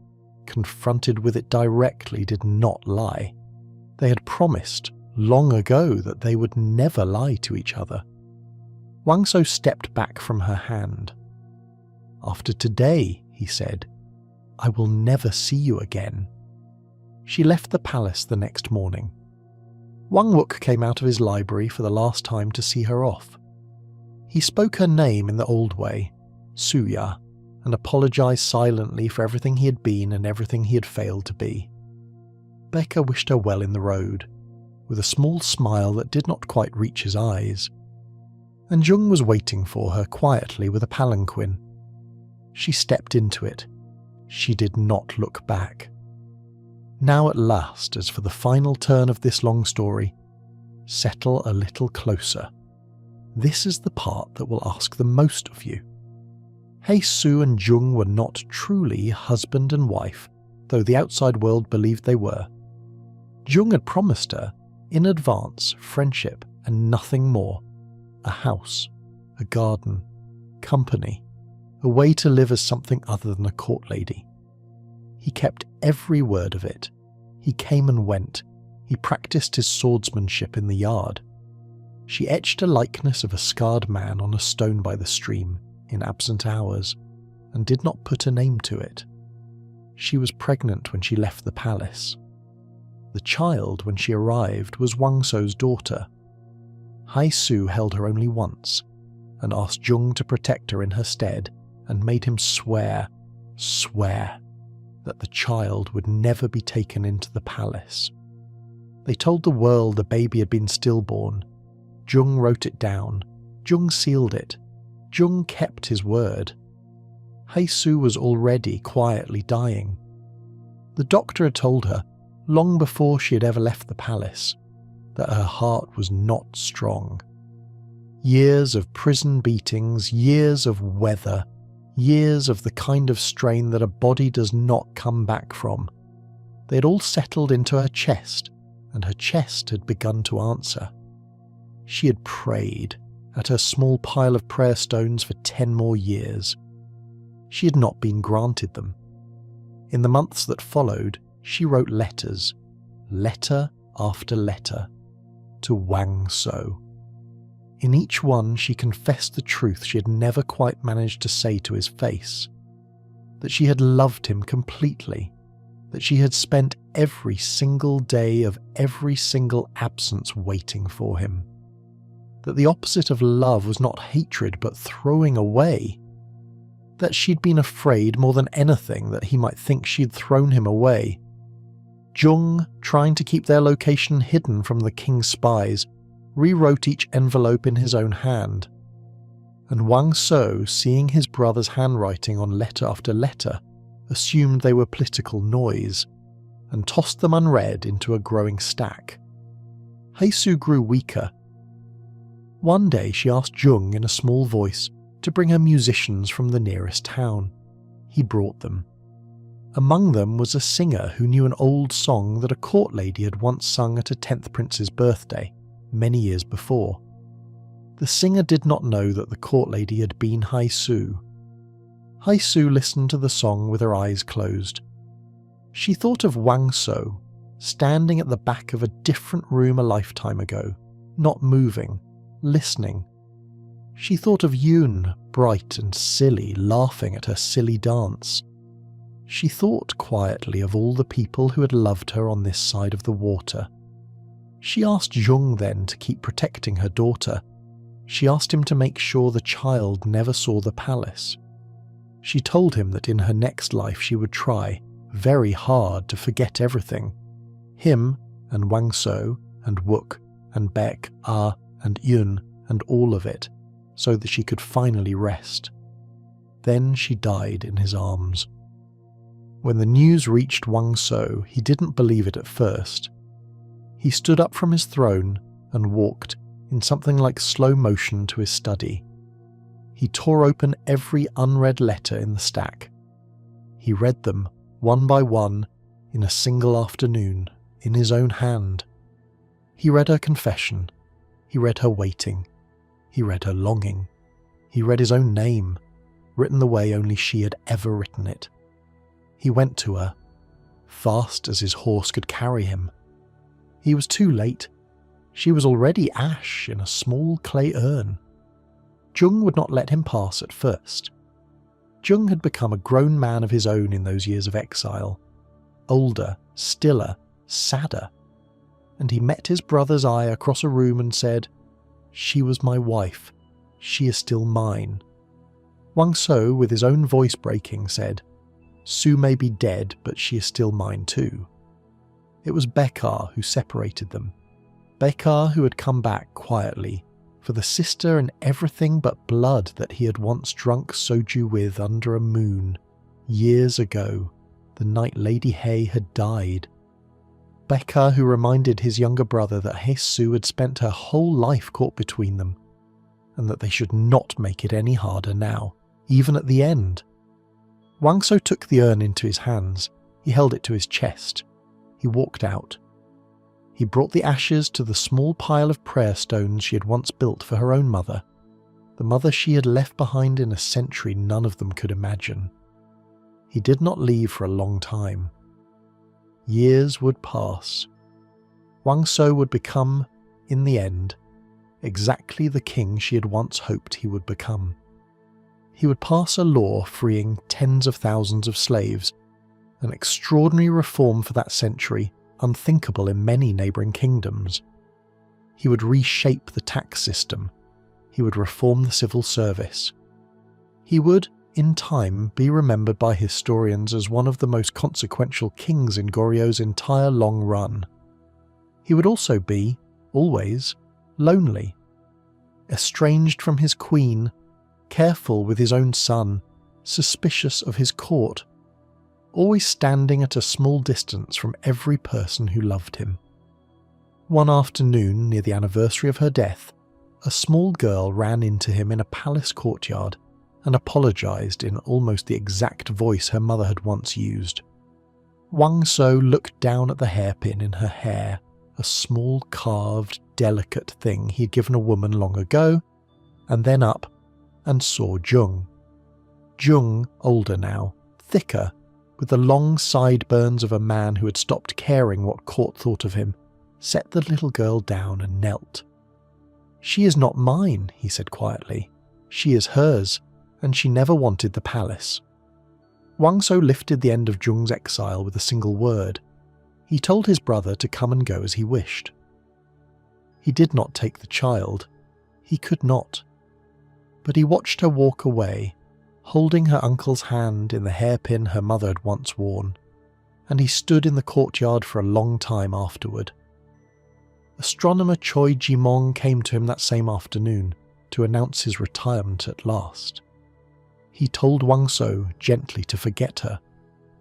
confronted with it directly, did not lie. They had promised long ago that they would never lie to each other. Wang So stepped back from her hand. "After today," he said, "I will never see you again." She left the palace the next morning. Wang Wook came out of his library for the last time to see her off. He spoke her name in the old way, Suya, and apologized silently for everything he had been and everything he had failed to be. Becca wished her well in the road, with a small smile that did not quite reach his eyes. And Jung was waiting for her quietly with a palanquin. She stepped into it. She did not look back. Now at last, as for the final turn of this long story, settle a little closer. This is the part that will ask the most of you. Hai Su and Jung were not truly husband and wife, though the outside world believed they were. Jung had promised her, in advance, friendship and nothing more. A house, a garden, company, a way to live as something other than a court lady. He kept every word of it. He came and went. He practiced his swordsmanship in the yard. She etched a likeness of a scarred man on a stone by the stream in absent hours, and did not put a name to it. She was pregnant when she left the palace. The child, when she arrived, was Wang So's daughter. Hai Su held her only once, and asked Jung to protect her in her stead, and made him swear that the child would never be taken into the palace. They told the world the baby had been stillborn. Jung wrote it down. Jung sealed it. Jung kept his word. Hai Su was already quietly dying. The doctor had told her, long before she had ever left the palace, that her heart was not strong. Years of prison beatings, years of weather, years of the kind of strain that a body does not come back from. They had all settled into her chest, and her chest had begun to answer. She had prayed at her small pile of prayer stones for 10 more years. She had not been granted them. In the months that followed, she wrote letters, letter after letter, to Wang So. In each one, she confessed the truth she had never quite managed to say to his face, that she had loved him completely, that she had spent every single day of every single absence waiting for him, that the opposite of love was not hatred but throwing away, that she'd been afraid more than anything that he might think she'd thrown him away. Jung, trying to keep their location hidden from the king's spies, rewrote each envelope in his own hand, and Wang So, seeing his brother's handwriting on letter after letter, assumed they were political noise, and tossed them unread into a growing stack. Heisu grew weaker. One day she asked Jung in a small voice to bring her musicians from the nearest town. He brought them. Among them was a singer who knew an old song that a court lady had once sung at a 10th prince's birthday, many years before. The singer did not know that the court lady had been Heisu. Heisu listened to the song with her eyes closed. She thought of Wang So, standing at the back of a different room a lifetime ago, not moving, listening. She thought of Yun, bright and silly, laughing at her silly dance. She thought quietly of all the people who had loved her on this side of the water. She asked Jung then to keep protecting her daughter. She asked him to make sure the child never saw the palace. She told him that in her next life she would try very hard to forget everything. Him and Wang So and Wook and Baek Ah and Yun and all of it, so that she could finally rest. Then she died in his arms. When the news reached Wang So, he didn't believe it at first. He stood up from his throne and walked in something like slow motion to his study. He tore open every unread letter in the stack. He read them, one by one, in a single afternoon, in his own hand. He read her confession. He read her waiting. He read her longing. He read his own name, written the way only she had ever written it. He went to her, fast as his horse could carry him. He was too late. She was already ash in a small clay urn. Jung would not let him pass at first. Jung had become a grown man of his own in those years of exile, older, stiller, sadder, and he met his brother's eye across a room and said, "She was my wife. She is still mine." Wang So, with his own voice breaking, said, "Su may be dead, but she is still mine too." It was Baek who separated them. Baek who had come back quietly, for the sister and everything but blood that he had once drunk soju with under a moon, years ago, the night Lady Hei had died. Baek who reminded his younger brother that Heisu had spent her whole life caught between them, and that they should not make it any harder now, even at the end. Wang So took the urn into his hands. He held it to his chest. He walked out. He brought the ashes to the small pile of prayer stones she had once built for her own mother, the mother she had left behind in a century none of them could imagine. He did not leave for a long time. Years would pass. Wang So would become, in the end, exactly the king she had once hoped he would become. He would pass a law freeing tens of thousands of slaves, an extraordinary reform for that century, unthinkable in many neighbouring kingdoms. He would reshape the tax system. He would reform the civil service. He would, in time, be remembered by historians as one of the most consequential kings in Goryeo entire long run. He would also be, always, lonely, estranged from his queen, careful with his own son, suspicious of his court, always standing at a small distance from every person who loved him. One afternoon, near the anniversary of her death, a small girl ran into him in a palace courtyard and apologised in almost the exact voice her mother had once used. Wang So looked down at the hairpin in her hair, a small carved, delicate thing he'd given a woman long ago, and then up, and saw Jung. Jung, older now, thicker, with the long sideburns of a man who had stopped caring what court thought of him, set the little girl down and knelt. "She is not mine," he said quietly. "She is hers, and she never wanted the palace." Wang Shou lifted the end of Jung's exile with a single word. He told his brother to come and go as he wished. He did not take the child. He could not. But he watched her walk away, holding her uncle's hand in the hairpin her mother had once worn, and he stood in the courtyard for a long time afterward. Astronomer Choi Ji-mong came to him that same afternoon to announce his retirement at last. He told Wang Shou gently to forget her.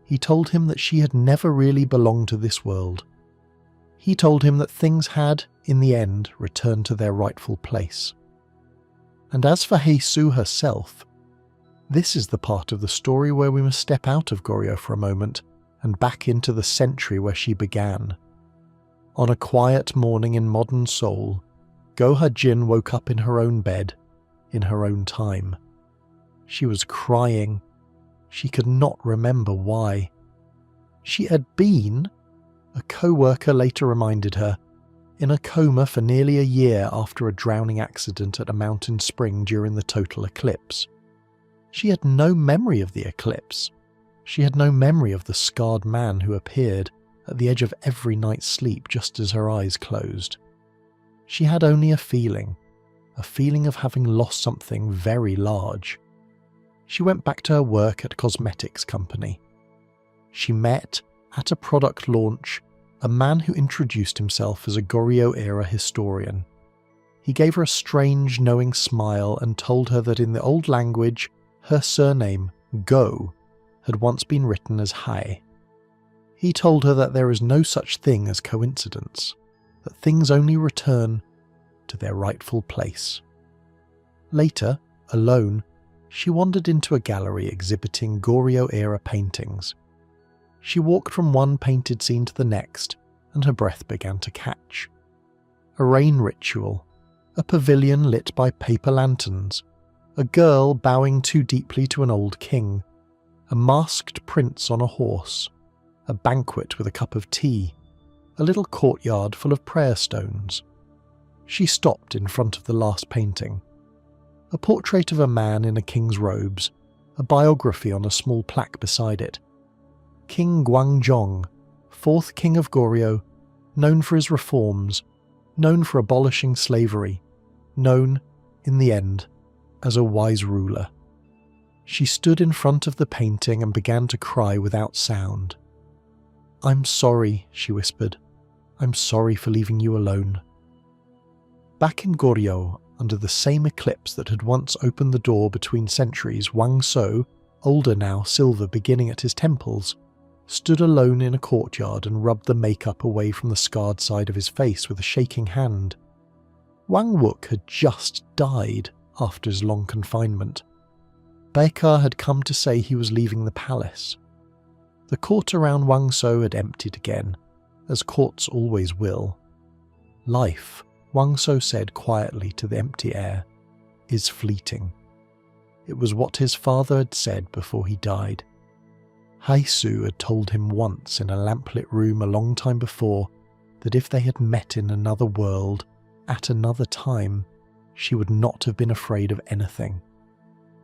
He told him that she had never really belonged to this world. He told him that things had, in the end, returned to their rightful place. And as for Heisu herself, this is the part of the story where we must step out of Goryeo for a moment and back into the century where she began. On a quiet morning in modern Seoul, Go Ha-jin woke up in her own bed, in her own time. She was crying. She could not remember why. She had been, a co-worker later reminded her, in a coma for nearly a year after a drowning accident at a mountain spring during the total eclipse. She had no memory of the eclipse. She had no memory of the scarred man who appeared at the edge of every night's sleep just as her eyes closed. She had only a feeling of having lost something very large. She went back to her work at a cosmetics company. She met, at a product launch, a man who introduced himself as a Goryeo-era historian. He gave her a strange, knowing smile and told her that in the old language, her surname, Go, had once been written as Hai. He told her that there is no such thing as coincidence, that things only return to their rightful place. Later, alone, she wandered into a gallery exhibiting Goryeo-era paintings. She walked from one painted scene to the next, and her breath began to catch. A rain ritual, a pavilion lit by paper lanterns, a girl bowing too deeply to an old king, a masked prince on a horse, a banquet with a cup of tea, a little courtyard full of prayer stones. She stopped in front of the last painting. A portrait of a man in a king's robes, a biography on a small plaque beside it. King Gwangjong, 4th king of Goryeo, known for his reforms, known for abolishing slavery, known, in the end, as a wise ruler. She stood in front of the painting and began to cry without sound. "I'm sorry," she whispered. "I'm sorry for leaving you alone." Back in Goryeo, under the same eclipse that had once opened the door between centuries, Wang Shou, older now, silver beginning at his temples, stood alone in a courtyard and rubbed the makeup away from the scarred side of his face with a shaking hand. Wang Wook had just died after his long confinement. Baekar had come to say he was leaving the palace. The court around Wang Shou had emptied again, as courts always will. Life, Wang Shou said quietly to the empty air, is fleeting. It was what his father had said before he died. Heisu had told him once in a lamplit room a long time before that if they had met in another world, at another time, she would not have been afraid of anything.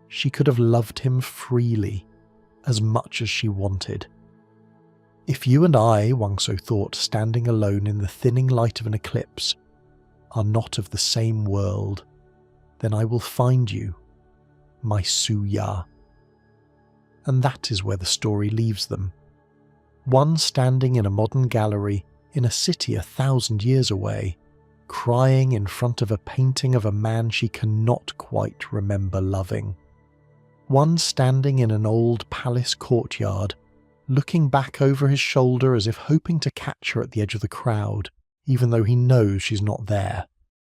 She could have loved him freely, as much as she wanted. If you and I, Wang Shou thought, standing alone in the thinning light of an eclipse, are not of the same world, then I will find you, my Su-ya. And that is where the story leaves them. One standing in a modern gallery in a city 1,000 years away, crying in front of a painting of a man she cannot quite remember loving. One standing in an old palace courtyard, looking back over his shoulder as if hoping to catch her at the edge of the crowd, even though he knows she's not there.